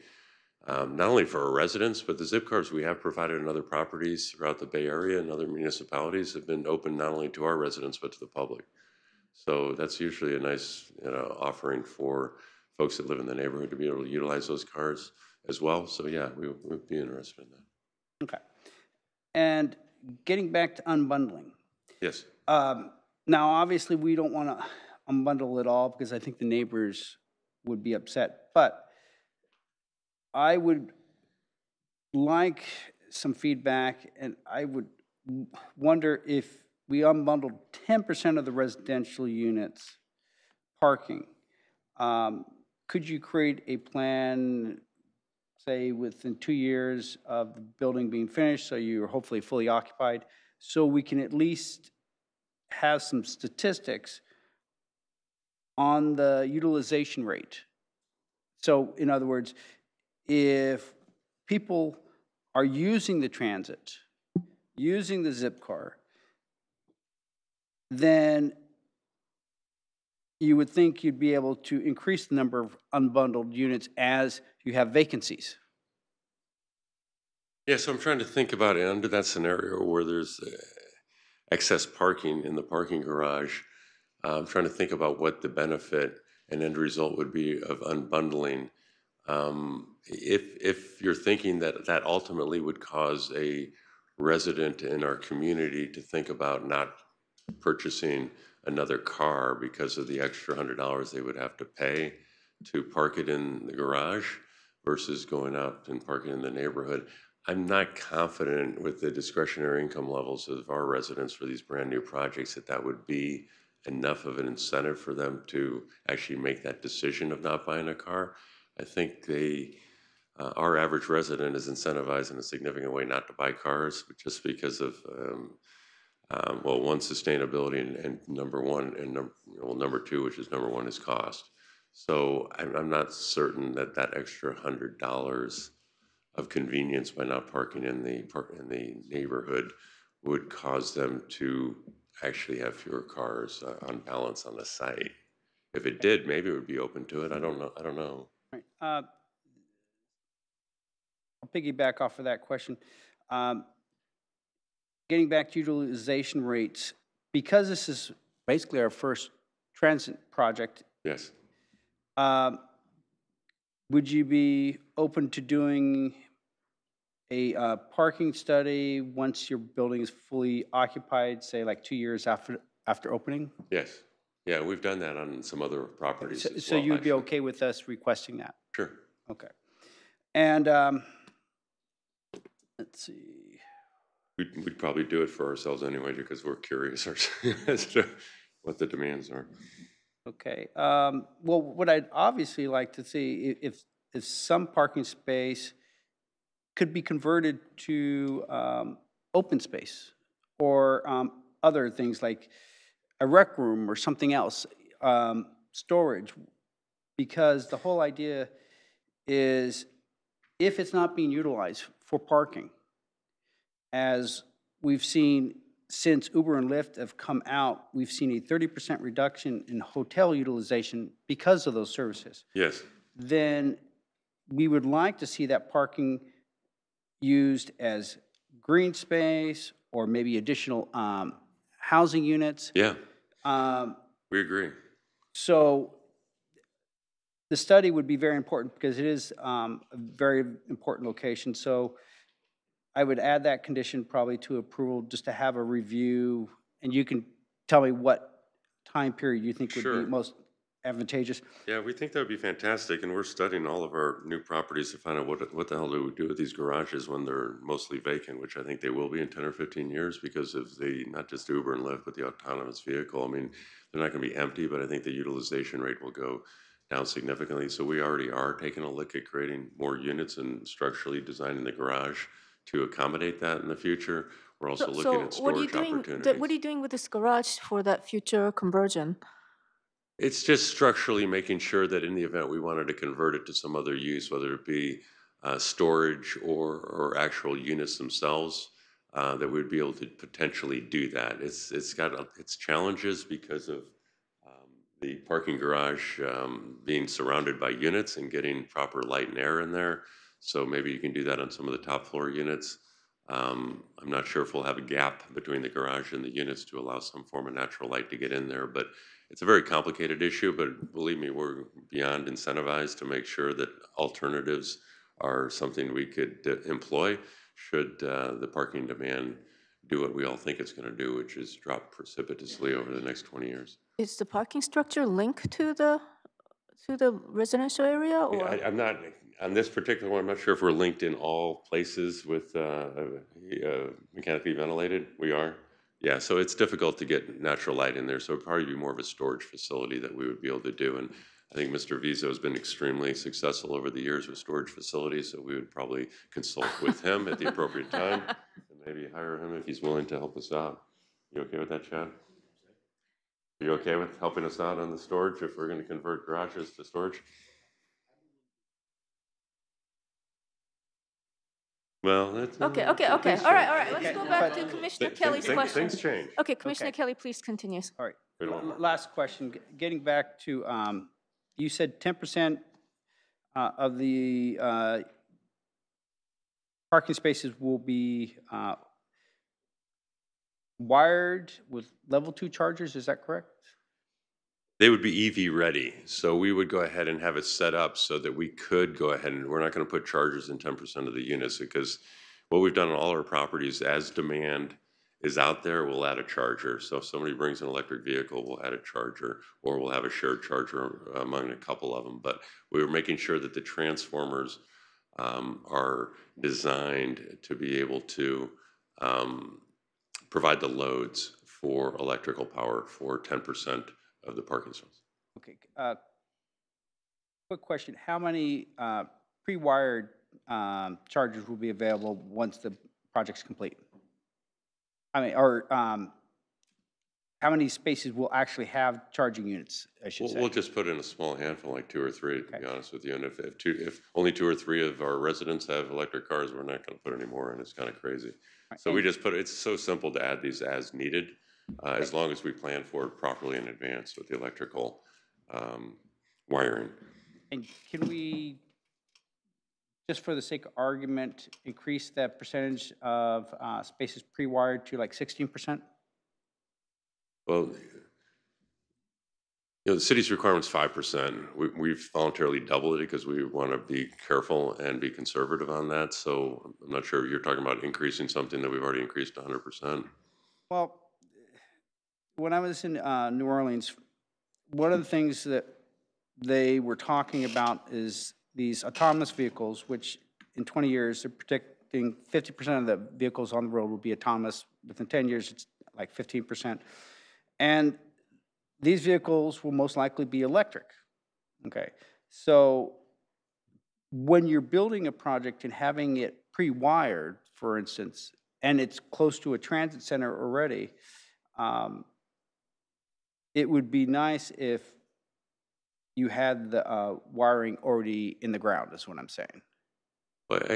not only for our residents, but the zip cars we have provided in other properties throughout the Bay Area and other municipalities have been open not only to our residents, but to the public. So that's usually a nice, you know, offering for folks that live in the neighborhood to be able to utilize those cars as well. So yeah, we would be interested in that. Okay. And getting back to unbundling. Yes. Now, obviously, we don't want to unbundle it all because I think the neighbors would be upset. But I would like some feedback, and I would wonder if we unbundled 10% of the residential units parking. Could you create a plan, say, within 2 years of the building being finished, so you're hopefully fully occupied, so we can at least have some statistics on the utilization rate? So, in other words, if people are using the transit, using the zip car, then you would think you'd be able to increase the number of unbundled units as you have vacancies. Yeah, so I'm trying to think about it under that scenario where there's excess parking in the parking garage. I'm trying to think about what the benefit and end result would be of unbundling. If you're thinking that that ultimately would cause a resident in our community to think about not purchasing another car because of the extra $100 they would have to pay to park it in the garage versus going out and parking in the neighborhood, I'm not confident with the discretionary income levels of our residents for these brand new projects that that would be enough of an incentive for them to actually make that decision of not buying a car. I think our average resident is incentivized in a significant way not to buy cars just because of well, one, sustainability, and number one, and number two, which is number one, is cost. So I'm not certain that that extra $100 of convenience by not parking in the neighborhood would cause them to actually have fewer cars on balance on the site. If it did, maybe it would be open to it. I don't know. Right. I'll piggyback off of that question. Getting back to utilization rates, because this is basically our first transit project. Yes. Would you be open to doing a parking study once your building is fully occupied, say like 2 years after opening? Yes. Yeah, we've done that on some other properties. So you would be okay with us requesting that? Sure. Okay. And let's see. We'd probably do it for ourselves anyway because we're curious as to what the demands are. Okay. Well, what I'd obviously like to see if some parking space could be converted to open space or other things like a rec room or something else, storage, because the whole idea is if it's not being utilized for parking, as we've seen since Uber and Lyft have come out, we've seen a 30% reduction in hotel utilization because of those services. Yes. Then we would like to see that parking used as green space or maybe additional housing units. Yeah. We agree. So the study would be very important because it is a very important location. So I would add that condition probably to approval just to have a review, and you can tell me what time period you think would be most advantageous. Yeah, we think that would be fantastic, and we're studying all of our new properties to find out what the hell do we do with these garages when they're mostly vacant, which I think they will be in 10 or 15 years because of not just Uber and Lyft, but the autonomous vehicle. I mean, they're not going to be empty, but I think the utilization rate will go down significantly. So we already are taking a look at creating more units and structurally designing the garage to accommodate that in the future. We're also looking at storage opportunities. What are you doing with this garage for that future conversion? It's just structurally making sure that in the event we wanted to convert it to some other use, whether it be storage or actual units themselves, that we'd be able to potentially do that. It's got its challenges because of the parking garage being surrounded by units and getting proper light and air in there. So maybe you can do that on some of the top floor units. I'm not sure if we'll have a gap between the garage and the units to allow some form of natural light to get in there, but it's a very complicated issue, but believe me, we're beyond incentivized to make sure that alternatives are something we could employ should the parking demand do what we all think it's going to do, which is drop precipitously over the next 20 years. Is the parking structure linked to the residential area, or? I'm not, on this particular one, I'm not sure if we're linked in all places with mechanically ventilated. We are. Yeah, so it's difficult to get natural light in there, so it'd probably be more of a storage facility that we would be able to do. And I think Mr. Vizo has been extremely successful over the years with storage facilities, so we would probably consult with him at the appropriate time and maybe hire him if he's willing to help us out. You okay with that, Chad? Are you okay with helping us out on the storage if we're going to convert garages to storage? Well, that's... Okay. All right. Let's go back to Commissioner Kelly's question. Things change. Okay, Commissioner Kelly, please continue. All right. Last question, getting back to, you said 10% of the parking spaces will be wired with level 2 chargers, is that correct? They would be EV ready, so we would go ahead and have it set up so that we could go ahead and we're not going to put chargers in 10% of the units, because what we've done on all our properties, as demand is out there, we'll add a charger. So if somebody brings an electric vehicle, we'll add a charger, or we'll have a shared charger among a couple of them. But we were making sure that the transformers are designed to be able to provide the loads for electrical power for 10% of the parking spots. Okay. Quick question. How many pre-wired chargers will be available once the project's complete? I mean, or how many spaces will actually have charging units, I should say? We'll just put in a small handful, like 2 or 3, to be honest with you. And if only 2 or 3 of our residents have electric cars, we're not going to put any more in. It's kind of crazy. Right. So we just put, it's so simple to add these as needed, as long as we plan for it properly in advance with the electrical wiring. And can we, just for the sake of argument, increase that percentage of spaces pre-wired to like 16%? Well, the city's requirement's 5%. We've voluntarily doubled it because we want to be careful and be conservative on that. So I'm not sure if you're talking about increasing something that we've already increased 100%. Well, when I was in New Orleans, one of the things that they were talking about is these autonomous vehicles, which in 20 years, they're predicting 50% of the vehicles on the road will be autonomous. Within 10 years, it's like 15%. And these vehicles will most likely be electric, okay? So when you're building a project and having it pre-wired, for instance, and it's close to a transit center already, it would be nice if you had the wiring already in the ground, is what I'm saying. But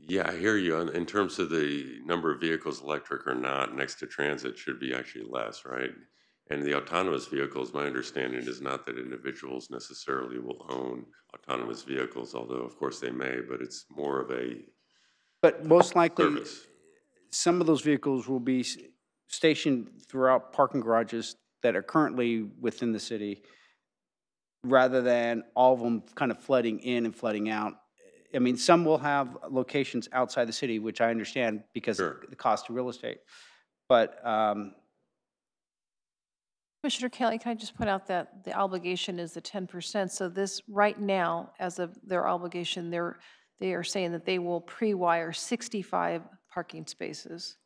yeah, I hear you. In terms of the number of vehicles, electric or not, next to transit should be actually less, right? And the autonomous vehicles, my understanding is not that individuals necessarily will own autonomous vehicles, although of course they may, but it's more of a But most likely, service. Some of those vehicles will be stationed throughout parking garages that are currently within the city, rather than all of them kind of flooding in and flooding out. I mean, some will have locations outside the city, which I understand because of the cost of real estate. But Commissioner Kelly, can I just point out that the obligation is the 10%. So this right now, as of their obligation, they are saying that they will pre-wire 65 parking spaces.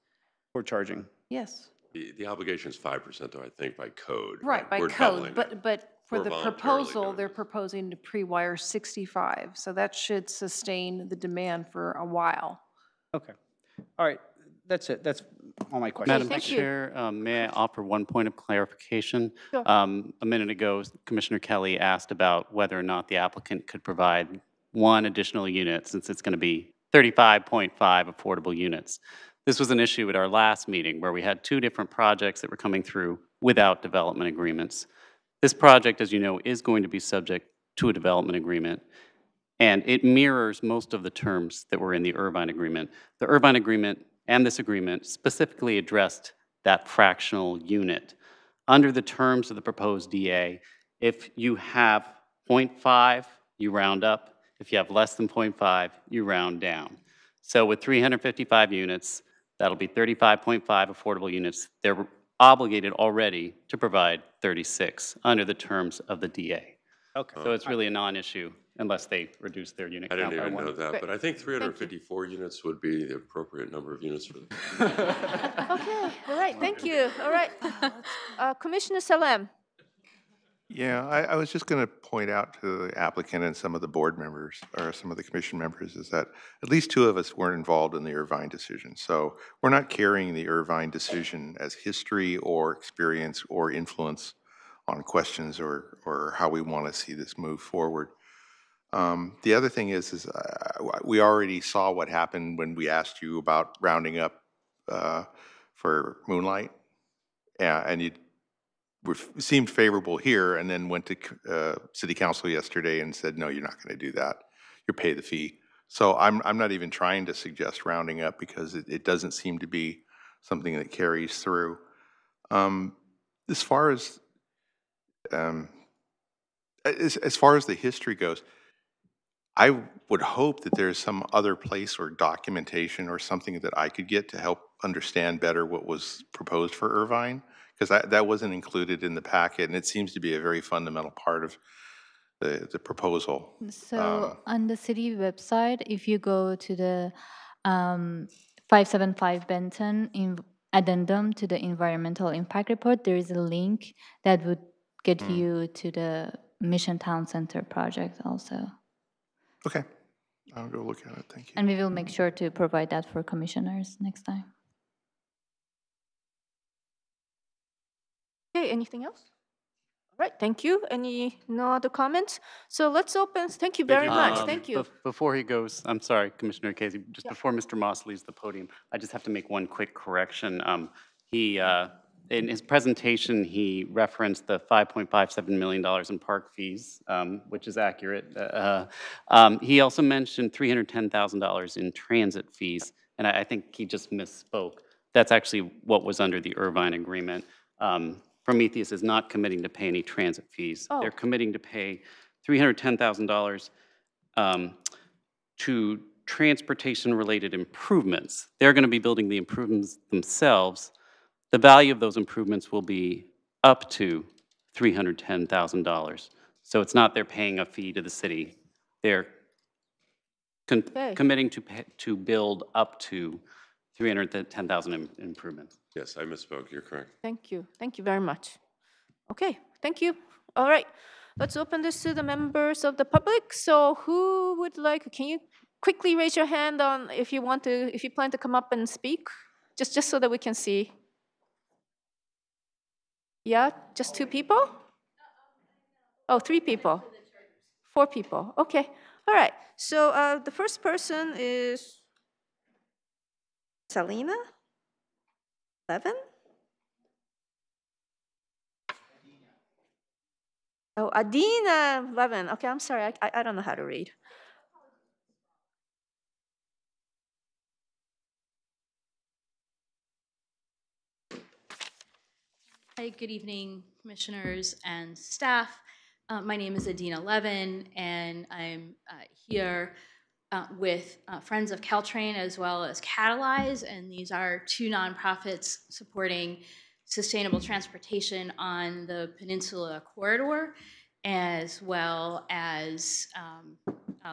for charging. Yes. The obligation is 5%, though, I think, by code. Right, by We're code. doubling it. But for We're the voluntarily proposal, doing they're it. proposing to pre-wire 65. So that should sustain the demand for a while. Okay. All right. That's it. That's all my questions. Madam thank you. Chair, may I offer one point of clarification? Sure. A minute ago, Commissioner Kelly asked about whether or not the applicant could provide one additional unit, since it's going to be 35.5 affordable units. This was an issue at our last meeting where we had two different projects that were coming through without development agreements. This project, as you know, is going to be subject to a development agreement, and it mirrors most of the terms that were in the Irvine Agreement. The Irvine Agreement and this agreement specifically addressed that fractional unit. Under the terms of the proposed DA, if you have 0.5, you round up. If you have less than 0.5, you round down. So with 355 units, that'll be 35.5 affordable units. They're obligated already to provide 36 under the terms of the DA. Okay. So it's really a non-issue unless they reduce their unit I count didn't by even one. know that, but I think 354 units would be the appropriate number of units for the. Okay, all right, thank you. All right. Commissioner Salem. Yeah, I was just going to point out to the applicant and some of the board members, or some of the commission members, is that at least two of us weren't involved in the Irvine decision. So we're not carrying the Irvine decision as history or experience or influence on questions or how we want to see this move forward. The other thing is we already saw what happened when we asked you about rounding up for Moonlight. Yeah, and you seemed favorable here, and then went to City Council yesterday and said, no, you're not going to do that. You pay the fee. So I'm not even trying to suggest rounding up because it doesn't seem to be something that carries through. As far as the history goes, I would hope that there's some other place or documentation or something that I could get to help understand better what was proposed for Irvine, because that wasn't included in the packet, and it seems to be a very fundamental part of the proposal. So on the city website, if you go to the 575 Benton addendum to the environmental impact report, there is a link that would get you to the Mission Town Center project also. Okay, I'll go look at it, thank you. And we will make sure to provide that for commissioners next time. Okay, anything else? All right, thank you. No other comments? So let's open, thank you very much, thank you. Before he goes, I'm sorry, Commissioner Casey, just before Mr. Moss leaves the podium, I just have to make one quick correction. In his presentation, he referenced the $5.57 million in park fees, which is accurate. He also mentioned $310,000 in transit fees, and I think he just misspoke. That's actually what was under the Irvine Agreement. Prometheus is not committing to pay any transit fees. Oh. They're committing to pay $310,000 to transportation-related improvements. They're going to be building the improvements themselves. The value of those improvements will be up to $310,000. So it's not they're paying a fee to the city. They're committing to build up to 310,000 improvements. Yes, I misspoke. You're correct. Thank you very much. Okay, thank you. All right, let's open this to the members of the public. So who would like, can you quickly raise your hand on if you plan to come up and speak? Just so that we can see. Yeah, just 2 people? Oh, 3 people. 4 people, okay. All right, so the first person is Selena Levin? Oh, Adina Levin. Okay, I'm sorry, I don't know how to read. Hi, good evening, commissioners and staff. My name is Adina Levin, and I'm here with Friends of Caltrain as well as Catalyze, and these are 2 nonprofits supporting sustainable transportation on the Peninsula Corridor, as well as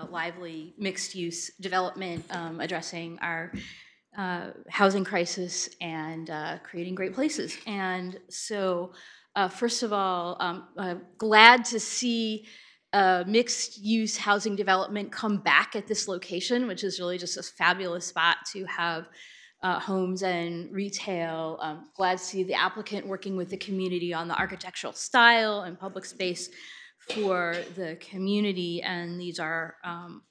lively mixed-use development addressing our housing crisis and creating great places. And so, first of all, glad to see mixed-use housing development come back at this location, which is really just a fabulous spot to have homes and retail. Glad to see the applicant working with the community on the architectural style and public space for the community, and these are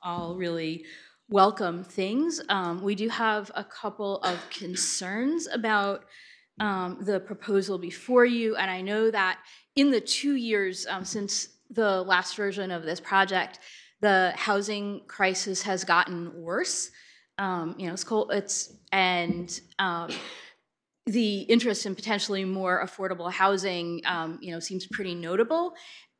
all really welcome things. We do have a couple of concerns about the proposal before you, and I know that in the 2 years since the last version of this project, the housing crisis has gotten worse. It's cold. The interest in potentially more affordable housing, seems pretty notable.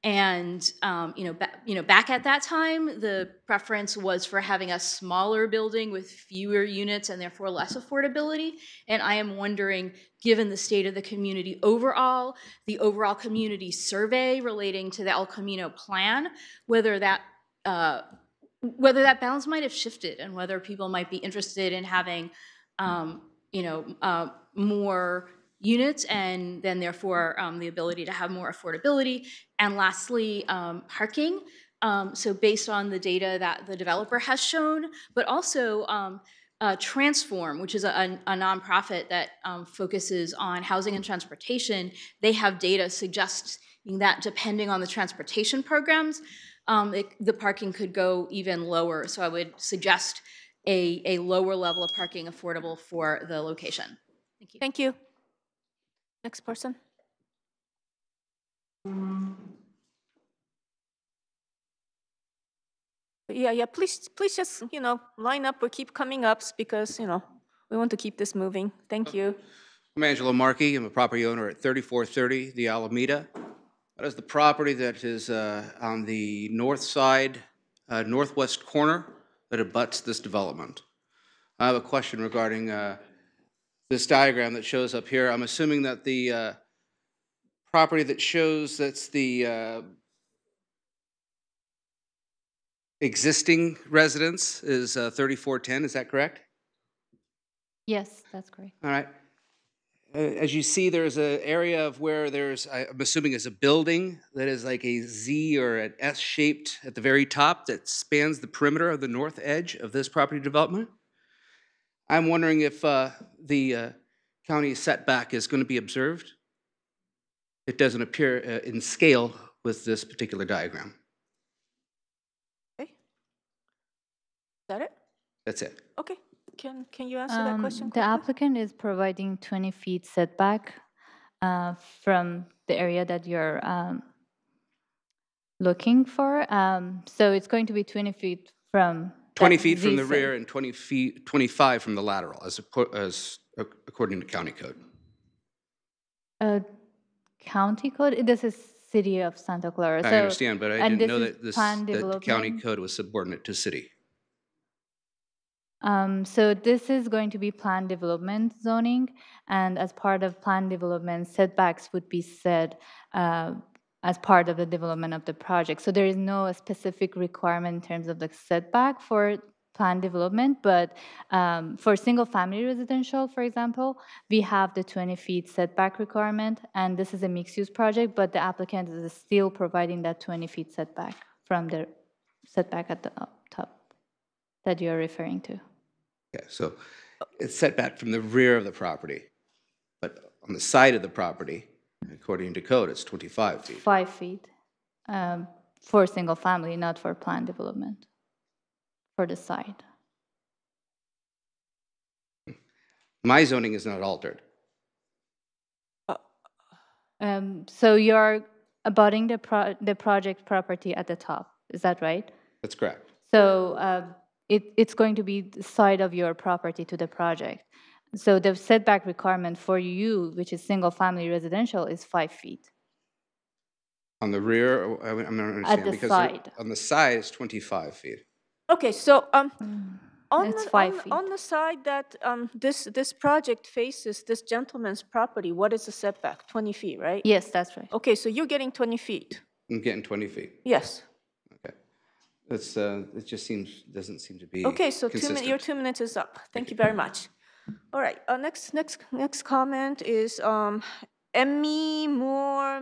And back at that time, the preference was for having a smaller building with fewer units and therefore less affordability. And I am wondering, given the state of the community overall, the overall community survey relating to the El Camino plan, whether that balance might have shifted and whether people might be interested in having, more units and then therefore the ability to have more affordability. And lastly, parking. So based on the data that the developer has shown, but also Transform, which is a nonprofit that focuses on housing and transportation, they have data suggesting that depending on the transportation programs, the parking could go even lower. So I would suggest a lower level of parking affordable for the location. Thank you. Thank you. Next person. Yeah, please just, line up or keep coming up because, we want to keep this moving. Thank you. I'm Angelo Markey. I'm a property owner at 3430 The Alameda. That is the property that is on the north side, northwest corner that abuts this development. I have a question regarding this diagram that shows up here. I'm assuming that the property that shows that's the existing residence is 3410, is that correct? Yes, that's correct. All right. As you see, there's an area of where there's, I'm assuming is a building that is like a Z or an S shaped at the very top that spans the perimeter of the north edge of this property development. I'm wondering if the county setback is going to be observed. It doesn't appear in scale with this particular diagram. Okay. Is that it? That's it. Okay. Can you answer that question The quickly? applicant is providing 20 feet setback from the area that you're looking for. So it's going to be 20 feet from 20 feet from the rear and 25 from the lateral, as according to county code. County code? This is City of Santa Clara. I understand, but I didn't know that that county code was subordinate to city. So this is going to be plan development zoning, and as part of plan development, setbacks would be set as part of the development of the project. So there is no specific requirement in terms of the setback for plan development, but for single-family residential, for example, we have the 20 feet setback requirement, and this is a mixed-use project, but the applicant is still providing that 20 feet setback from the setback at the top that you're referring to. Yeah, so it's set back from the rear of the property, but on the side of the property, according to code, it's 25 feet. 5 feet for single family, not for planned development, for the side. My zoning is not altered. So you're abutting the project property at the top, is that right? That's correct. So it's going to be the side of your property to the project. So the setback requirement for you, which is single-family residential, is 5 feet. On the rear, I'm not understanding. At the because side. On the side is 25 feet. Okay, so It's 5 feet. on the side that this project faces this gentleman's property, what is the setback? 20 feet, right? Yes, that's right. Okay, so you're getting 20 feet. I'm getting 20 feet. Yes. Okay. That's it just doesn't seem to be Okay, so consistent. your 2 minutes is up. Thank you very much. All right, next comment is Emmy Moore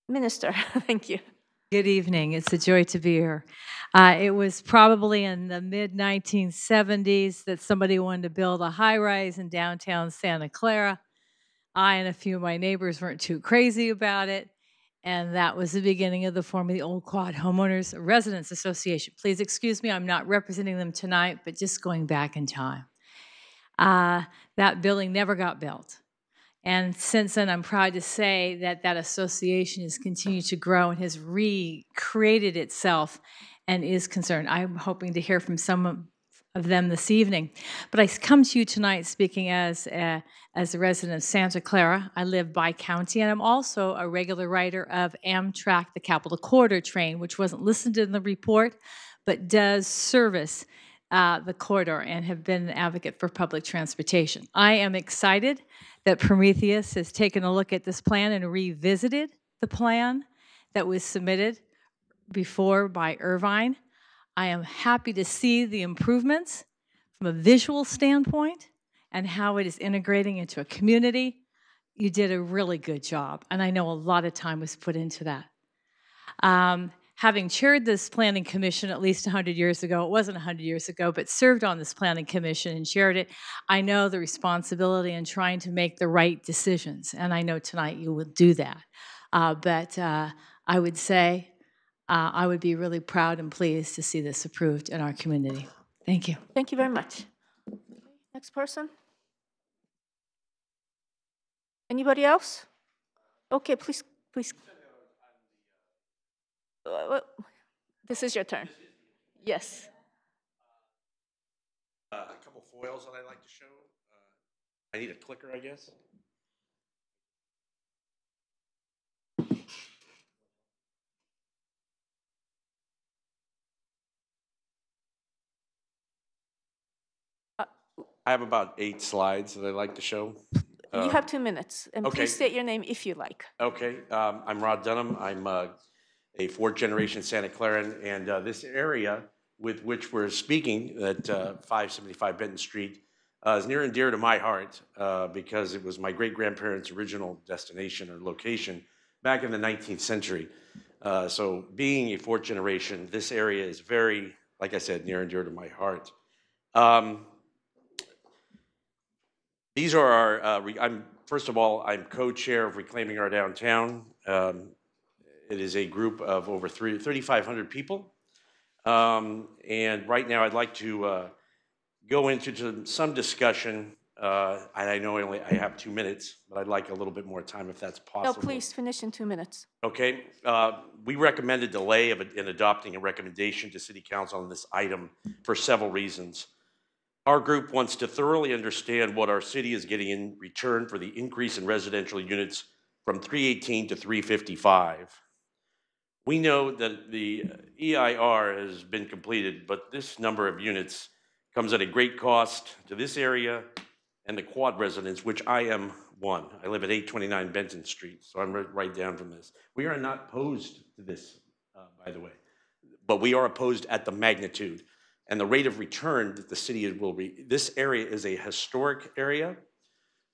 Minister. Thank you. Good evening. It's a joy to be here. It was probably in the mid-1970s that somebody wanted to build a high-rise in downtown Santa Clara. I and a few of my neighbors weren't too crazy about it, And that was the beginning of the form of the Old Quad Homeowners Residents Association. Please excuse me, I'm not representing them tonight, but just going back in time. That building never got built. And since then, I'm proud to say that that association has continued to grow and has recreated itself and is concerned. I'm hoping to hear from some of them this evening. But I come to you tonight speaking as a resident of Santa Clara. I live bi-county, and I'm also a regular rider of Amtrak, the Capital Corridor train, which wasn't listed in the report, but does service the corridor and have been an advocate for public transportation. I am excited that Prometheus has taken a look at this plan and revisited the plan that was submitted before by Irvine. I am happy to see the improvements from a visual standpoint and how it is integrating into a community. You did a really good job, and I know a lot of time was put into that. Having chaired this planning commission at least 100 years ago, it wasn't 100 years ago, but served on this planning commission and chaired it, I know the responsibility in trying to make the right decisions, and I know tonight you will do that. But I would say I would be really proud and pleased to see this approved in our community. Thank you. Thank you very much. Next person? Anybody else? Okay, please. This is your turn. Yes. A couple foils that I like to show. I need a clicker, I guess. I have about 8 slides that I like to show. You have 2 minutes, and okay. please state your name if you like. Okay, I'm Rod Dunham. I'm a 4th generation Santa Claran, and this area with which we're speaking at 575 Benton Street is near and dear to my heart because it was my great-grandparents' original destination or location back in the 19th century. So being a 4th generation, this area is very, like I said, near and dear to my heart. These are our, first of all, I'm co-chair of Reclaiming Our Downtown. It is a group of over 3,500 people. And right now I'd like to go into some discussion. And I know I have 2 minutes, but I'd like a little bit more time if that's possible. No, please finish in 2 minutes. Okay. We recommend a delay in adopting a recommendation to City Council on this item for several reasons. Our group wants to thoroughly understand what our city is getting in return for the increase in residential units from 318 to 355. We know that the EIR has been completed, but this number of units comes at a great cost to this area and the quad residents, which I am one. I live at 829 Benton Street, so I'm right down from this. We are not opposed to this, by the way, but we are opposed at the magnitude and the rate of return that the city will be. This area is a historic area.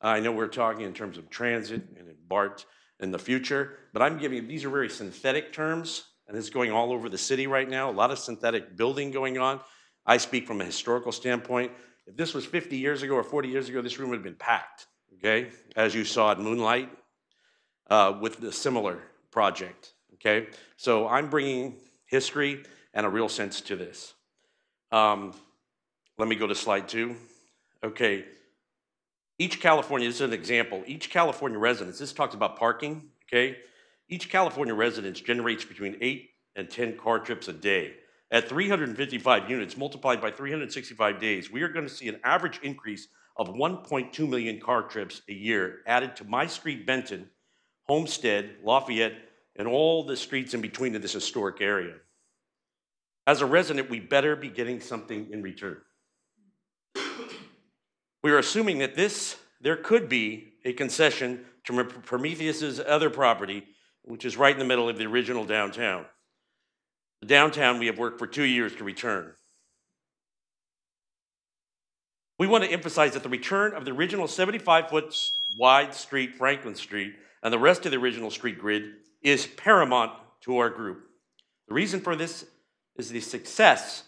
I know we're talking in terms of transit and BART in the future, but I'm giving, these are very synthetic terms, and it's going all over the city right now, a lot of synthetic building going on. I speak from a historical standpoint. If this was 50 years ago or 40 years ago, this room would have been packed, okay? As you saw at Moonlight with the similar project, okay? So I'm bringing history and a real sense to this. Let me go to slide 2. Okay. Each California, this is an example, each California residence, this talks about parking, okay? Each California residence generates between 8 and 10 car trips a day. At 355 units multiplied by 365 days, we are going to see an average increase of 1.2 million car trips a year added to my street, Benton, Homestead, Lafayette, and all the streets in between in this historic area. As a resident, we better be getting something in return. We are assuming that there could be a concession to Prometheus's other property, which is right in the middle of the original downtown. The downtown we have worked for 2 years to return. We want to emphasize that the return of the original 75-foot wide street, Franklin Street, and the rest of the original street grid is paramount to our group. The reason for this is the success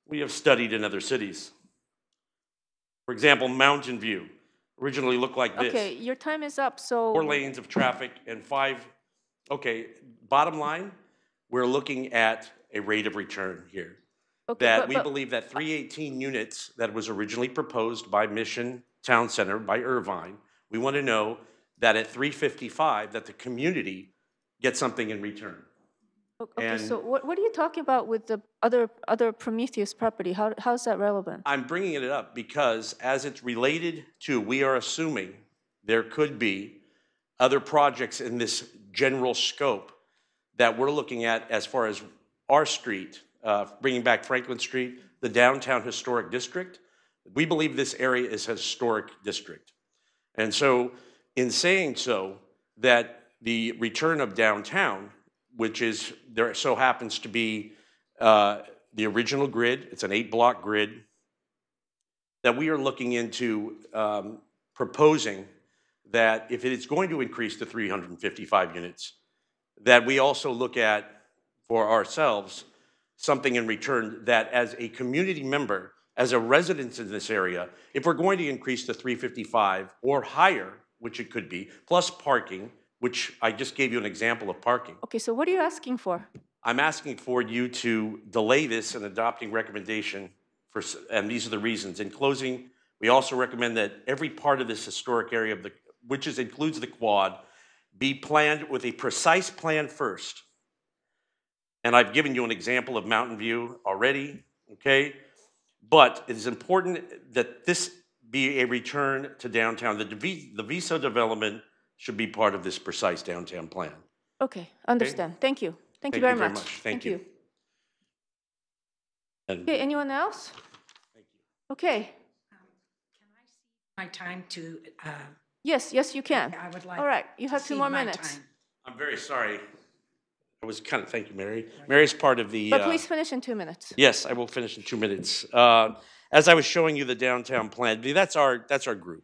we have studied in other cities. For example, Mountain View originally looked like this. Okay, your time is up, so... 4 lanes of traffic and 5 Okay, bottom line, we're looking at a rate of return here. Okay, That we believe that 318 units that was originally proposed by Mission Town Center, by Irvine, we want to know that at 355, that the community gets something in return. Okay, And so what are you talking about with the other Prometheus property? How's that relevant? I'm bringing it up because as it's related to, we are assuming there could be other projects in this general scope that we're looking at as far as our street, bringing back Franklin Street, the downtown historic district. We believe this area is a historic district. And so in saying so, that the return of downtown, which is, there so happens to be the original grid, it's an 8-block grid, that we are looking into proposing that if it is going to increase to 355 units, that we also look at for ourselves something in return that as a community member, as a resident in this area, if we're going to increase to 355 or higher, which it could be, plus parking, which I just gave you an example of parking. Okay, so what are you asking for? I'm asking for you to delay this in adopting recommendation for, and these are the reasons. In closing, we also recommend that every part of this historic area of the, which includes the quad, be planned with a precise plan first. And I've given you an example of Mountain View already, okay? But it is important that this be a return to downtown. The VISO development should be part of this precise downtown plan. Okay, understand. Okay? Thank you. Thank you very much. Thank you. Okay, anyone else? Thank you. Okay. Can I see my time to? Yes, you can. I would like. All right, you have 2 more minutes. Time. I'm very sorry. I was kind of, thank you, Mary. Mary's part of the. But please finish in 2 minutes. Yes, I will finish in 2 minutes. As I was showing you the downtown plan, that's our group.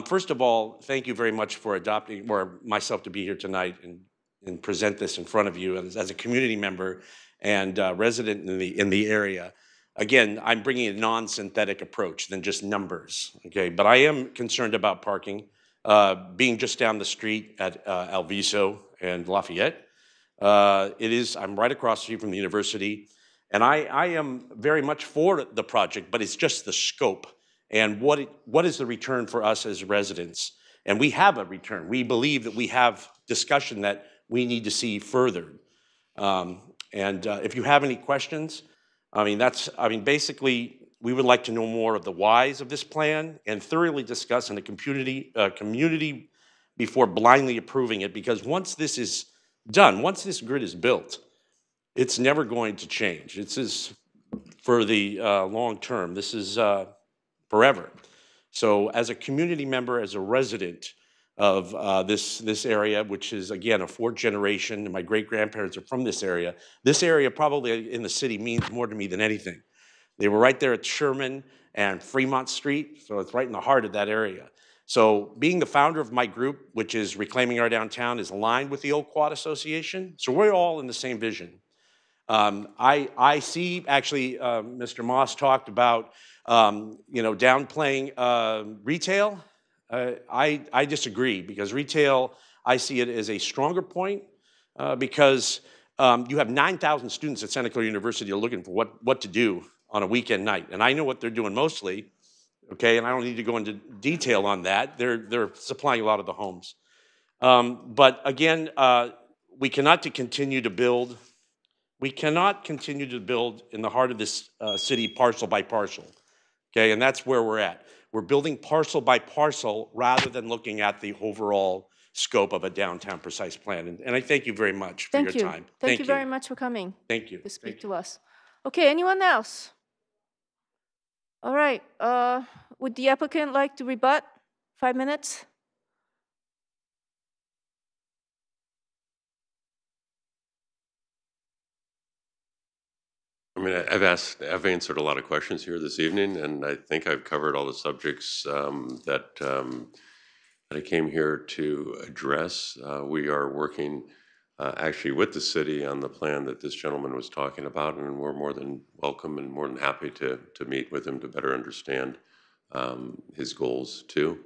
First of all, thank you very much for adopting, or myself to be here tonight and present this in front of you as a community member and resident in the area. Again, I'm bringing a non-synthetic approach than just numbers, okay? But I am concerned about parking. Being just down the street at Alviso and Lafayette, I'm right across the street from the university, and I am very much for the project, but it's just the scope and what is the return for us as residents. And we have a return. We believe that we have discussion that we need to see furthered. If you have any questions, basically, we would like to know more of the whys of this plan and thoroughly discuss in the community before blindly approving it, because once this is done, once this grid is built, it's never going to change. This is for the long term. This is forever. So as a community member, as a resident of this area, which is, again, a 4th generation, and my great-grandparents are from this area probably in the city means more to me than anything. They were right there at Sherman and Fremont Street, so it's right in the heart of that area. So being the founder of my group, which is Reclaiming Our Downtown, is aligned with the Old Quad Association, so we're all in the same vision. I see, actually, Mr. Moss talked about, downplaying retail. I disagree, because retail, I see it as a stronger point, because you have 9,000 students at Santa Clara University are looking for what to do on a weekend night. And I know what they're doing mostly, okay, and I don't need to go into detail on that. They're supplying a lot of the homes. But again, we cannot continue to build in the heart of this city parcel by parcel, okay, and that's where we're at. We're building parcel by parcel rather than looking at the overall scope of a downtown precise plan. And I thank you very much for your time. Thank you very much for coming. Thank you. To speak to us. Okay, anyone else? All right, would the applicant like to rebut? 5 minutes? I mean, I've answered a lot of questions here this evening, and I think I've covered all the subjects that I came here to address. We are working actually with the city on the plan that this gentleman was talking about, and we're more than welcome and more than happy to meet with him to better understand his goals too.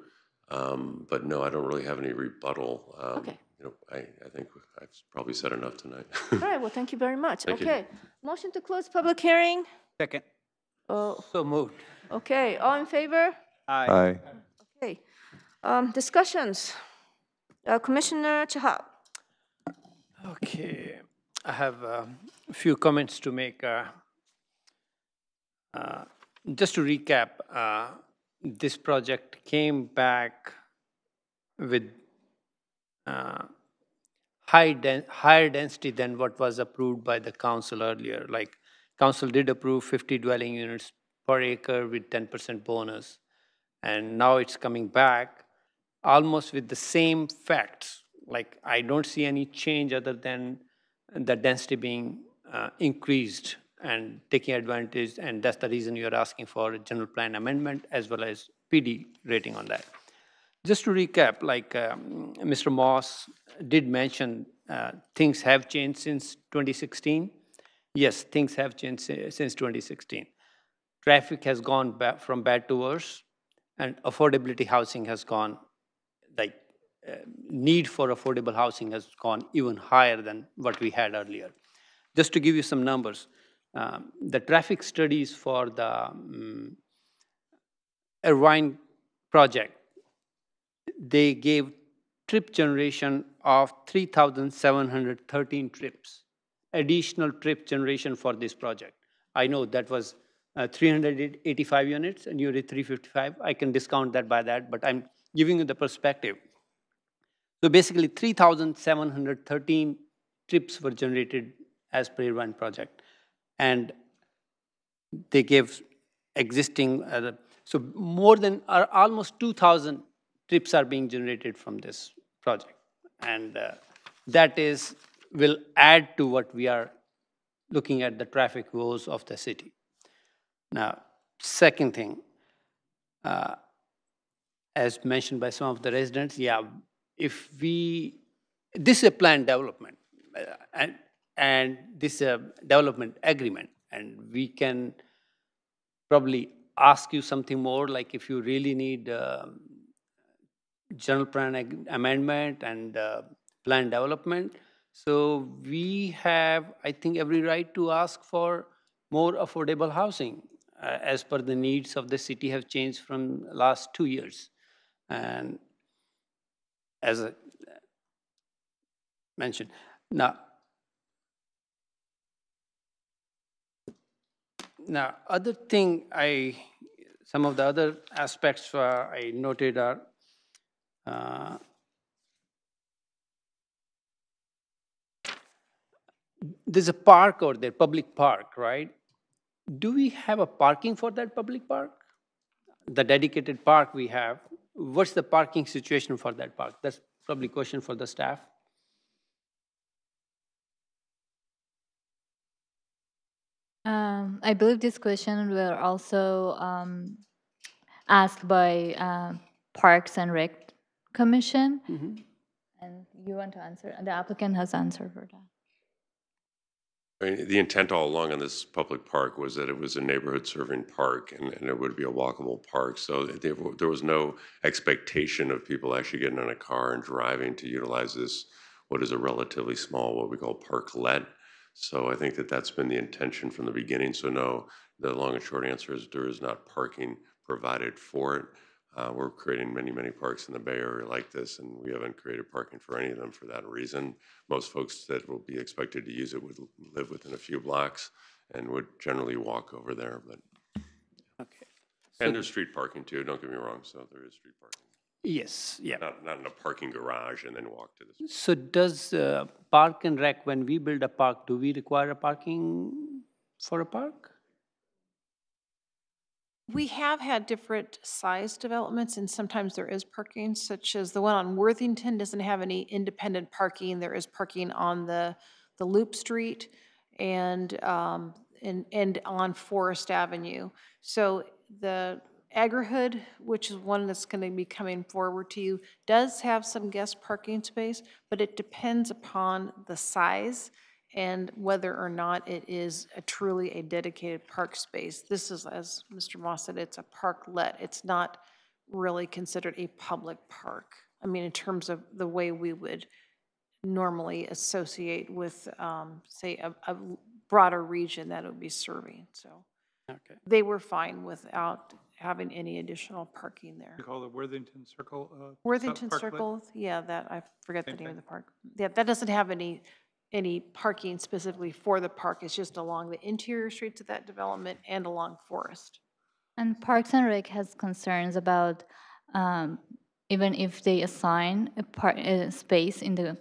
But no, I don't really have any rebuttal. Okay. I think I've probably said enough tonight. All right, well, thank you very much. Thank you. Okay, motion to close public hearing? Second. Oh, So moved. okay, all in favor? Aye. Okay, discussions. Commissioner Chahal. Okay, I have a few comments to make. Just to recap, this project came back with higher density than what was approved by the council earlier. Like, council did approve 50 dwelling units per acre with 10% bonus. And now it's coming back almost with the same facts. Like, I don't see any change other than the density being increased and taking advantage, and that's the reason you're asking for a general plan amendment as well as PD rating on that. Just to recap, like Mr. Moss did mention, things have changed since 2016. Yes, things have changed since 2016. Traffic has gone back from bad to worse, and affordability housing has gone, like, need for affordable housing has gone even higher than what we had earlier. Just to give you some numbers, the traffic studies for the Irvine project, they gave trip generation of 3,713 trips, additional trip generation for this project. I know that was 385 units and you did 355. I can discount that by that, but I'm giving you the perspective. So basically 3,713 trips were generated as per Irvine project. And they gave existing, so more than almost 2,000 trips are being generated from this project. And that will add to what we are looking at the traffic woes of the city. Now, second thing, as mentioned by some of the residents, yeah, this is a planned development, and this is a development agreement, and we can probably ask you something more, like if you really need general plan amendment and plan development. So we have, I think, every right to ask for more affordable housing as per the needs of the city have changed from last 2 years. And as I mentioned, now other thing some of the other aspects I noted are there's a park over there, public park, right? Do we have a parking for that public park? The dedicated park we have, what's the parking situation for that park? That's probably a question for the staff. I believe this question were also asked by Parks and Rec Commission. Mm-hmm. And you want to answer? The applicant has answered for that. I mean, the intent all along on this public park was that it was a neighborhood serving park and it would be a walkable park. So there was no expectation of people actually getting in a car and driving to utilize this, what is a relatively small, what we call parklet. So I think that that's been the intention from the beginning. So no, the long and short answer is there is not parking provided for it. We're creating many, many parks in the Bay Area like this, and we haven't created parking for any of them for that reason. Most folks that will be expected to use it would live within a few blocks and would generally walk over there. But okay. And there's street parking too, don't get me wrong, so there is street parking. Yes, yeah. Not in a parking garage and then walk to the... So does Park and Rec, when we build a park, do we require a parking for a park? We have had different size developments, and sometimes there is parking, such as the one on Worthington doesn't have any independent parking. There is parking on the Loop Street and on Forest Avenue. So the Agri-Hood, which is one that's going to be coming forward to you, does have some guest parking space, but it depends upon the size and whether or not it is truly a dedicated park space. This is, as Mr. Moss said, it's a parklet. It's not really considered a public park. I mean, in terms of the way we would normally associate with, say, a broader region that it would be serving, so. Okay. They were fine without having any additional parking there. You call it Worthington Circle? Worthington Park Place? Circle, yeah, that, I forget the Same name of thing. the park. Yeah, that doesn't have any parking specifically for the park, it's just along the interior streets of that development and along Forest. And Parks and Rec has concerns about even if they assign a space in the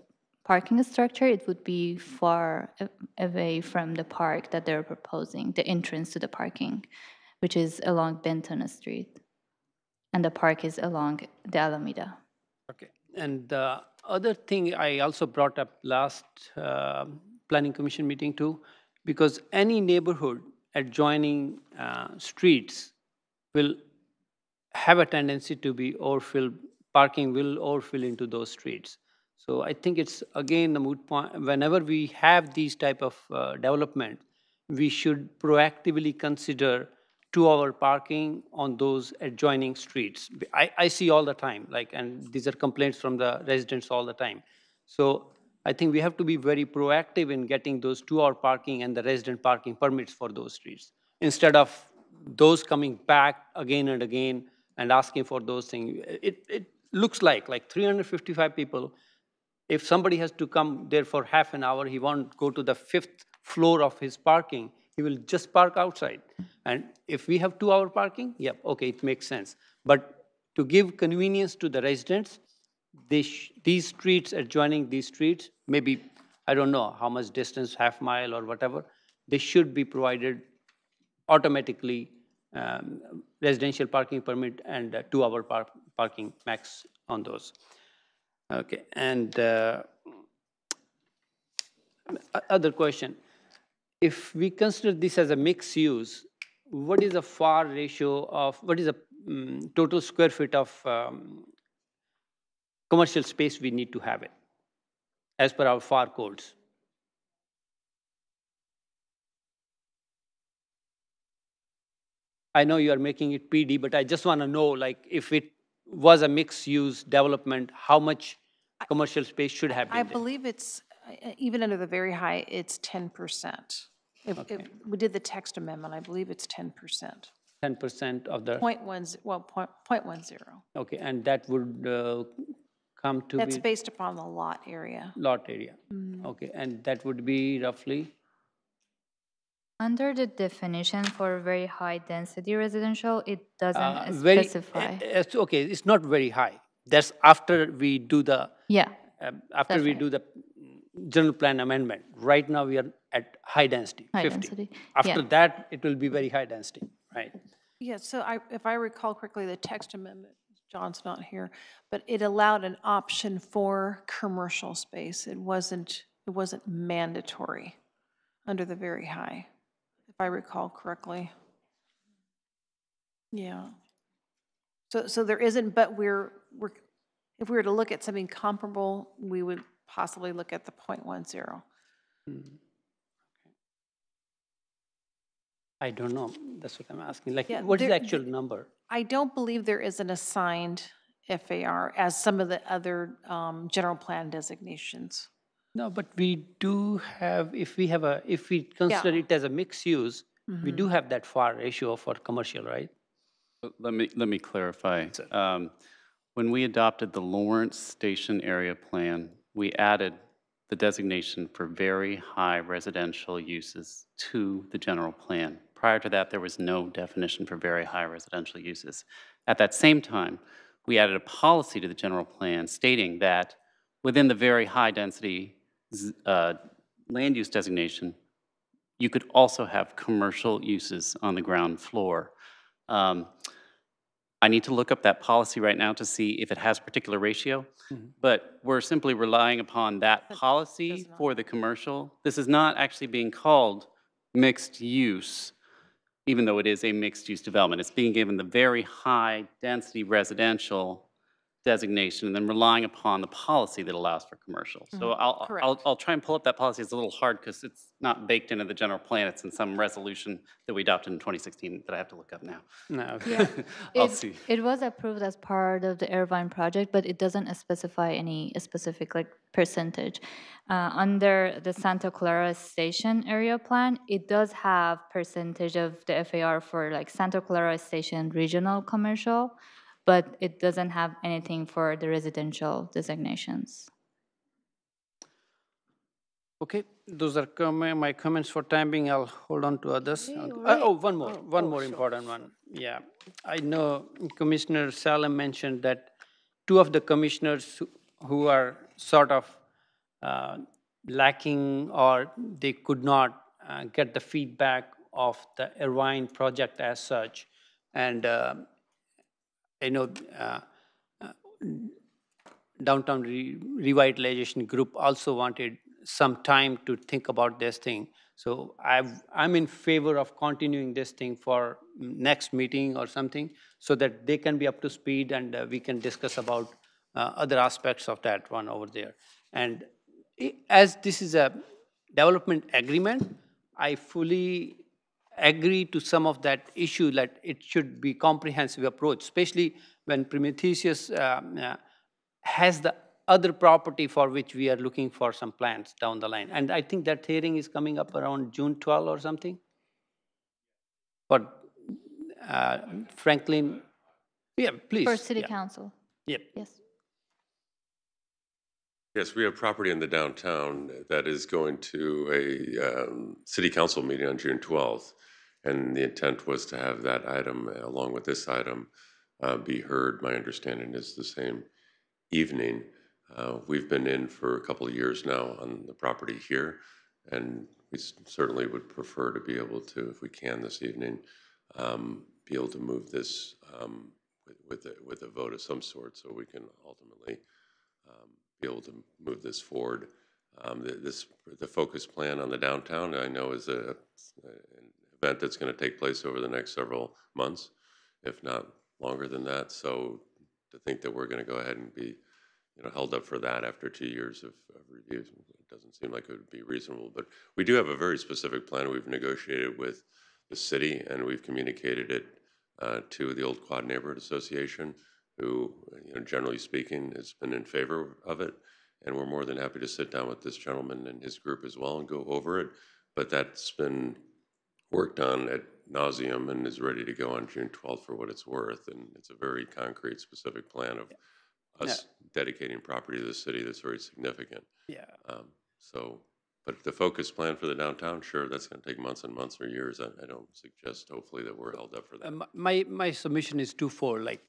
parking structure, it would be far away from the park that they're proposing, the entrance to the parking, which is along Benton Street. And the park is along the Alameda. Okay. And the other thing I also brought up last Planning Commission meeting too, because any neighborhood adjoining streets will have a tendency to be overfilled, parking will overfill into those streets. So I think it's again a moot point. Whenever we have these type of development, we should proactively consider 2-hour parking on those adjoining streets. I see all the time, like, and these are complaints from the residents all the time. So I think we have to be very proactive in getting those 2-hour parking and the resident parking permits for those streets, instead of those coming back again and again and asking for those things. It looks like 355 people. If somebody has to come there for half an hour, he won't go to the 5th floor of his parking. He will just park outside. And if we have 2-hour parking, yeah, okay, it makes sense. But to give convenience to the residents, these streets adjoining these streets, maybe, I don't know how much distance, half mile or whatever, they should be provided automatically residential parking permit and 2-hour parking max on those. Okay, and other question. If we consider this as a mixed use, what is the FAR ratio of, what is the total square feet of commercial space we need to have it, as per our FAR codes? I know you are making it PD, but I just want to know, like, if it was a mixed-use development, how much commercial space should have been I there? believe it's, even under the very high, it's 10%. If we did the text amendment, I believe it's 10%. 10% of the... 0.10. Okay, and that would come to That's be... based upon the lot area. Lot area. Okay, and that would be roughly? Under the definition for very high density residential, it doesn't specify. Okay, it's not very high. That's after we do the... Yeah. After we do the general plan amendment. Right now we are at high density, high 50. Density. After that, it will be very high density, right? Yeah, so if I recall correctly, the text amendment, John's not here, but it allowed an option for commercial space. It wasn't mandatory under the very high, if I recall correctly. Yeah. So there isn't, but if we were to look at something comparable, we would possibly look at the 0.10. I don't know. That's what I'm asking. Like, Yeah, what is the actual number? I don't believe there is an assigned FAR as some of the other general plan designations. No, but we do have, if we consider it as a mixed use, we do have that FAR ratio for commercial, right? Let me clarify. When we adopted the Lawrence Station Area Plan, we added the designation for very high residential uses to the general plan. Prior to that, there was no definition for very high residential uses. At that same time, we added a policy to the general plan stating that within the very high density land use designation, you could also have commercial uses on the ground floor. I need to look up that policy right now to see if it has a particular ratio, but we're simply relying upon that policy for the commercial. This is not actually being called mixed use, even though it is a mixed use development. It's being given the very high density residential designation and then relying upon the policy that allows for commercial. So I'll try and pull up that policy. It's a little hard because it's not baked into the general plan. It's in some resolution that we adopted in 2016 that I have to look up now. No, okay. Yeah. I'll see. It was approved as part of the Irvine project, but it doesn't specify any specific like percentage. Under the Santa Clara Station area plan, it does have percentage of the FAR for like Santa Clara Station regional commercial, but it doesn't have anything for the residential designations. Okay, those are my comments for time being. I'll hold on to others. Okay, all right. Oh, one more sure. important one. Yeah, I know Commissioner Salem mentioned that two of the commissioners who are sort of lacking or they could not get the feedback of the Irvine project as such. And I know Downtown Revitalization Group also wanted some time to think about this thing. So I'm in favor of continuing this thing for next meeting or something so that they can be up to speed and we can discuss about other aspects of that one over there. And as this is a development agreement, I fully agree to some of that issue that it should be comprehensive approach, especially when Prometheus has the other property for which we are looking for some plans down the line. And I think that hearing is coming up around June 12 or something. But Franklin, yeah, please. For City Council. Yep. Yes. Yes, we have property in the downtown that is going to a City Council meeting on June 12th. And the intent was to have that item, along with this item, be heard. My understanding is the same evening. We've been in for a couple of years now on the property here, and we certainly would prefer to be able to, if we can this evening, be able to move this with a vote of some sort so we can ultimately be able to move this forward. The focus plan on the downtown, I know, is an event that's going to take place over the next several months, if not longer than that. So to think that we're going to go ahead and be held up for that after 2 years of reviews, it doesn't seem like it would be reasonable. But we do have a very specific plan we've negotiated with the city, and we've communicated it to the Old Quad Neighborhood Association, who, generally speaking, has been in favor of it. And we're more than happy to sit down with this gentleman and his group as well and go over it. But that's been worked on at nauseum and is ready to go on June 12th for what it's worth. And it's a very concrete, specific plan of us dedicating property to the city that's very significant. Yeah. But the focus plan for the downtown, sure, that's going to take months and months or years. I don't suggest, hopefully, that we're held up for that. My submission is twofold. Like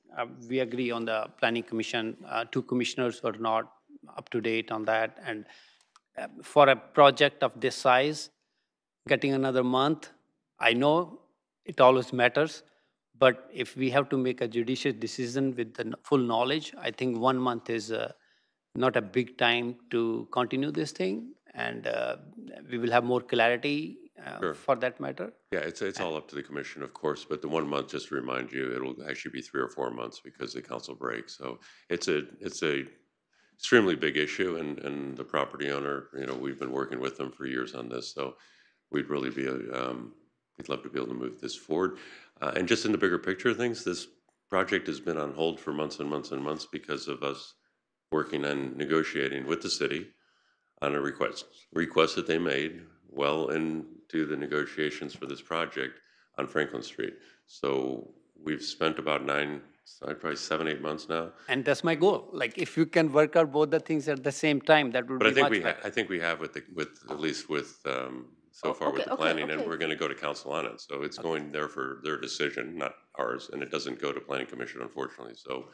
we agree on the Planning Commission. Two commissioners were not up to date on that. And for a project of this size, getting another month, I know it always matters. But if we have to make a judicious decision with the full knowledge, I think 1 month is not a big time to continue this thing. And we will have more clarity Sure. for that matter. Yeah, it's all up to the commission, of course, but the 1 month, just to remind you, it'll actually be 3 or 4 months because the council breaks. So it's a extremely big issue, and the property owner, we've been working with them for years on this, so we'd really be, we'd love to be able to move this forward. And just in the bigger picture of things, this project has been on hold for months and months and months because of us working on negotiating with the city on a request that they made well into the negotiations for this project on Franklin Street. So we've spent about probably 7, 8 months now. And that's my goal. Like if you can work out both the things at the same time, that would be much better. I think we have with at least with so far with the planning, and we're going to go to council on it. So it's going there for their decision, not ours, and it doesn't go to planning commission, unfortunately. So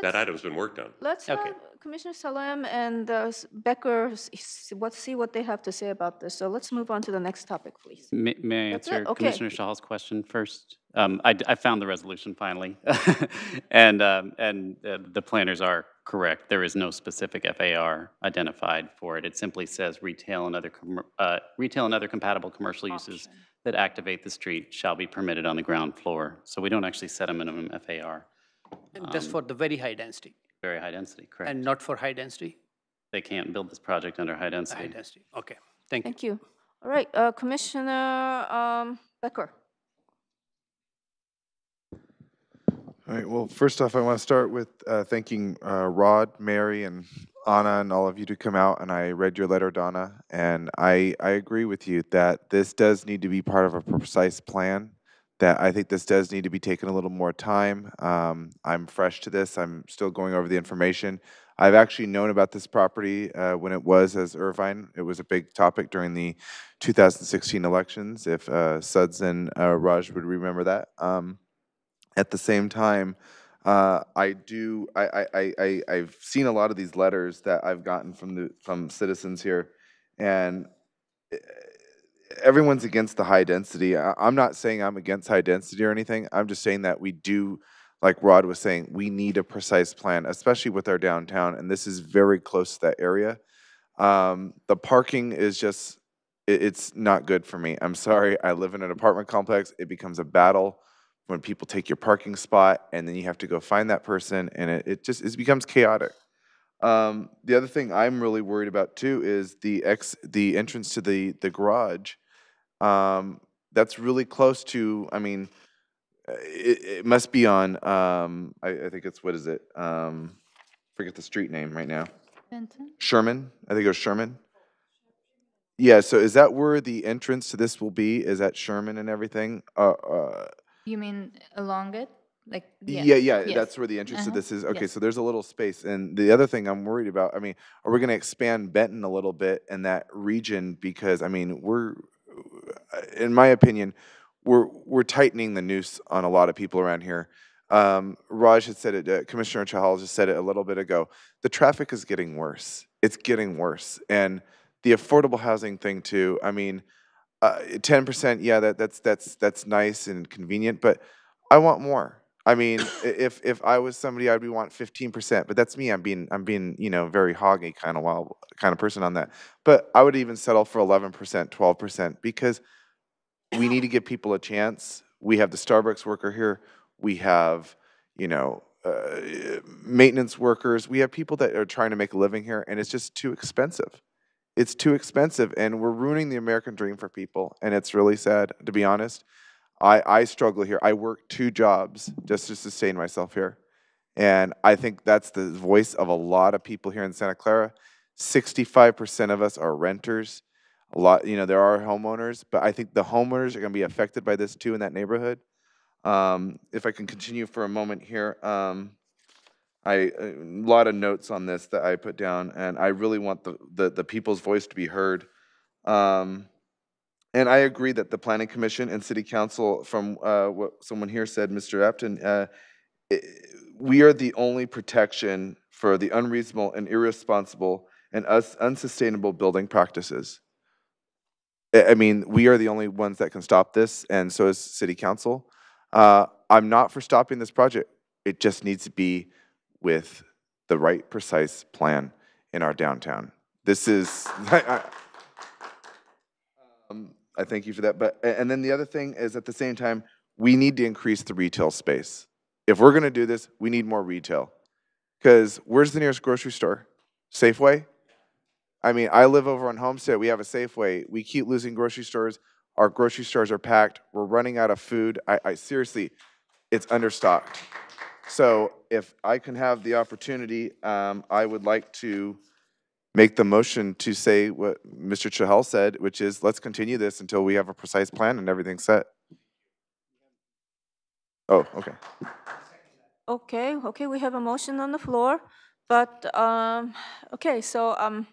that item's been worked on. Let's have Commissioner Salem and Becker see what they have to say about this. So let's move on to the next topic, please. May I answer Commissioner Shah's question first? I found the resolution finally, and the planners are correct. There is no specific FAR identified for it. It simply says retail and other compatible commercial uses that activate the street shall be permitted on the ground floor. So we don't actually set a minimum FAR. And that's for the very high density. Very high density, correct. And not for high density? They can't build this project under high density. High density, okay, thank you. Thank you. All right, Commissioner Becker. All right, well, first off, I want to start with thanking Rod, Mary, and Anna, and all of you to come out, and I read your letter, Donna, and I agree with you that this does need to be part of a precise plan, that I think this does need to be taken a little more time. I'm fresh to this. I'm still going over the information. I've actually known about this property when it was as Irvine. It was a big topic during the 2016 elections, if Suds and Raj would remember that. At the same time, I've seen a lot of these letters that I've gotten from citizens here, and everyone's against the high density. I'm not saying I'm against high density or anything. I'm just saying that we do, like Rod was saying, we need a precise plan, especially with our downtown, and this is very close to that area. The parking is just, it's not good for me. I'm sorry. I live in an apartment complex. It becomes a battle when people take your parking spot, and then you have to go find that person, and it becomes chaotic. The other thing I'm really worried about too is the entrance to the garage. That's really close to, I mean, it must be on, I think it's, what is it? Forget the street name right now. Benton? Sherman, I think it was Sherman. Yeah, so is that where the entrance to this will be? Is that Sherman and everything? You mean along it? Like, Yeah, yes. that's where the entrance to this is. Okay, yes. so there's a little space. And the other thing I'm worried about, I mean, are we going to expand Benton a little bit in that region? Because, I mean, in my opinion, we're tightening the noose on a lot of people around here. Raj had said it, Commissioner Chahal just said it a little bit ago. The traffic is getting worse. It's getting worse. And the affordable housing thing too, I mean, 10%, yeah, that's nice and convenient, but I want more. I mean, if I was somebody, I'd want 15%, but that's me. I'm being very hoggy kind of person on that. But I would even settle for 11%, 12%, because we need to give people a chance. We have the Starbucks worker here. We have, maintenance workers. We have people that are trying to make a living here, and it's just too expensive. It's too expensive, and we're ruining the American dream for people, and it's really sad, to be honest. I struggle here. I work 2 jobs just to sustain myself here, and I think that's the voice of a lot of people here in Santa Clara. 65% of us are renters. A lot, there are homeowners, but I think the homeowners are going to be affected by this too in that neighborhood. If I can continue for a moment here, a lot of notes on this that I put down, and I really want the people's voice to be heard. And I agree that the Planning Commission and City Council, from what someone here said, Mr. Epton, we are the only protection for the unreasonable and irresponsible and unsustainable building practices. I mean, we are the only ones that can stop this, and so is City Council. I'm not for stopping this project. It just needs to be with the right, precise plan in our downtown. This is, I thank you for that. And then the other thing is, at the same time, we need to increase the retail space. If we're going to do this, we need more retail. Because where's the nearest grocery store? Safeway? I mean, I live over on Homestead. We have a Safeway. We keep losing grocery stores. Our grocery stores are packed. We're running out of food. I seriously, it's understocked. So if I can have the opportunity, I would like to make the motion to say what Mr. Chahal said, which is, let's continue this until we have a precise plan and everything's set. Oh, okay. Okay, we have a motion on the floor, but, okay, so,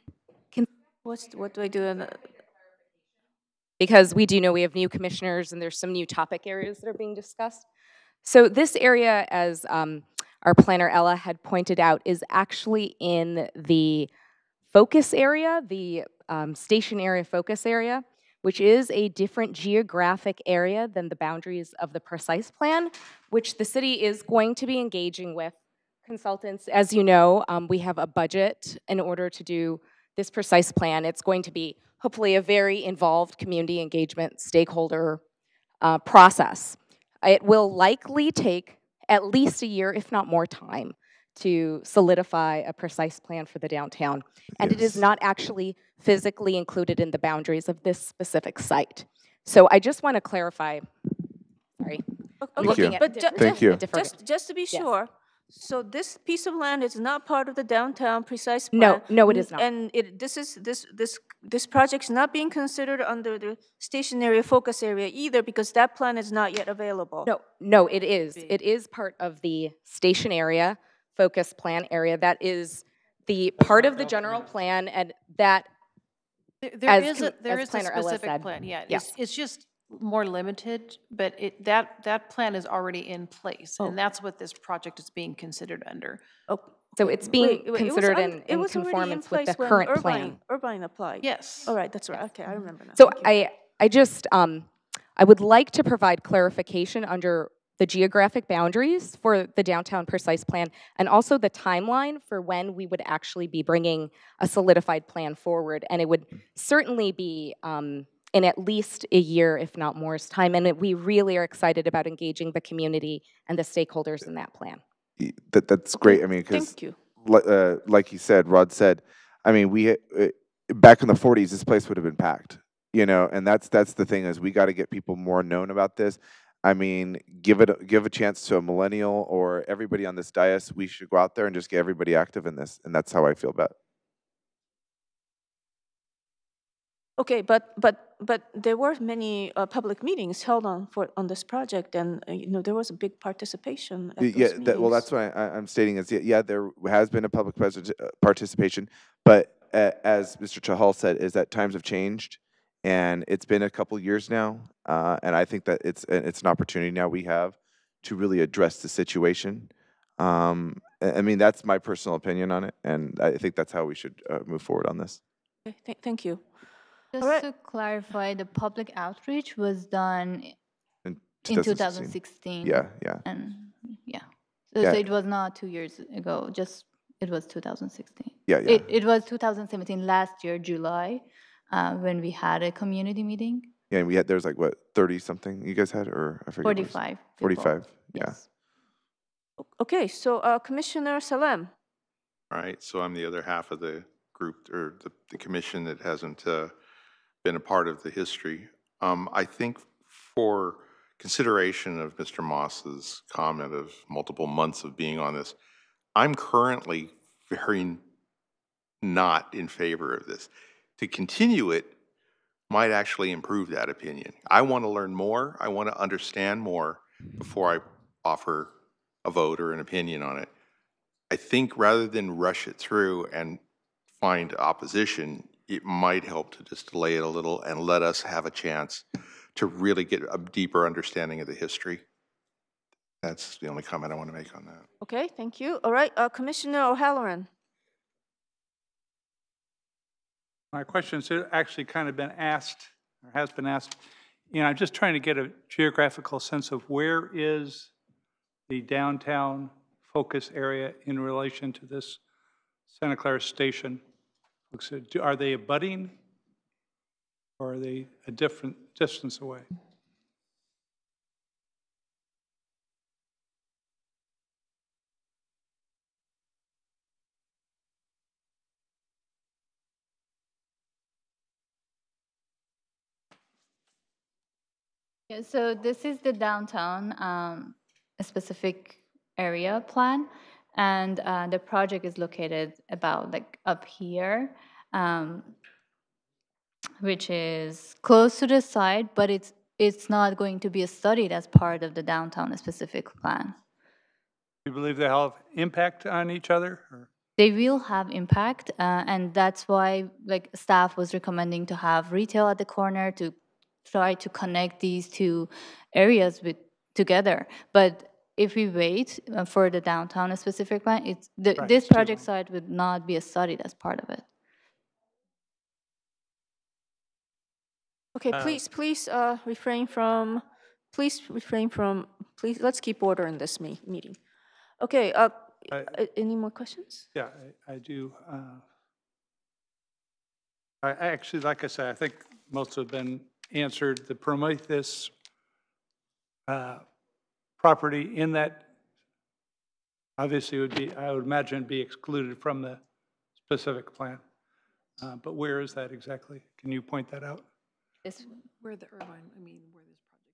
what do I do? Because we do know we have new commissioners and there's some new topic areas that are being discussed. So this area, as our planner Ella had pointed out, is actually in the focus area, the station area focus area, which is a different geographic area than the boundaries of the precise plan, which the city is going to be engaging with consultants. As you know, we have a budget in order to do this precise plan. It's going to be hopefully a very involved community engagement stakeholder process. It will likely take at least a year, if not more time, to solidify a precise plan for the downtown. And it is not actually physically included in the boundaries of this specific site. So I just want to clarify, sorry, I'm looking at But different. just to be Yes. sure, so this piece of land is not part of the downtown precise plan? No, it is not. And this project's not being considered under the station area focus area either because that plan is not yet available? No, it is. It is part of the station area, focus plan area. That is the part of the general plan, and that, There is a Planner Ella specific said, plan, yeah. yes. It's just more limited, but that plan is already in place, and that's what this project is being considered under. So it's being considered in it was already in conformance with the place when current plan. Irvine applied. Yes. All right, that's right. Okay, I remember now. So Thank you. I just, I would like to provide clarification under the geographic boundaries for the downtown precise plan, and also the timeline for when we would actually be bringing a solidified plan forward. And it would certainly be in at least a year, if not more's time. And we really are excited about engaging the community and the stakeholders in that plan. That's great. I mean, because Thank you. like he said, Rod said, I mean, we back in the 40s, this place would have been packed, you know, and that's the thing is we got to get people more known about this. I mean, give a chance to a millennial or everybody on this dais. We should go out there and just get everybody active in this, and that's how I feel about it. Okay, but there were many public meetings held on this project, and you know there was a big participation at those meetings. Well, that's why I'm stating is yeah, there has been a public participation, but as Mr. Chahal said, is that times have changed, and it's been a couple years now, and I think that it's an opportunity now we have to really address the situation. I mean, that's my personal opinion on it, and I think that's how we should move forward on this. Okay, thank you. Just to clarify, the public outreach was done in 2016. Yeah. And yeah. So it was not 2 years ago, just it was 2016. Yeah. It was 2017, last year, July, when we had a community meeting. Yeah, and there's like what, 30 something you guys had, or I forget. 45. 45. Yeah. Yes. Okay, so Commissioner Salem. All right, so I'm the other half of the group, or the commission that hasn't been a part of the history. I think for consideration of Mr. Moss's comment of multiple months of being on this, I'm currently very not in favor of this. To continue it might actually improve that opinion. I want to learn more. I want to understand more before I offer a vote or an opinion on it. I think rather than rush it through and find opposition, it might help to just delay it a little and let us have a chance to really get a deeper understanding of the history. That's the only comment I want to make on that. Okay, thank you. All right, Commissioner O'Halloran. My question's actually kind of been asked, or has been asked. You know, I'm just trying to get a geographical sense of where is the downtown focus area in relation to this Santa Clara station. Are they abutting, or are they a different distance away? Yeah, so this is the downtown, a specific area plan, and the project is located about like up here, which is close to the site, but it's not going to be studied as part of the downtown specific plan. Do you believe they'll have impact on each other? Or? They will have impact, and that's why like staff was recommending to have retail at the corner to try to connect these two areas together. But if we wait for the downtown specific plan, this project site would not be studied as part of it. Okay, please refrain from, let's keep order in this meeting. Okay, any more questions? Yeah, I do. I actually, like I said, I think most have been answered. The Prometheus property in that Obviously, it would be, I would imagine it'd be excluded from the specific plan. But where is that exactly? Can you point that out? It's, Where the Irvine, where this project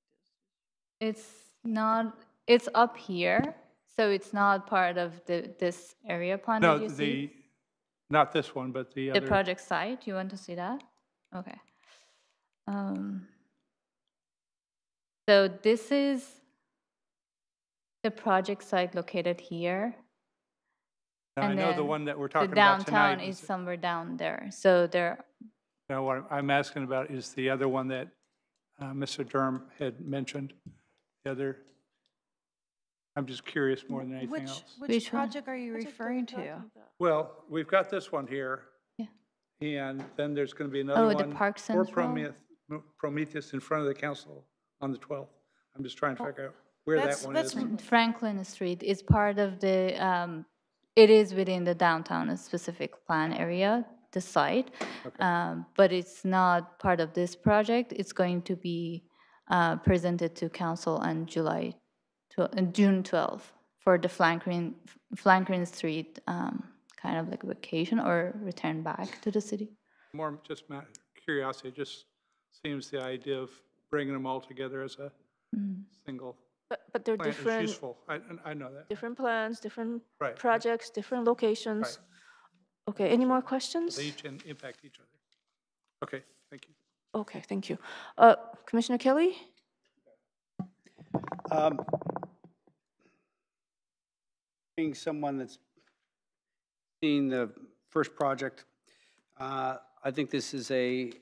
is. it's not, it's up here, so it's not part of this area plan No, that you see? not this one, but the other. The project site, you want to see that? Okay. So this is the project site located here. Now, I And know the then one that we're the talking about tonight. downtown is somewhere down there. So there, Now, what I'm asking about is the other one that Mr. Durham had mentioned. The other, I'm just curious more than anything else. Which project are you referring to? Well, we've got this one here. Yeah. And then there's going to be another Oh, one. the Park for Central? Prometheus in front of the council on the 12th. I'm just trying to figure out where that one is. Franklin Street is part of the, it is within the downtown specific plan area, the site. But it's not part of this project. It's going to be presented to council on June 12th for the Franklin Street kind of like vacation or return back to the city. More just curiosity, it just seems the idea of bringing them all together as a single But they're plan is different. useful. I know that. Different plans, different Right. projects, different locations. Okay, any more questions? They each impact each other. Okay, thank you. Okay, thank you. Commissioner Kelly? Being someone that's seen the first project, I think this is a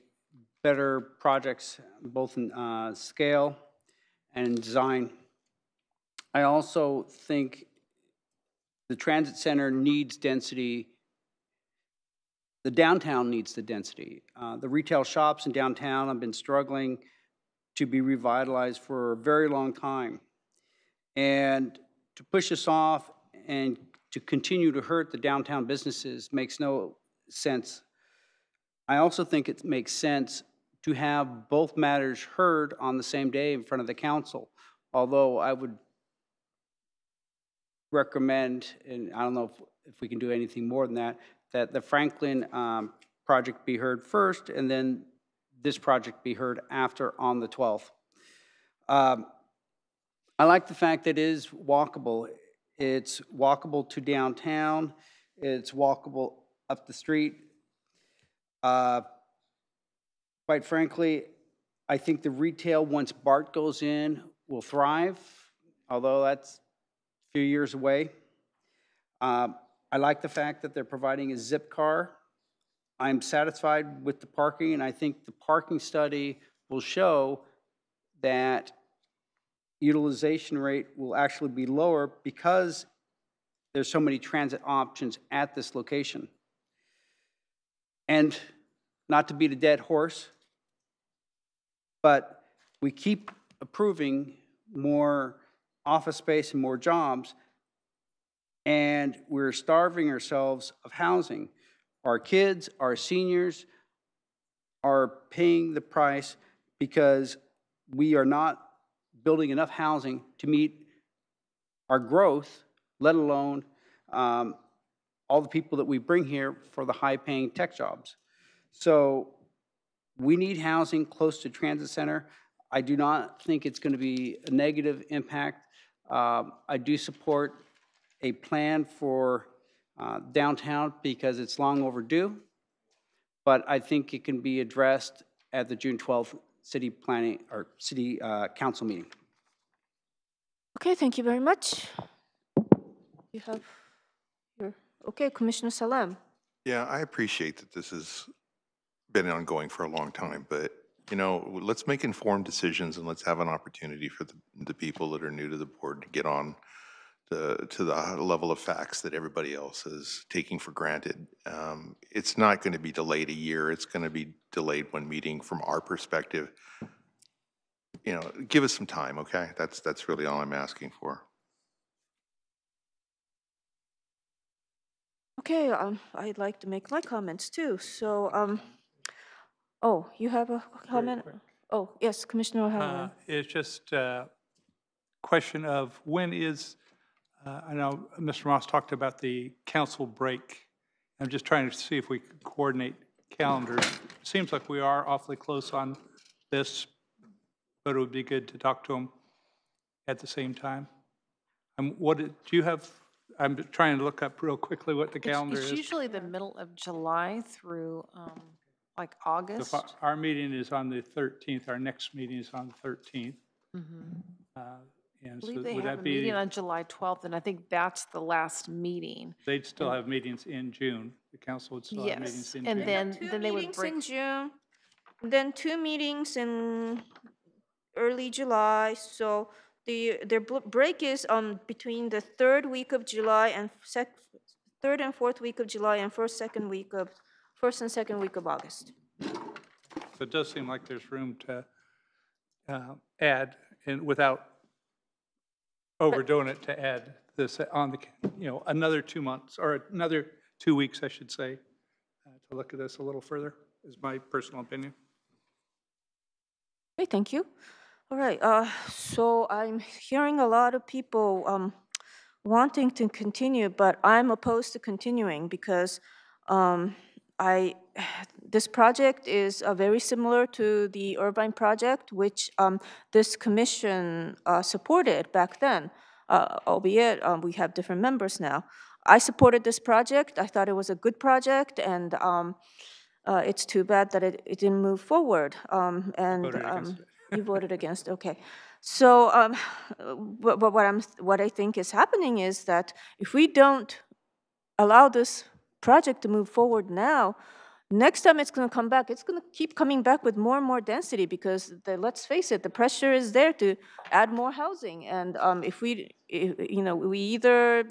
better project, both in scale and in design. I also think the transit center needs density. The downtown needs the density. The retail shops in downtown have been struggling to be revitalized for a very long time. And to push us off and to continue to hurt the downtown businesses makes no sense. I also think it makes sense to have both matters heard on the same day in front of the council, although I would recommend, and I don't know if we can do anything more than that, that the Franklin project be heard first and then this project be heard after on the 12th. I like the fact that it is walkable. It's walkable to downtown. It's walkable up the street. Quite frankly, I think the retail, once BART goes in, will thrive, although that's a few years away. I like the fact that they're providing a zip car. I'm satisfied with the parking, and I think the parking study will show that utilization rate will actually be lower because there's so many transit options at this location. And not to beat a dead horse, but we keep approving more office space and more jobs, and we're starving ourselves of housing. Our kids, our seniors are paying the price because we are not building enough housing to meet our growth, let alone all the people that we bring here for the high-paying tech jobs. So we need housing close to transit center. I do not think it's going to be a negative impact. I do support a plan for downtown because it's long overdue, but I think it can be addressed at the June 12th city planning or city council meeting. Okay, thank you very much. You have your, okay, Commissioner Salem. Yeah, I appreciate that this has been ongoing for a long time, but, you know, let's make informed decisions and let's have an opportunity for the people that are new to the board to get on to the level of facts that everybody else is taking for granted. It's not going to be delayed a year. It's going to be delayed one meeting from our perspective. You know, give us some time, okay? That's really all I'm asking for. Okay, I'd like to make my comments too. So, oh, you have a comment? Oh, yes, Commissioner O'Halloran. It's just a question of when is I know Mr. Moss talked about the council break. I'm just trying to see if we can coordinate calendars. It seems like we are awfully close on this, but it would be good to talk to them at the same time. Do you have, I'm trying to look up real quickly what the calendar It's is. usually the middle of July through like August. So our meeting is on the 13th. Our next meeting is on the 13th. I And so believe they would have that a be, meeting on July 12th, and I think that's the last meeting. they'd still have meetings in June. The council would still have meetings Yes, in and June. then they would break. In June, then 2 meetings in early July. So their break is between the third week of July and third and fourth week of July and first and second week of August. So it does seem like there's room to add, and without overdoing it, to add this on the, another 2 months, or another 2 weeks, I should say, to look at this a little further, is my personal opinion. Okay, thank you. All right, so I'm hearing a lot of people wanting to continue, but I'm opposed to continuing because this project is very similar to the Irvine project, which this commission supported back then, albeit we have different members now. I supported this project. I thought it was a good project, and it's too bad that it didn't move forward. You voted against, okay. So, but what I think is happening is that if we don't allow this project to move forward now, next time it's going to come back, it's going to keep coming back with more and more density because let's face it, the pressure is there to add more housing. And if we either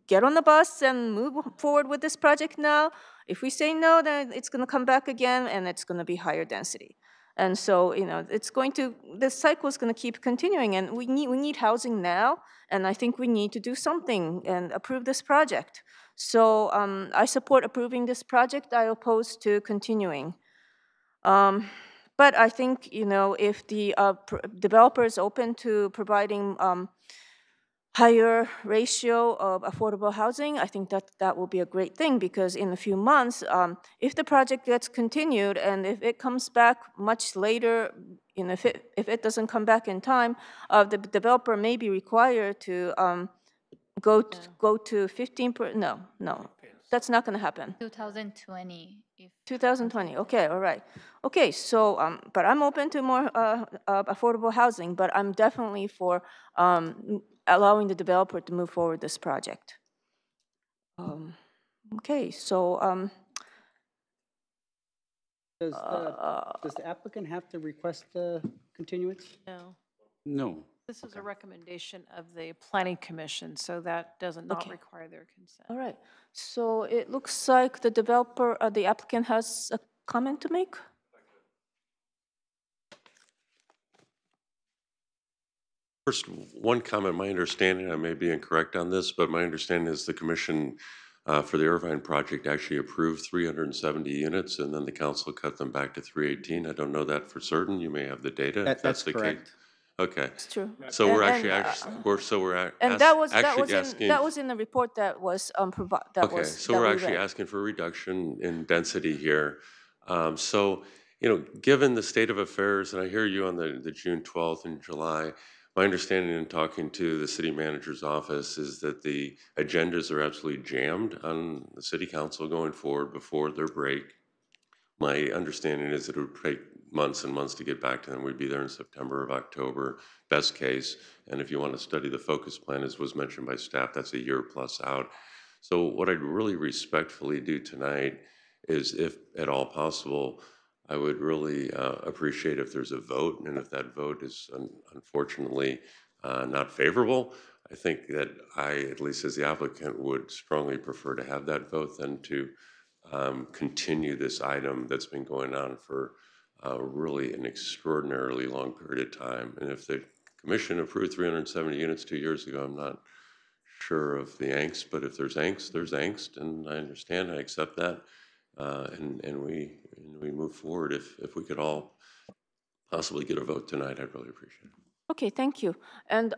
get on the bus and move forward with this project now. If we say no, then it's going to come back again and it's going to be higher density. And so, this cycle is going to keep continuing, and we need housing now, and I think we need to do something and approve this project. So I support approving this project. I oppose to continuing. But I think, if the developer is open to providing higher ratio of affordable housing, I think that will be a great thing, because in a few months, if the project gets continued and if it comes back much later, if it doesn't come back in time, the developer may be required to go to 15%. No, that's not going to happen. 2020. 2020. Okay, all right. Okay, so but I'm open to more affordable housing, but I'm definitely for allowing the developer to move forward this project. Okay, so Does the applicant have to request the continuance? No. No. This is a recommendation of the Planning Commission, so that does not require their consent. all right. So it looks like the developer, the applicant has a comment to make. First, one comment, my understanding, I may be incorrect on this, but my understanding is the commission for the Irvine project actually approved 370 units, and then the council cut them back to 318. I don't know that for certain. You may have the data. If That's the correct. case. Okay. It's true. So And- we're and, that was in the report that was provided. Okay, so we're actually asking for a reduction in density here. So, given the state of affairs, and I hear you on the June 12th and July, my understanding in talking to the city manager's office is that the agendas are absolutely jammed on the city council going forward before their break. My understanding is that it would take months and months to get back to them. We'd be there in September or October, best case. And if you want to study the focus plan, as was mentioned by staff, that's a year plus out. So what I'd really respectfully do tonight is, if at all possible, I would really appreciate if there's a vote. And if that vote is unfortunately not favorable, I think that I, at least as the applicant, would strongly prefer to have that vote than to continue this item that's been going on for really an extraordinarily long period of time. And if the commission approved 370 units 2 years ago, I'm not sure of the angst, but if there's angst, and I understand, I accept that, and we move forward. If we could all possibly get a vote tonight, I'd really appreciate it. Okay, thank you. And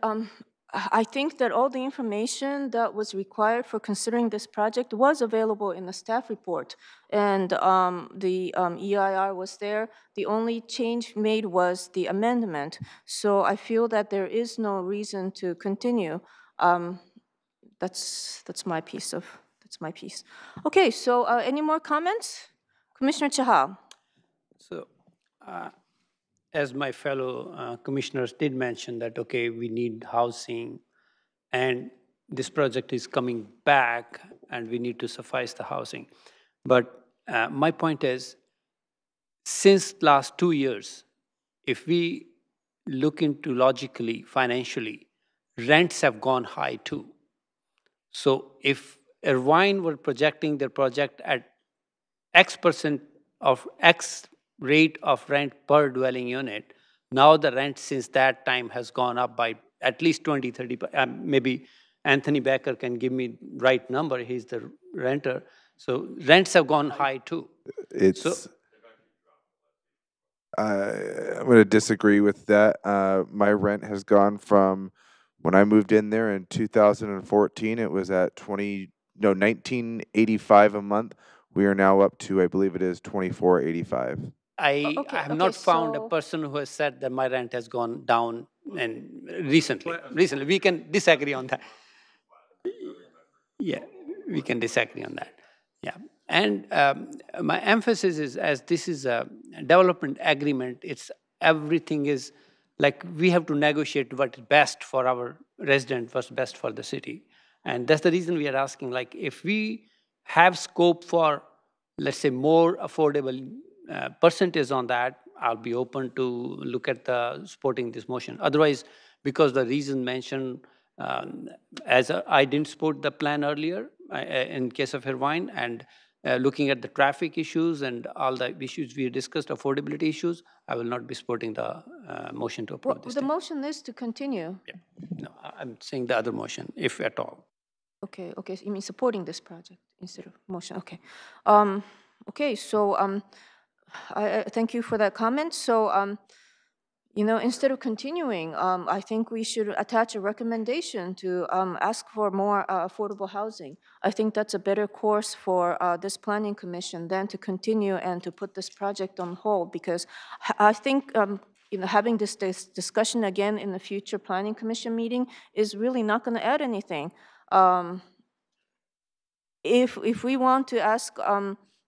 I think that all the information that was required for considering this project was available in the staff report, and the EIR was there. The only change made was the amendment. So I feel that there is no reason to continue. That's my piece. Okay, so any more comments? Commissioner Chahal. So, as my fellow commissioners did mention that, okay, we need housing, and this project is coming back, and we need to suffice the housing. But my point is, since last 2 years, if we look into logically, financially, rents have gone high too. So if Irvine were projecting their project at X% of X rate of rent per dwelling unit, now the rent since that time has gone up by at least 20, 30, maybe Anthony Becker can give me right number, he's the renter. So rents have gone high too. I'm going to disagree with that. My rent has gone from when I moved in there in 2014, it was at $19.85 a month. We are now up to, I believe it is $24.85. I have not found a person who has said that my rent has gone down and recently. We can disagree on that. Yeah, we can disagree on that. Yeah, and my emphasis is, as this is a development agreement, it's everything is like we have to negotiate what is best for our resident, what's best for the city. And that's the reason we are asking, like, if we have scope for, let's say, more affordable percentage on that, I'll be open to look at the supporting this motion. Otherwise, because the reason mentioned, as I didn't support the plan earlier in case of Irvine, and looking at the traffic issues and all the issues we discussed, affordability issues, I will not be supporting the motion to approve this. The motion is to continue. Yeah. No, I'm saying the other motion, if at all. Okay, so you mean supporting this project instead of motion, okay. Okay, so I thank you for that comment. So, instead of continuing, I think we should attach a recommendation to ask for more affordable housing. I think that's a better course for this planning commission than to continue and to put this project on hold, because I think having this discussion again in the future planning commission meeting is really not going to add anything. If we want to ask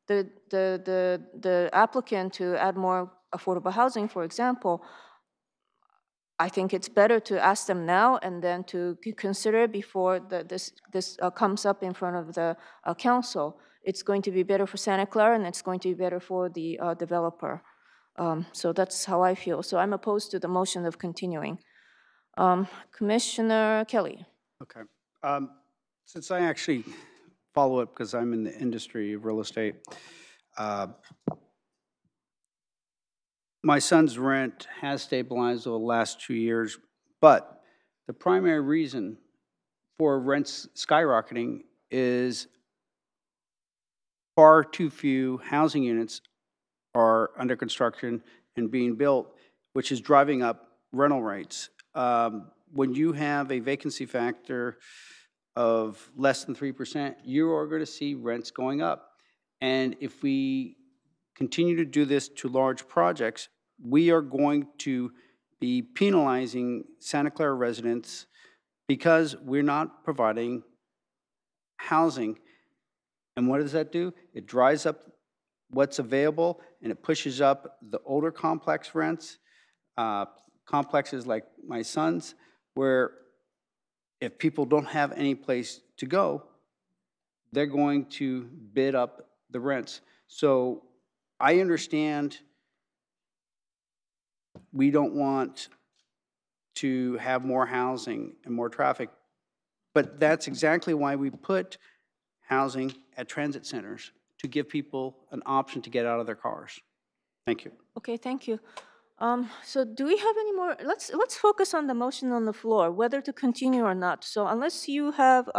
the applicant to add more affordable housing, for example, I think it's better to ask them now and then to consider before this comes up in front of the council. It's going to be better for Santa Clara, and it's going to be better for the developer. So that's how I feel. So I'm opposed to the motion of continuing. Commissioner Kelly. Okay. Since I actually follow it because I'm in the industry of real estate, my son's rent has stabilized over the last 2 years, but the primary reason for rents skyrocketing is far too few housing units are under construction and being built, which is driving up rental rates. When you have a vacancy factor of less than 3%, you are going to see rents going up. And if we continue to do this to large projects, we are going to be penalizing Santa Clara residents because we're not providing housing. And what does that do? It dries up what's available, and it pushes up the older complex rents, complexes like my son's, where if people don't have any place to go, they're going to bid up the rents. So I understand we don't want to have more housing and more traffic, but that's exactly why we put housing at transit centers, to give people an option to get out of their cars. Thank you. Okay, thank you. So do we have any more? Let's focus on the motion on the floor, whether to continue or not. So unless you have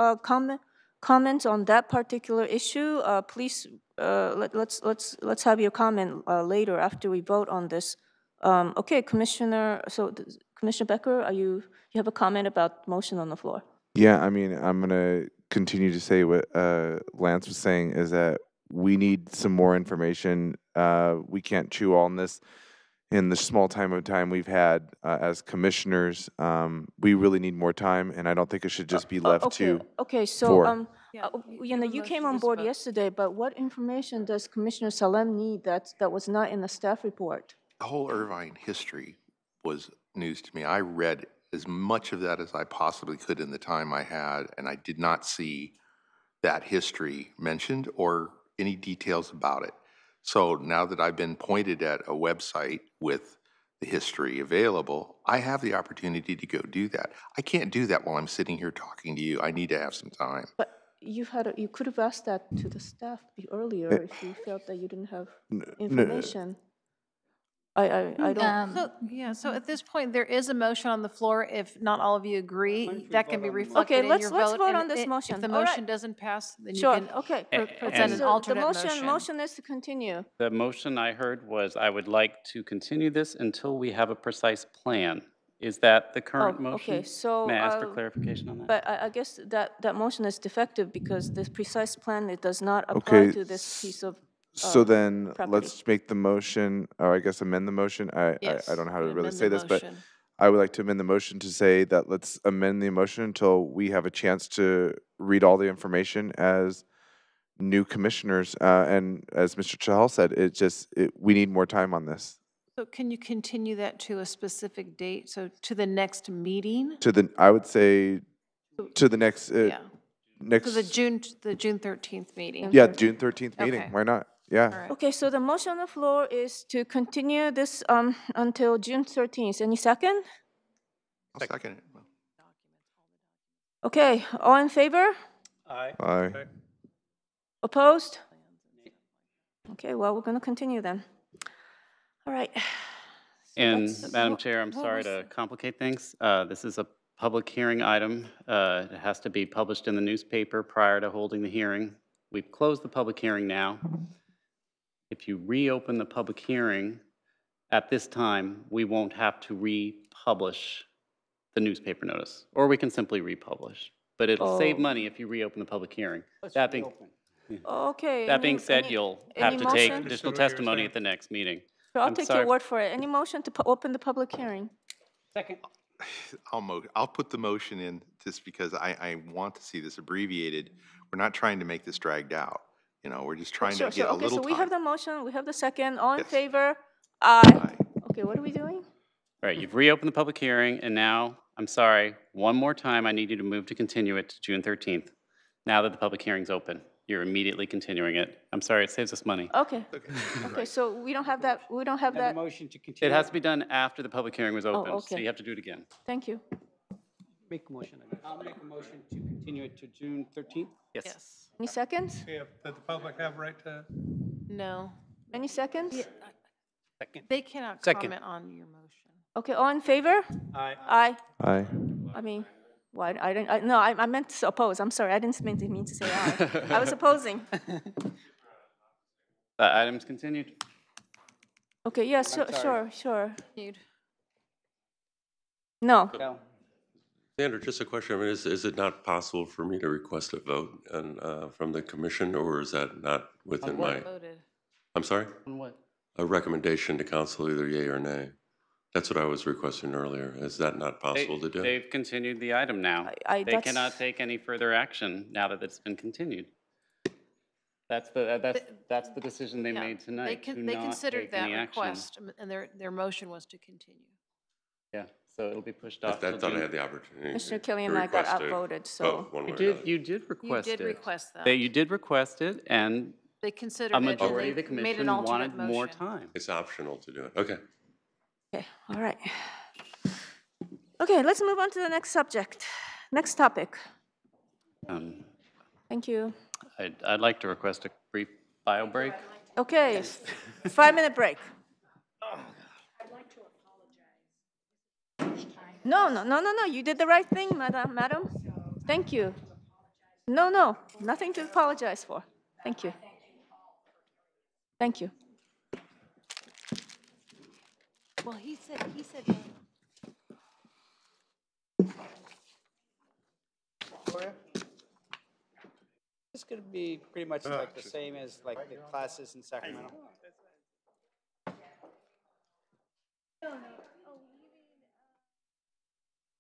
comments on that particular issue, please let's have your comment later after we vote on this Okay, Commissioner, Commissioner Becker, you have a comment about motion on the floor? Yeah, I mean, I'm gonna continue to say what Lance was saying is that we need some more information. We can't chew on this in the small time we've had as commissioners. We really need more time, and I don't think it should just be left to. Okay, so, for. you came on board yesterday, but what information does Commissioner Salem need that was not in the staff report? The whole Irvine history was news to me. I read as much of that as I possibly could in the time I had, and I did not see that history mentioned or any details about it. So now that I've been pointed at a website with the history available, I have the opportunity to go do that. I can't do that while I'm sitting here talking to you. I need to have some time. But you could have asked that to the staff earlier if you felt that you didn't have information. I don't. So at this point, there is a motion on the floor. If not all of you agree, that can be reflected in your vote. Let's vote And on this motion. If the All right. motion doesn't pass, then you Sure, can okay. present an alternate The motion is to continue. The motion I heard was I would like to continue this until we have a precise plan. Is that the current motion? Okay, so. May I ask for clarification on that? But I guess that motion is defective because this precise plan, it does not apply Okay, to this piece of So then, property. let's make the motion, or I guess amend the motion. I don't know how to really amend say the this, but motion. I would like to amend the motion to say that let's amend the motion until we have a chance to read all the information as new commissioners. And as Mr. Chahal said, we need more time on this. So can you continue that to a specific date? So to the next meeting? I would say, to the next, Yeah. next. To the June 13th meeting? Yeah, June 13th meeting. Okay. Why not? Yeah. Okay, so the motion on the floor is to continue this until June 13th. Any second? I'll second it. Okay, all in favor? Aye. Opposed? Okay, well, we're going to continue then. All right. And that's- Madam Chair, I'm what sorry was to complicate things. This is a public hearing item. It has to be published in the newspaper prior to holding the hearing. We've closed the public hearing now. If you reopen the public hearing, at this time, we won't have to republish the newspaper notice, or we can simply republish. But it'll save money if you reopen the public hearing. That being Okay. That being said, you'll have any to take motion? additional testimony at the next meeting. So I'll I'm take sorry. your word for it. Any motion to open the public hearing? Second. I'll put the motion in just because I want to see this abbreviated. We're not trying to make this dragged out. You know, we're just trying to get a Okay, little so we have time. the motion, we have the second. All in Yes. favor? Aye. Okay, what are we doing? All right, you've reopened the public hearing, and now, I'm sorry, one more time, I need you to move to continue it to June 13th. Now that the public hearing's open, you're immediately continuing it. I'm sorry, it saves us money. Okay. Okay, so we don't have that, Have a motion to continue. It has to be done after the public hearing was open, so okay. you have to do it again. Thank you. Make a motion. I'll make a motion to continue it to June 13th. Yes. Any seconds? Did the public have right to? No. Any seconds? Second. They cannot Second. comment on your motion. Okay, all in favor? Aye. Aye. Aye. I mean, why, I meant to oppose. I'm sorry, I didn't mean to say aye. I was opposing. Item's continued. Okay, yes, I'm sorry. sure. Continued. No. Sandra, just a question. I mean, is it not possible for me to request a vote from the commission, or is that not within my? Voted. I'm sorry? On what? A recommendation to council, either yea or nay. That's what I was requesting earlier. Is that not possible to do? They've continued the item now. They that's- cannot take any further action now that it's been continued. That's the decision they Yeah. made tonight, to They not considered take that any action. request, and their motion was to continue. Yeah, so it'll be pushed I off. till thought I June. had the opportunity. Mr. Kelly to and I got request a outvoted, so. vote one way or another. You did request it. You did request that. You did request it, and They considered a it, and majority of the they made commission an alternate wanted more motion. time. It's optional to do it. Okay. Okay, all right. Okay, let's move on to the next subject. Next topic. Thank you. I'd like to request a brief bio break. Okay, 5-minute break. No, you did the right thing, madam. Thank you. No, nothing to apologize for. Thank you. Thank you. Well, he said. Victoria? It's going to be pretty much like the same as like the classes in Sacramento.